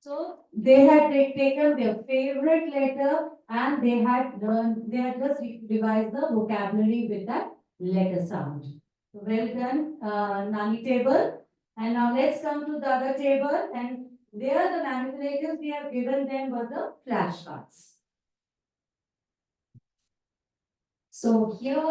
So they had taken their favorite letter and they had just revised the vocabulary with that letter sound. So well done, Nani table. And now let's come to the other table and there the manipulators we have given them were the flashcards. So here,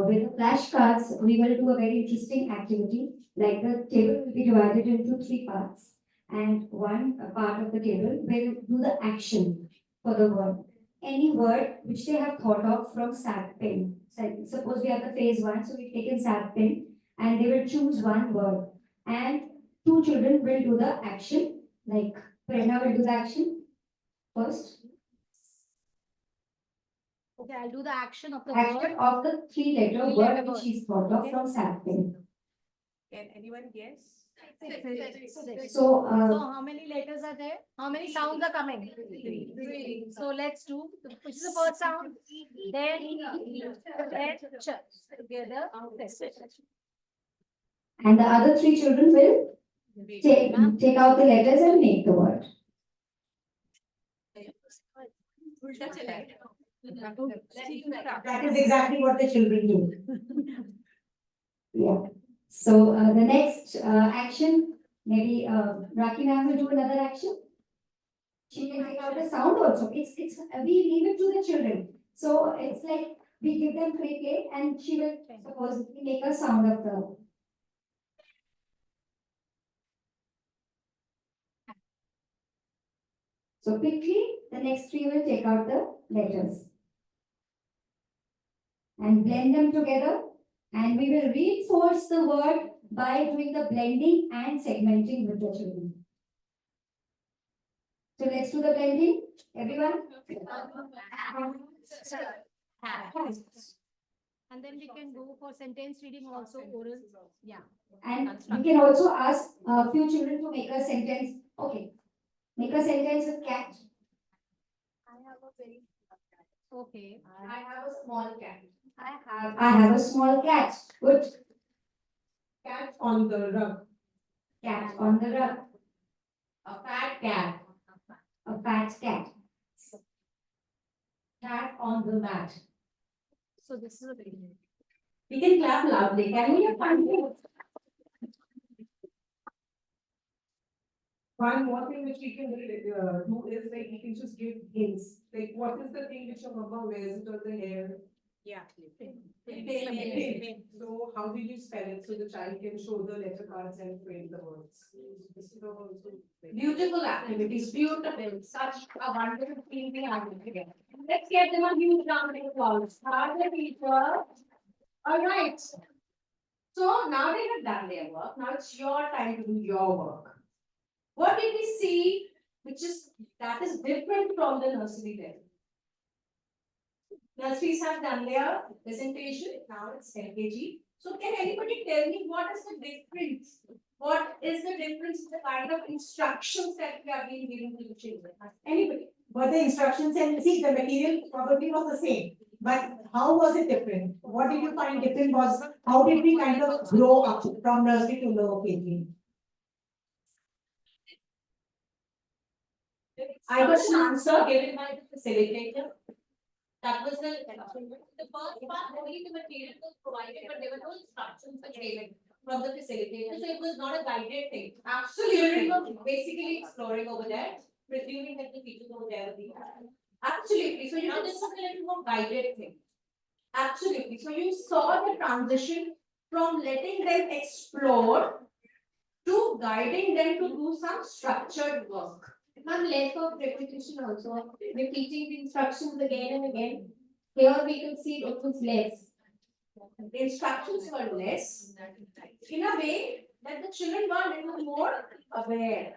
with the flashcards, we will do a very interesting activity. Like the table will be divided into 3 parts, and one part of the table will do the action for the word. Any word which they have thought of from sat pen. So suppose we have the phase 1, so we've taken sat pen, and they will choose one word, and 2 children will do the action. Like Prerna will do the action first. Okay, I'll do the action of the Action word. of the 3-letter word Three-letter which word. she's thought of from sampling. Can anyone guess? Six. So, So how many letters are there? How many sounds are coming? Three. So let's do, which is the first sound? Then, ch. Together, this. and the other 3 children will take out the letters and make the word. That is exactly what the children do. Yeah. So, the next action, maybe Raki ma'am will do another action. She can take out the sound also. We leave it to the children. So it's like we give them free play and she will suppose make a sound of the. So quickly, the next three will take out the letters and blend them together. And we will reinforce the word by doing the blending and segmenting with the children. So let's do the blending, everyone. And then we can go for sentence reading also, oral. Yeah. And we can also ask a few children to make a sentence. Okay, make a sentence with cat. I have a very okay. I have a small cat. I have a small cat. Good. Cat on the rug. Cat on the rug. A fat cat. A fat cat. Cat on the mat. So this is a beginning. We can clap loudly. Can we have fun? One more thing which we can do is like we can just give hints. Like what is the thing which your mama wears it on the hair? Yeah. So how will you spell it so the child can show the letter cards and frame the words? This is also Beautiful activities, beautiful, such a wonderful thing we have together. Let's get them a huge round of applause. Are the teacher? All right. So now they have done their work. Now it's your time to do your work. What did we see that is different from the nursery level? Nurseries have done their presentation. Now it's LKG. So can anybody tell me what is the difference? What is the difference in the kind of instructions that we have been giving to the children? Anybody? But the instructions and see the material probably was the same. But how was it different? What did you find different was how did we kind of grow up from nursery to lower KG? I got an answer given by the facilitator. That was the first part, only the material was provided, but there were no instructions for given from the facilitator. So it was not a guided thing. Absolutely. Children were basically exploring over there, presuming that the teachers over there would be. Absolutely. So now this is a little more guided thing. Absolutely. So you saw the transition from letting them explore to guiding them to do some structured work. Ma'am, less of repetition also. We're teaching the instructions again and again. Here we can see it was less. The instructions were less in a way that the children were a little more aware,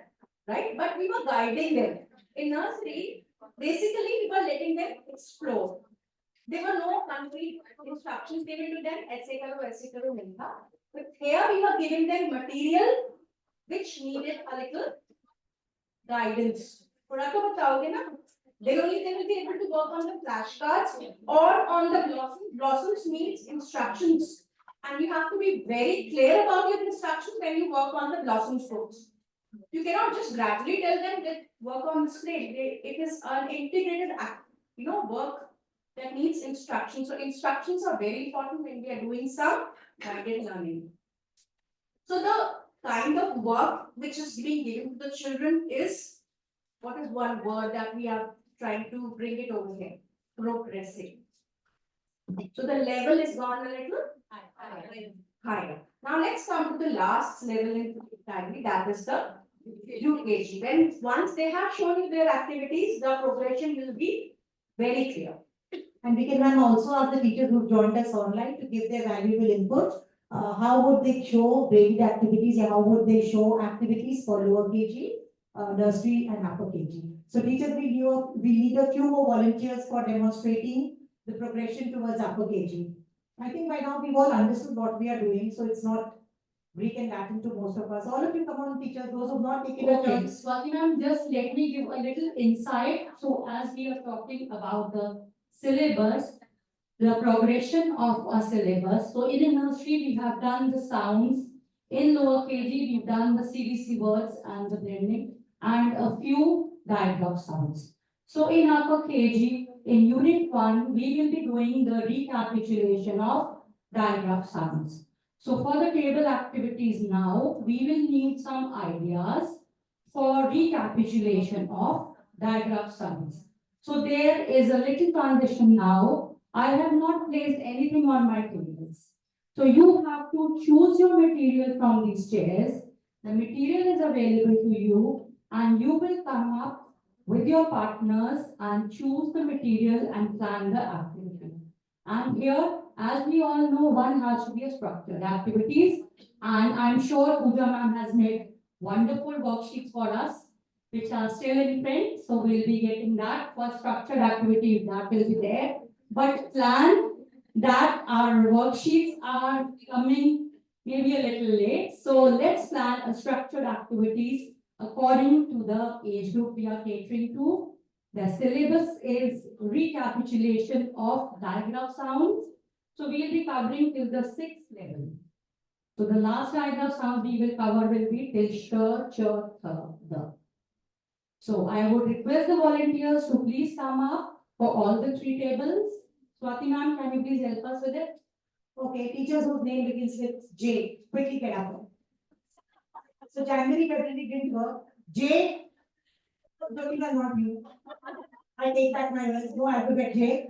right? But we were guiding them. In nursery, basically we were letting them explore. There were no concrete instructions given to them, ऐसे करो, वैसे करो, नहीं था. But here we were giving them material which needed a little guidance. थोड़ा तो बताओगे ना? Then only they will be able to work on the flashcards or on the blossoms. Blossoms means instructions. And you have to be very clear about your instructions when you work on the blossoms books. You cannot just gradually tell them that work on this plate. It is an integrated work that needs instructions. So instructions are very important when we are doing some guided learning. So the kind of work which is being given to the children is, what is one word that we are trying to bring it over here? Progressive. So the level is gone a little higher. Now let's come to the last level in category, that is the UKG. When once they have shown you their activities, the progression will be very clear. And we can also ask the teachers who joined us online to give their valuable input. How would they show graded activities and how would they show activities for lower KG, nursery and upper KG? So teachers, we need a few more volunteers for demonstrating the progression towards upper KG. I think by now we've all understood what we are doing, so it's not Greek and Latin to most of us. All of you come on, teachers, those who have not taken a Okay, turn. Swati ma'am, just let me give a little insight. So as we are talking about the syllabus, the progression of a syllabus. So in a nursery, we have done the sounds. In lower KG, we've done the CDC words and the blending and a few dialogue sounds. So in upper KG, in unit 1, we will be doing the recapitulation of dialogue sounds. So for the table activities now, we will need some ideas for recapitulation of digraph sounds. So there is a little transition now. I have not placed anything on my tables. So you have to choose your material from these chairs. The material is available to you and you will come up with your partners and choose the material and plan the activity. And here, as we all know, one has to be a structured activities. And I'm sure Pooja ma'am has made wonderful worksheets for us, which are still in print. So we'll be getting that for structured activities that will be there. But plan that our worksheets are coming maybe a little late. So let's plan a structured activities according to the age group we are catering to. The syllabus is recapitulation of digraph sounds. So we'll be covering till the sixth level. So the last digraph sound we will cover will be till sh, ch, th, the. So I would request the volunteers to please come up for all the three tables. Swati ma'am, can you please help us with it? Okay, teachers whose name begins with J, quickly get up. So January, February didn't work. J, Jyotika, not you. I take back my words, no alphabet J.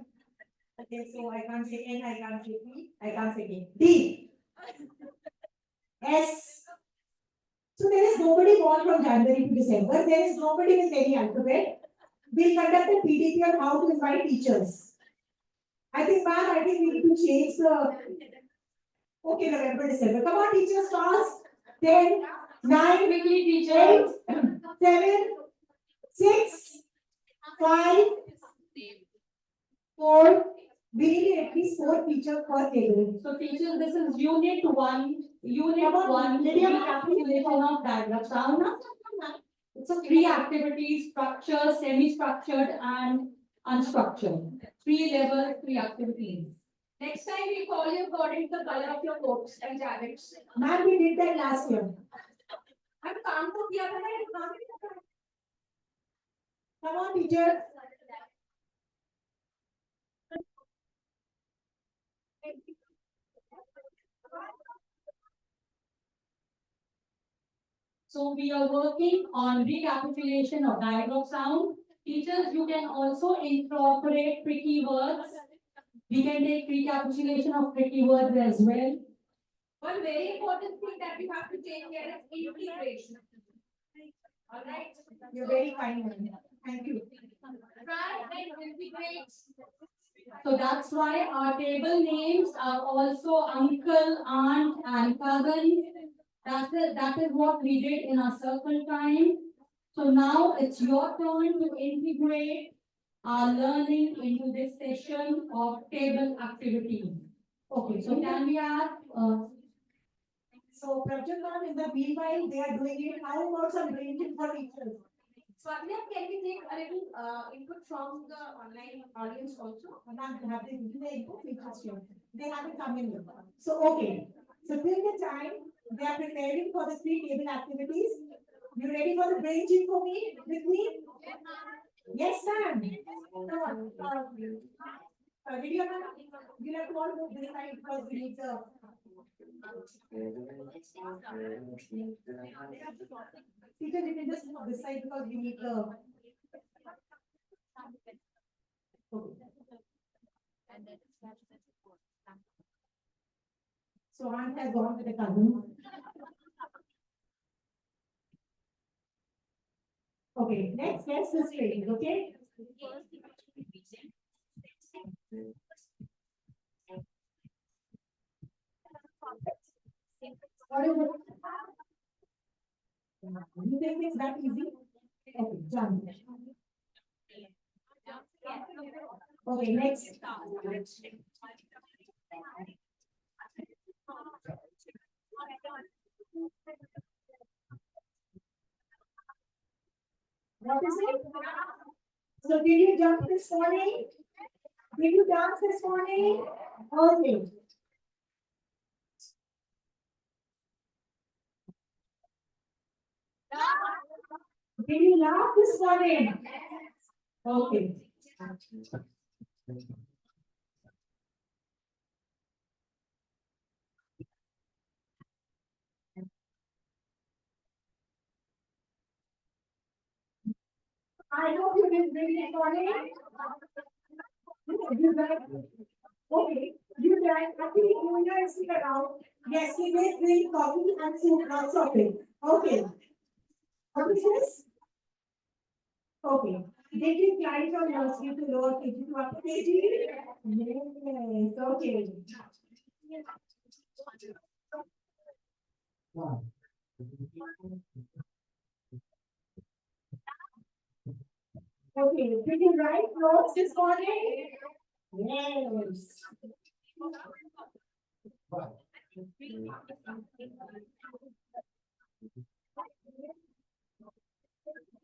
Okay, so I can't say N, I can't say P, I can't say K. D, S. So there is nobody born from January to December, there is nobody with any alphabet. We'll conduct a PDP on how to invite teachers. I think, ma'am, I think we need to change the. Okay, November, December. Come on, teachers, fast. 10, 9, Quickly, teachers. 8, 7, 6, 5, 4. We need at least 4 teachers per table. So teachers, this is unit one, Come on, Lydia, recapitulation of diagram sound. So three activities, structured, semi-structured and unstructured. 3 levels, 3 activities. Next time we call you according to the color of your coats and jackets. Ma'am, we did that last year. I'm काम तो किया था ना, ये काम नहीं कर रहा। Come on, teachers. So we are working on recapitulation of diagram sound. Teachers, you can also incorporate tricky words. We can take recapitulation of tricky words as well. One very important thing that we have to take care is integration. All right. You're very kind, ma'am. Thank you. Try and integrate. So that's why our table names are also uncle, aunt, and cousin. That is what we did in our circle time. So now it's your turn to integrate our learning into this session of table activity. Okay, so can we have, So, Prabjan ma'am, in the meanwhile, they are doing it. How about some training for teachers? Swati, can we take a little input from the online audience also? Ma'am, have they given the input? They haven't come in yet. So, okay. So, till the time they are preparing for the 3 table activities, you ready for the brain gym for me? With me? Yes, ma'am. Come on. Video, ma'am. You have to all move this side because we need the. Teacher, you can just move this side because we need the. Okay. So aunt has gone with the cousin. Okay, next, guess this training, okay? What is it? You think it's that easy? Okay, done. Okay, next. What is it? So did you jump this morning? Did you dance this morning? Okay. Did you laugh this morning? Okay. I hope you did bring it morning. You drank. Okay, you drank. Actually, you guys sit around. Yes, we did drink coffee and soup, lots of it. Okay. What is this? Okay. Did you climb from nursery to lower KG to upper KG? Yes, okay. Okay, did you write notes this morning? Yes.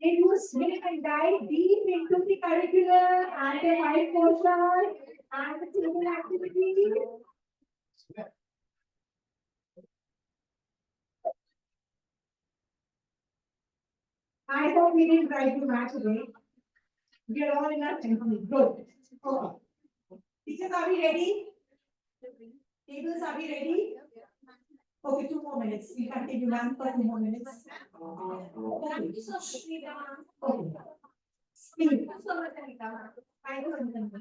Did you swim and dive deep into the curriculum and the life portion and the children activities? I thought we didn't try to match today. We are all in our temple. Good. Okay. Teachers, are we ready? Tables, are we ready? Okay, 2 more minutes. We continue, ma'am, for 2 more minutes. Okay. Okay. Speed. Thank you so much.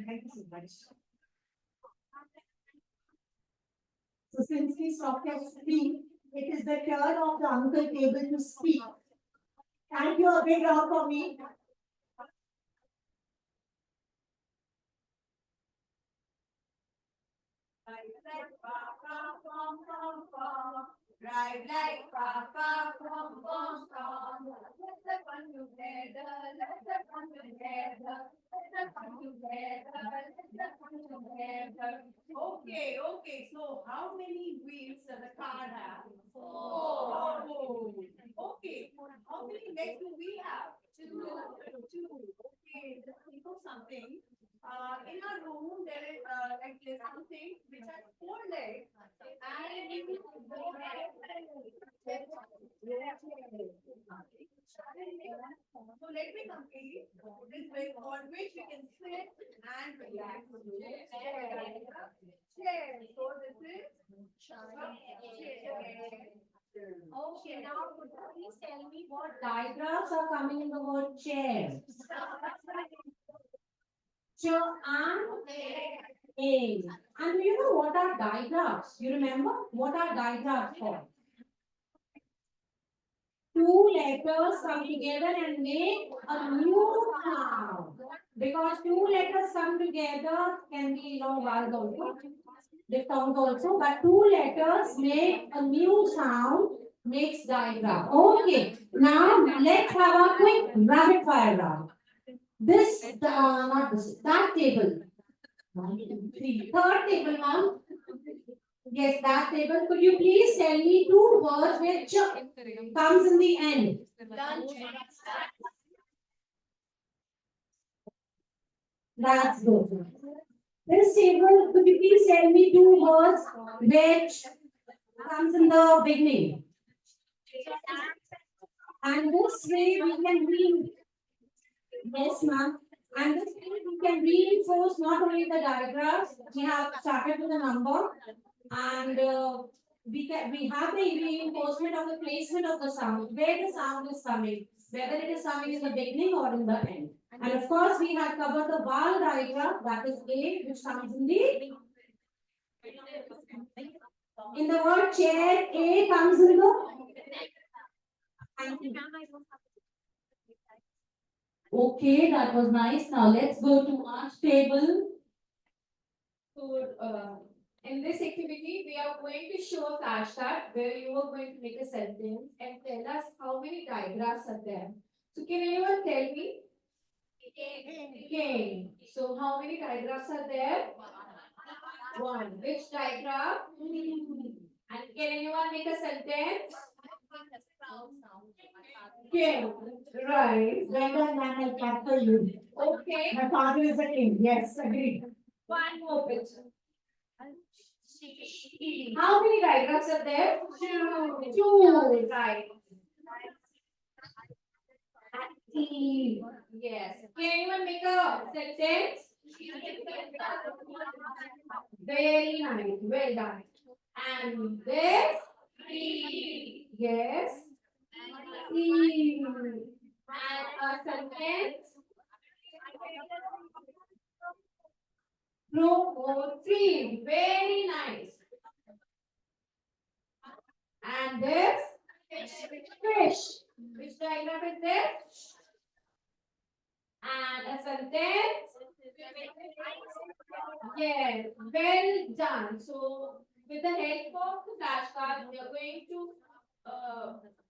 Thank you so much. So since we stopped at speak, it is the turn of the uncle table to speak. Thank you, a big round for me. Ride like papa, pom pom pom. Let's have fun together. Let's have fun together. Let's have fun together. Let's have fun together. Okay, okay, so how many wheels does the car have? Four. Okay, how many legs do we have? Two. Okay, just think of something. In our room, there is like there's something which has 4 legs, and if you go ahead, so let me complete this way on which we can sit and relax. Chair. So this is chair. Okay, now could you please tell me what diagrams are coming in the word chair? Chair and A. And do you know what are digraphs? You remember what are digraphs for? Two letters come together and make a new sound. Because two letters come together can be vowels also, diphthongs also, but two letters make a new sound, makes digraph. Okay, now let's have a quick rapid fire round. Not this, that table. 1, 2, 3. Third table, ma'am. Yes, that table. Could you please tell me two words which comes in the end? That's good. This table, could you please tell me two words which comes in the beginning? And this way we can read. Yes, ma'am. And this way we can reinforce not only the diagrams, we have started with a number, and we have the reinforcement of the placement of the sound, where the sound is coming, whether it is coming in the beginning or in the end. And of course, we have covered the vowel diagram, that is A, which comes in the word chair. A comes in the. Thank you. Okay, that was nice. Now let's go to arch table. So, in this activity, we are going to show a flashcard where you are going to make a sentence and tell us how many diagrams are there. So, can anyone tell me? Okay. So, how many diagrams are there? One. Which diagram? And can anyone make a sentence? Okay. Right. Well done, ma'am, I'll clap for you. Okay. My father is a king. Yes, agreed. One more picture. How many diagrams are there? Two. Right. Yes. Can anyone make a sentence? Very nice. Well done. And this? Yes. And a sentence? No, or three. Very nice. And this? Fish. Which diagram is this? And a sentence. Yes, well done. So with the help of the flashcard, we are going to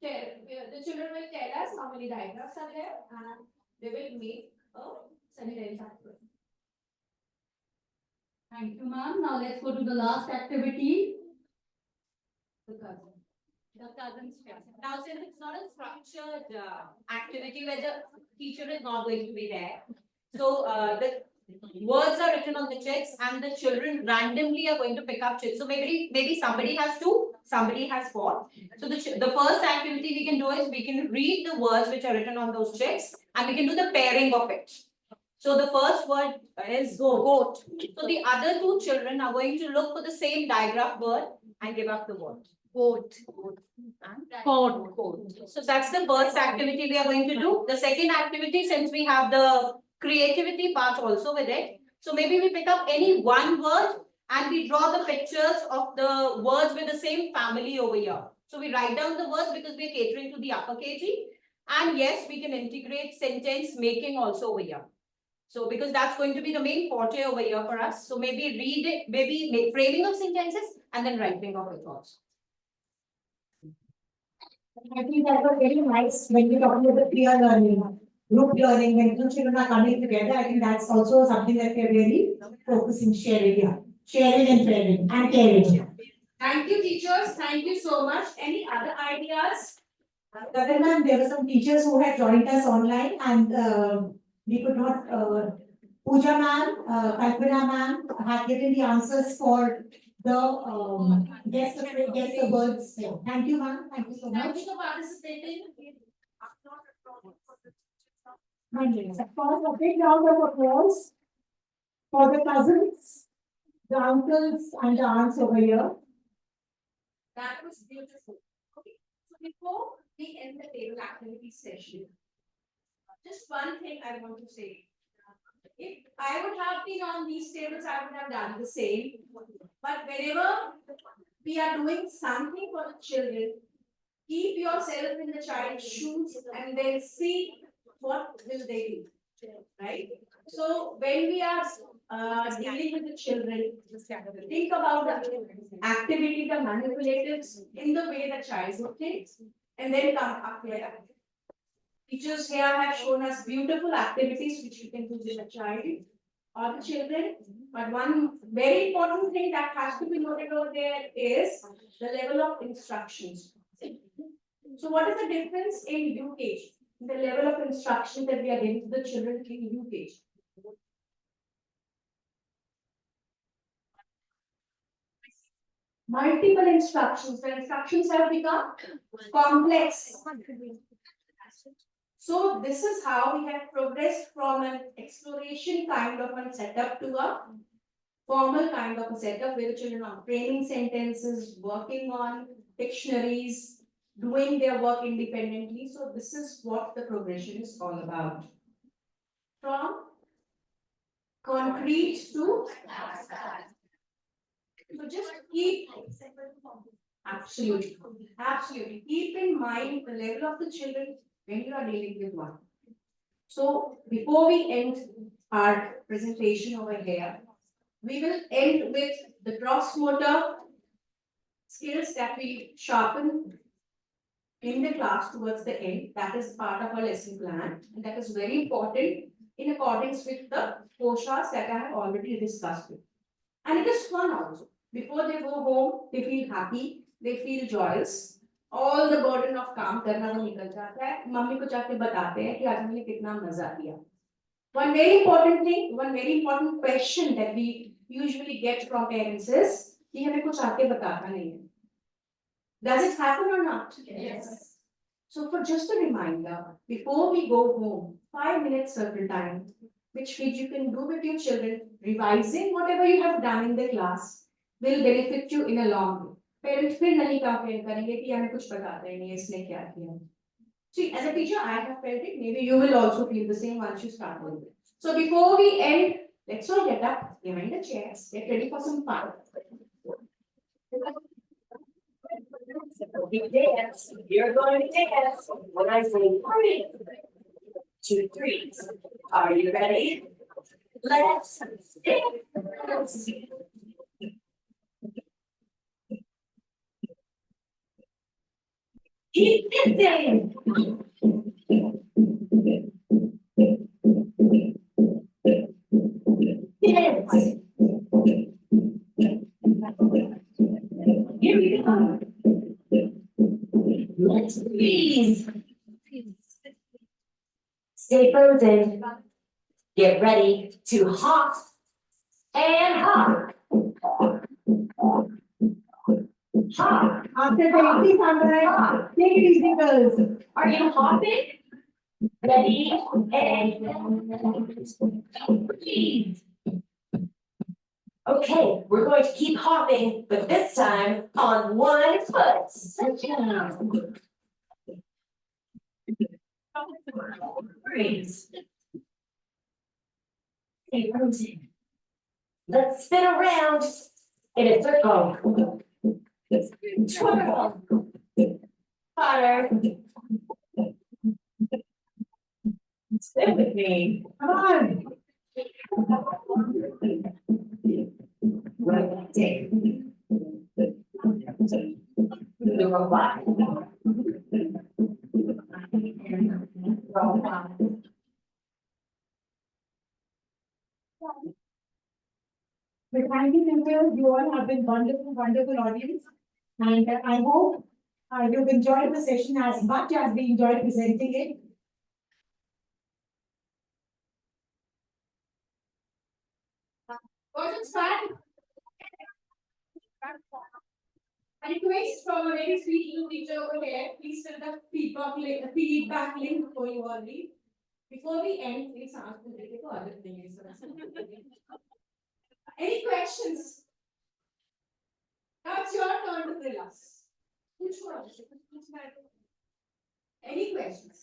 the children will tell us how many diagrams are there and they will make a sentence after. Thank you, ma'am. Now let's go to the last activity. The cousin. The cousins class. Now, since it's not a structured activity where the teacher is not going to be there, so the words are written on the checks and the children randomly are going to pick up checks. So maybe somebody has two, somebody has four. So the first activity we can do is we can read the words which are written on those checks and we can do the pairing of it. So the first word is goat. So the other two children are going to look for the same digraph word and give up the word. Goat. Coat. So that's the first activity we are going to do. The second activity, since we have the creativity part also with it, so maybe we pick up any one word and we draw the pictures of the words with the same family over here. So we write down the words because we are catering to the upper KG. And yes, we can integrate sentence making also over here. So because that's going to be the main forte over here for us. So maybe read it, maybe make framing of sentences and then writing of it also. I think that was very nice when you're talking about the peer learning, group learning, when two children are coming together. I think that's also something that we're really focusing, sharing here. Sharing and sharing and caring. Thank you, teachers. Thank you so much. Any other ideas? Other than there were some teachers who had joined us online and we could not, Pooja ma'am, Kalpana ma'am had given the answers for the guess the words. Thank you ma'am, thank you so Thank much. you for participating. Of course, a big round of applause for the cousins, the uncles and the aunts over here. That was beautiful. Okay, so before we end the table activity session, just one thing I want to say. If I would have been on these tables, I would have done the same. But whenever we are doing something for the children, keep yourself in the child's shoes and then see what will they do, right? So when we are dealing with the children, think about the activity, the manipulatives in the way the child would think, and then come up here. Teachers here have shown us beautiful activities which you can do with the child or the children. But one very important thing that has to be noted over there is the level of instructions. So what is the difference in UKG? The level of instruction that we are giving to the children in UKG. Multiple instructions. The instructions have become complex. So this is how we have progressed from an exploration kind of a setup to a formal kind of a setup where the children are framing sentences, working on dictionaries, doing their work independently. So this is what the progression is all about. From concrete to so just keep absolutely keep in mind the level of the children when you are dealing with one. So before we end our presentation over here, we will end with the gross motor skills that we sharpen in the class towards the end. That is part of our lesson plan, and that is very important in accordance with the postures that I have already discussed with. And it is fun also. Before they go home, they feel happy, they feel joyous. All the burden of काम करना वो निकल जाता है. Mummy को जाके बताते हैं कि आज हमने कितना मजा किया. One very important thing, one very important question that we usually get from parents is कि हमें कुछ आके बताता नहीं है. Does it happen or not? Yes. So for just a reminder, before we go home, 5 minutes circle time, which you can do with your children, revising whatever you have done in the class, will benefit you in a long way. Parents फिर नहीं complain करेंगे कि हमें कुछ बताते ही नहीं इसने क्या किया. See, as a teacher, I have felt it. Maybe you will also feel the same once you start doing it. So before we end, let's all get up, behind the chairs, get ready for some fun. You're going to dance when I say hurry. 2, 3. Are you ready? Let's skip. Keep lifting. Yes. Here we go. Let's breathe. Stay frozen. Get ready to hop and hop. Hop. After the 80 somewhere, take it easy, girls. Are you hopping? Ready and breathe. Okay, we're going to keep hopping, but this time on one foot. Breathe. Stay frozen. Let's spin around in a circle. Twirl. Butter. Stay with me. Come on. Take. The robot. But thank you, teachers. You all have been wonderful, wonderful audience. And I hope you've enjoyed the session as much as we enjoyed presenting it. Was it fun? A request from a very sweet little teacher over here. Please fill the feedback link for you all. Before we end, please ask the other things. Any questions? Now it's your turn to tell us. Which one? Any questions?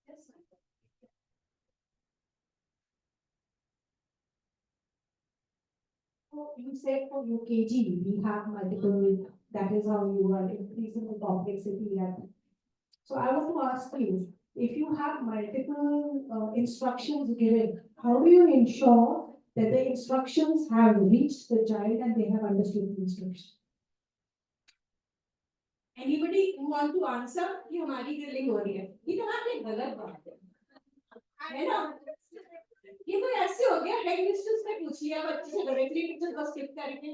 Yes, ma'am. So you said for UKG, we have multiple, that is how you are increasing the complexity. And so I want to ask you, if you have multiple instructions given, how do you ensure that the instructions have reached the child and they have understood the instruction? Anybody who want to answer? ये हमारी drilling हो रही है. ये तो आपने गलत बात है ना? ये तो ऐसे हो गया headmistress ने पूछ लिया बच्चे से directly teacher को skip करके.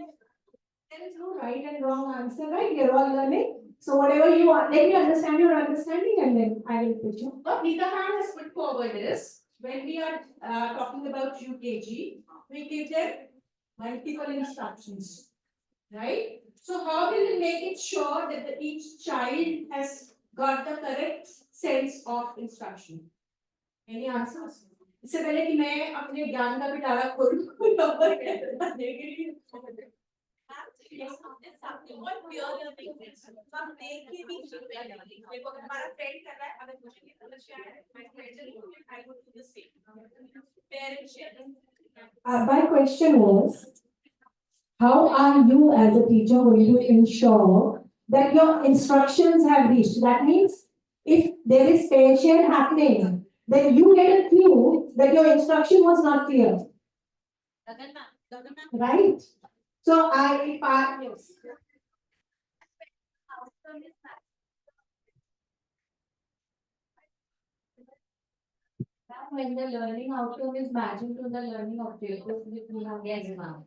There is no right and wrong answer, right? We are all learning. So whatever you want, let me understand your understanding and then I will put you. What Nita ma'am has put forward is when we are talking about UKG, we give them multiple instructions, right? So how will we make it sure that each child has got the correct sense of instruction? Any answers? इससे पहले कि मैं अपने ज्ञान का पिटारा खोलूं number बताने के लिए What peer learning is, हम देख के भी सीखते हैं learning. देखो अगर हमारा friend कर रहा है, अगर मुझे नहीं समझ में आया, my pleasure is I would do the same. Parent sharing. My question was, how are you as a teacher going to ensure that your instructions have reached? That means if there is pair share happening, then you get a clue that your instruction was not clear, right? So yes. When the learning outcome is matching to the learning objectives which we have. Yes, ma'am.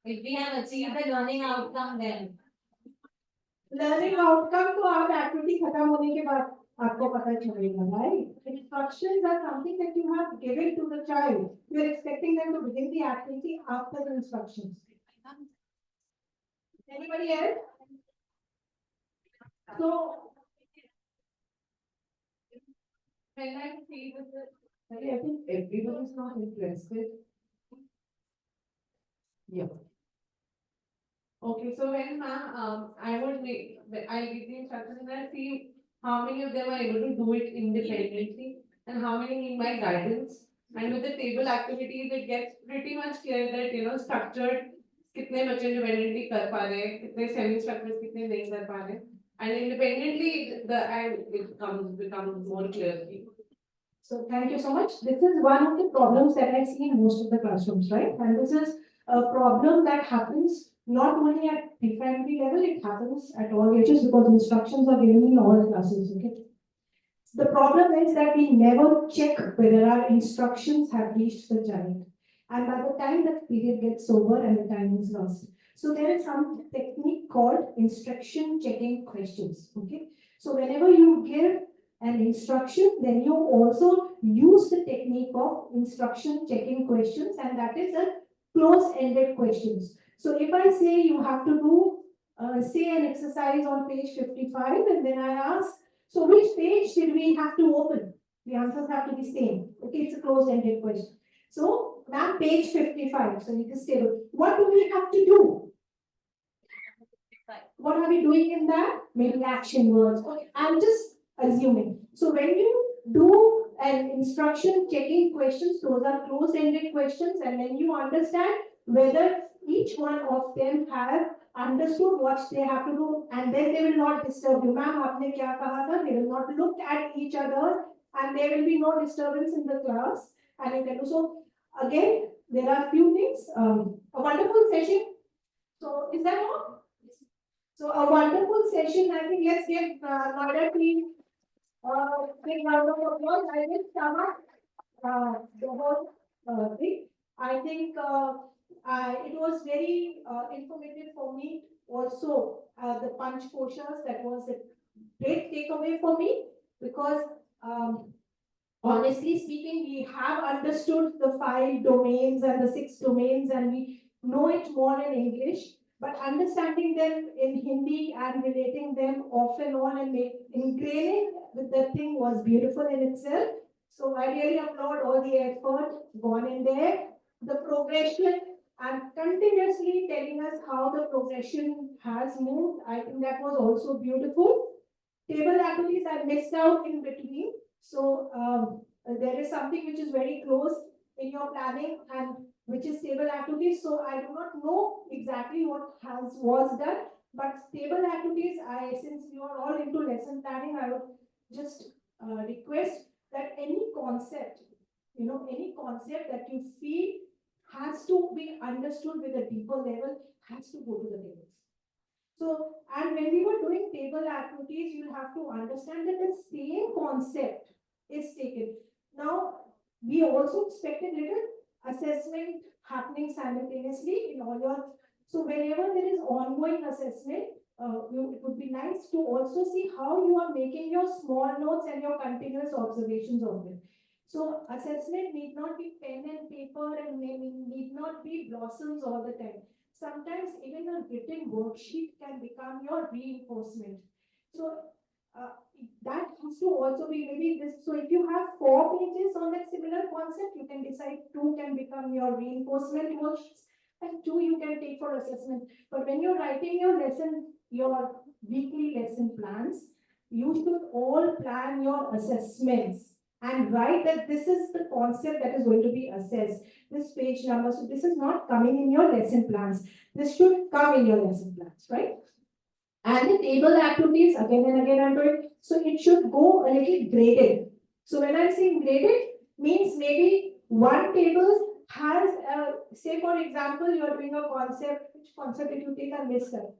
If we have achieved the learning outcome, then. Learning outcome तो आप activity खत्म होने के बाद आपको पता चलेगा, right? Instructions are something that you have given to the child. You are expecting them to begin the activity after the instructions. Anybody else? So. When I see with the, I think everyone is not interested. Yeah. Okay, so when ma'am, I'll give the instructions and I see how many of them are able to do it independently and how many need my guidance. And with the table activities, it gets pretty much clear that, structured, कितने बच्चे independently कर पा रहे हैं, कितने semi structured कितने नहीं कर पा रहे हैं. And independently, it becomes more clearly. So thank you so much. This is one of the problems that I see in most of the classrooms, right? And this is a problem that happens not only at pre-primary level, it happens at all ages because instructions are given in all classes, okay? The problem is that we never check whether our instructions have reached the child. And by the time that period gets over and the time is lost. So there is some technique called instruction checking questions, okay? So whenever you give an instruction, then you also use the technique of instruction checking questions, and that is a close-ended questions. So if I say you have to do, say an exercise on page 55, and then I ask, so which page did we have to open? The answers have to be same. Okay, it's a closed-ended question. So, ma'am, page 55. So in this table, what do we have to do? What are we doing in that? Maybe action words. Okay, I'm just assuming. So when you do an instruction checking questions, those are closed-ended questions, and then you understand whether each one of them have understood what they have to do, and then they will not disturb you. Ma'am, aapne kya kaha tha? They will not look at each other, and there will be no disturbance in the class. And you can do so. Again, there are few things. A wonderful session. So is that all? So a wonderful session. I think let's give Noida team big round of applause. I will sum up the whole thing. I think it was very informative for me. Also, the punch koshas, that was a great takeaway for me because honestly speaking, we have understood the 5 domains and the 6 domains, and we know it more in English. But understanding them in Hindi and relating them off and on and ingraining with the thing was beautiful in itself. So I really applaud all the effort gone in there, the progression, and continuously telling us how the progression has moved. I think that was also beautiful. Table activities I missed out in between. So there is something which is very close in your planning and which is table activities. So I do not know exactly what was done, but table activities, since you are all into lesson planning, I would just request that any concept, any concept that you feel has to be understood with a deeper level has to go to the tables. So, and when we were doing table activities, you have to understand that the same concept is taken. Now, we also expected little assessment happening simultaneously in all your. So, whenever there is ongoing assessment, it would be nice to also see how you are making your small notes and your continuous observations of it. So, assessment need not be pen and paper and need not be blossoms all the time. Sometimes even a written worksheet can become your reinforcement. So that has to also be maybe this. So if you have 4 pages on that similar concept, you can decide 2 can become your reinforcement worksheets and 2 you can take for assessment. But when you're writing your weekly lesson plans, you should all plan your assessments and write that this is the concept that is going to be assessed. This page number, so this is not coming in your lesson plans. This should come in your lesson plans, right? And the table activities, again and again I'm doing, so it should go a little graded. So when I'm saying graded, means maybe one table has, say for example, you are doing a concept, which concept did you take and missed it?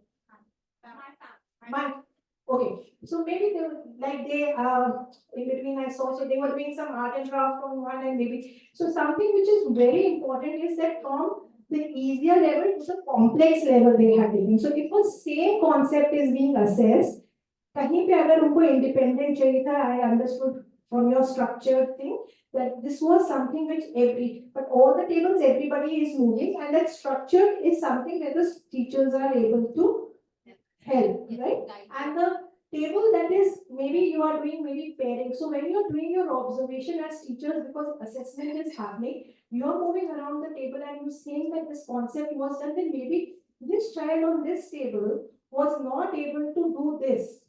Okay, so maybe they were like in between I saw, so they were doing some art and craft on one, and maybe so something which is very important is that from the easier level to the complex level they have taken. So if the same concept is being assessed, कहीं पे अगर उनको independent चाहिए था, I understood from your structured thing that this was something which but all the tables everybody is moving, and that structure is something that the teachers are able to help, right? And the table that is maybe you are doing maybe pairing. So when you are doing your observation as teachers, because assessment is happening, you are moving around the table and you saying that this concept was done, then maybe this child on this table was not able to do this.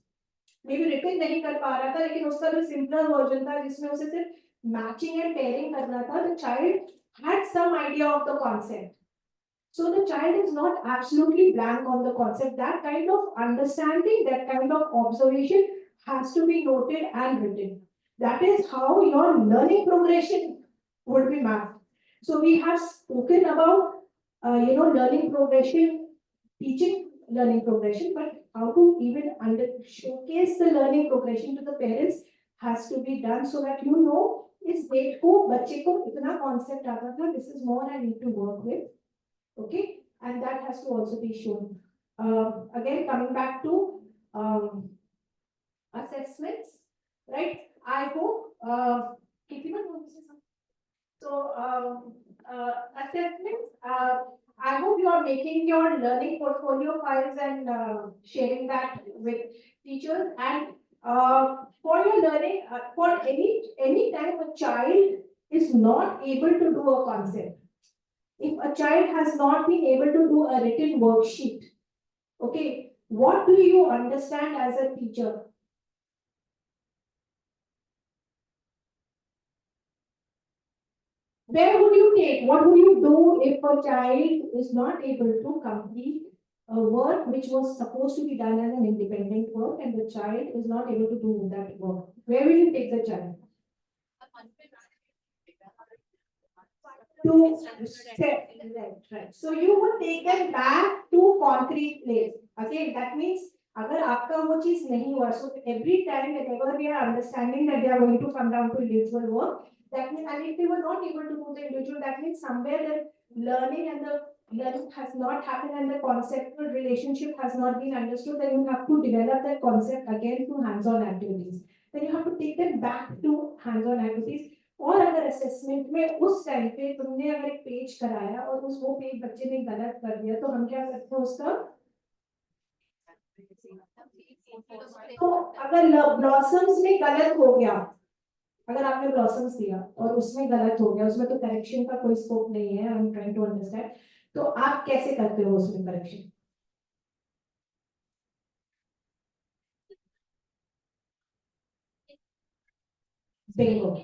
Maybe written नहीं कर पा रहा था, लेकिन उसका जो simpler version था जिसमें उसे सिर्फ matching and pairing करना था, the child had some idea of the concept. So the child is not absolutely blank on the concept. That kind of understanding, that kind of observation has to be noted and written. That is how your learning progression would be mapped. So we have spoken about, learning progression, teaching learning progression, but how to even showcase the learning progression to the parents has to be done so that you know इस date को बच्चे को इतना concept आता था, this is more I need to work with, okay, and that has to also be shown. Again, coming back to um, assessments, right? I hope, Kirtiman, you want to say something? So, assessments, I hope you are making your learning portfolio files and sharing that with teachers. And for your learning, for any time a child is not able to do a concept, if a child has not been able to do a written worksheet, okay, what do you understand as a teacher? Where would you take? What would you do if a child is not able to complete a work which was supposed to be done as an independent work and the child is not able to do that work? Where will you take the child? To step, right. So you would take them back to concrete place. Okay, that means अगर आपका वो चीज नहीं हुआ, so every time whenever we are understanding that they are going to come down to individual work, that means, and if they were not able to do the individual, that means somewhere the learning and the learning has not happened and the conceptual relationship has not been understood, then you have to develop that concept again through hands-on activities. Then you have to take them back to hands-on activities. और अगर assessment में उस time पे तुमने अगर एक page कराया और उस वो पेज बच्चे ने गलत कर दिया तो हम क्या करते हैं उसका, तो अगर ब्लॉसम्स में गलत हो गया, अगर आपने ब्लॉसम्स दिया और उसमें गलत हो गया, उसमें तो करेक्शन का कोई स्कोप नहीं है, I am trying to understand, तो आप कैसे करते हो उसमें करेक्शन? Bingo,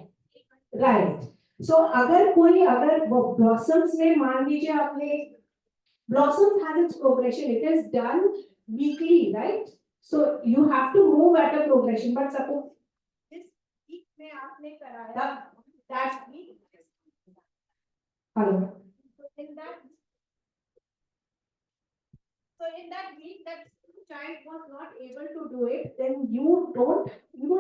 right. सो अगर कोई, अगर ब्लॉसम्स में मान लीजिए आपने, blossoms has its progression, it is done weekly, right? So you have to move at a progression, but suppose this week में आपने कराया that week, hello, so in that week that child was not able to do it, then you don't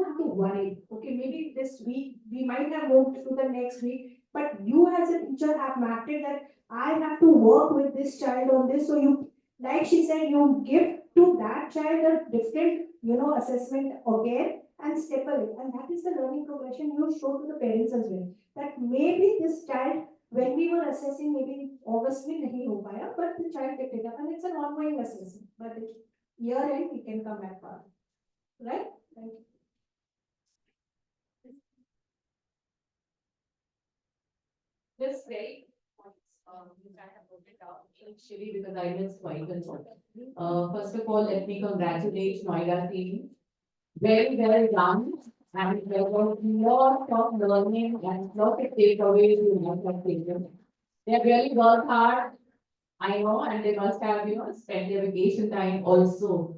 have to worry. Okay, maybe this week we might have moved to the next week, but you as a teacher have mapped it that I have to work with this child on this. So you, like she said, you give to that child a different, assessment again and staple it. And that is the learning progression you show to the parents as well. That maybe this child, when we were assessing, maybe August में नहीं हो पाया, but the child picked it up and it's an ongoing assessment. But the year end, we can come back far. Right? Thank you. This very which I have put it out initially because I missed quite a lot. First of all, let me congratulate Noida team. Very well done. And there was lots of learning and lots of takeaways you must have taken. They have really worked hard, I know, and they must have, spent their vacation time also.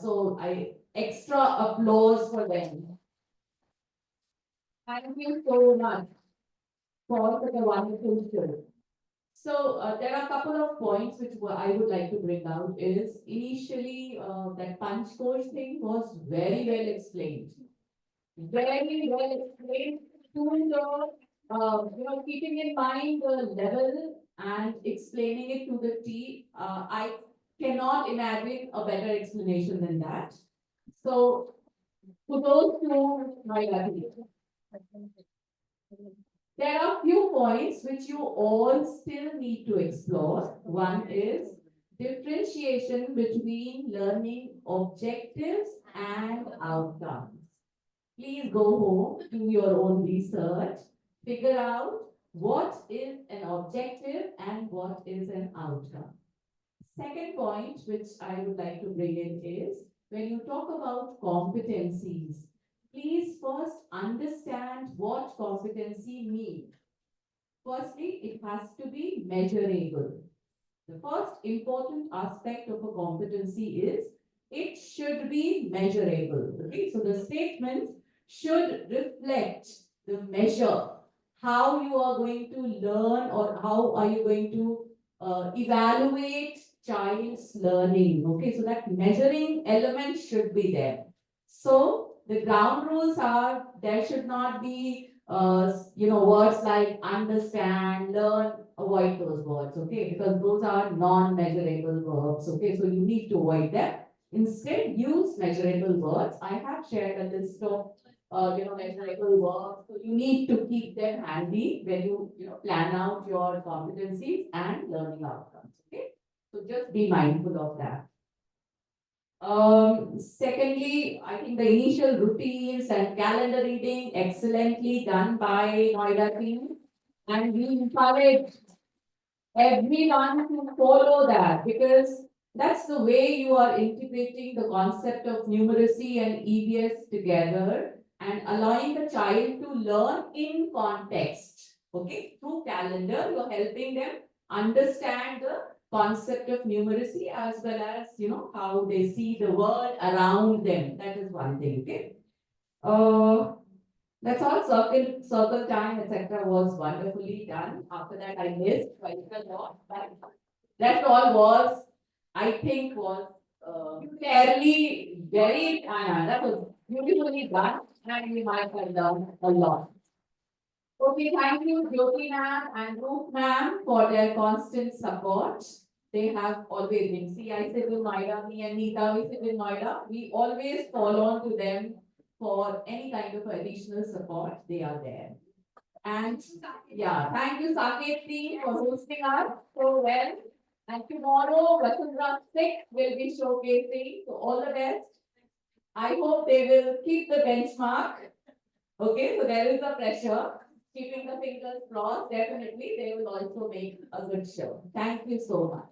So extra applause for them. Thank you so much for such a wonderful show. So there are a couple of points which I would like to bring out is initially that punch course thing was very well explained. Very well explained to the, keeping in mind the level and explaining it to the team. I cannot imagine a better explanation than that. So kudos to my there are few points which you all still need to explore. One is differentiation between learning objectives and outcomes. Please go home, do your own research, figure out what is an objective and what is an outcome. Second point, which I would like to bring in is when you talk about competencies, please first understand what competency means. Firstly, it has to be measurable. The first important aspect of a competency is it should be measurable. Okay, so the statements should reflect the measure how you are going to learn or how are you going to evaluate child's learning. Okay, so that measuring element should be there. So the ground rules are there should not be words like understand, learn, avoid those words, okay, because those are non-measurable verbs, okay, so you need to avoid them. Instead, use measurable words. I have shared a list of measurable words, so you need to keep them handy when you plan out your competencies and learning outcomes, okay. So just be mindful of that. Secondly, I think the initial routines and calendar reading excellently done by Noida team. And we encourage everyone to follow that because that's the way you are integrating the concept of numeracy and EVS together and allowing the child to learn in context. Okay, through calendar, you're helping them understand the concept of numeracy as well as how they see the world around them. That is one thing. Okay. That's all circle time, etc. was wonderfully done. After that, I missed quite a lot, but that all was, I think, was fairly very, that was beautifully done, and we might have learned a lot. Okay, thank you, Jyoti ma'am and Ruth ma'am for their constant support. They have always been. See, I sit in Noida, me and Neeta, we sit in Noida. We always call on to them for any kind of additional support. They are there. And yeah, thank you, Saket team, for hosting us so well. And tomorrow, Vasundhara 6 will be showcasing. So all the best. I hope they will keep the benchmark. Okay, so there is a pressure. Keeping the fingers crossed, definitely they will also make a good show. Thank you so much.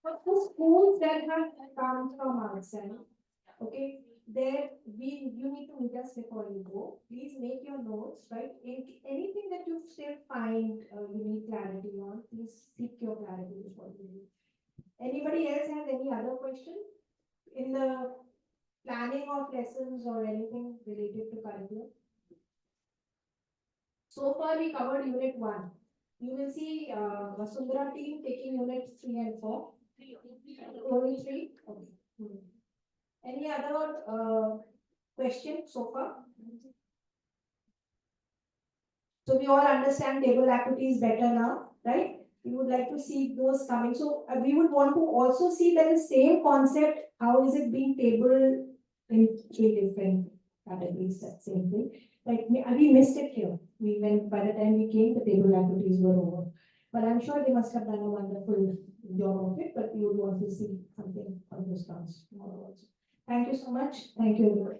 But the schools that have come from outside, okay, there you need to meet us before you go. Please make your notes, right? Anything that you still find you need clarity on, please seek your clarity before you leave. Anybody else has any other question in the planning of lessons or anything related to curriculum? So far, we covered unit 1. You will see Vasundhara team taking units 3 and 4. Only 3? Okay. Any other question so far? So we all understand table activities better now, right? We would like to see those coming. So we would want to also see that the same concept, how is it being tabled in 3 different categories, that same thing. Like we missed it here. We went, by the time we came, the table activities were over. But I'm sure they must have done a wonderful job of it, but we would want to see something on those counts tomorrow also. Thank you so much. Thank you, everybody.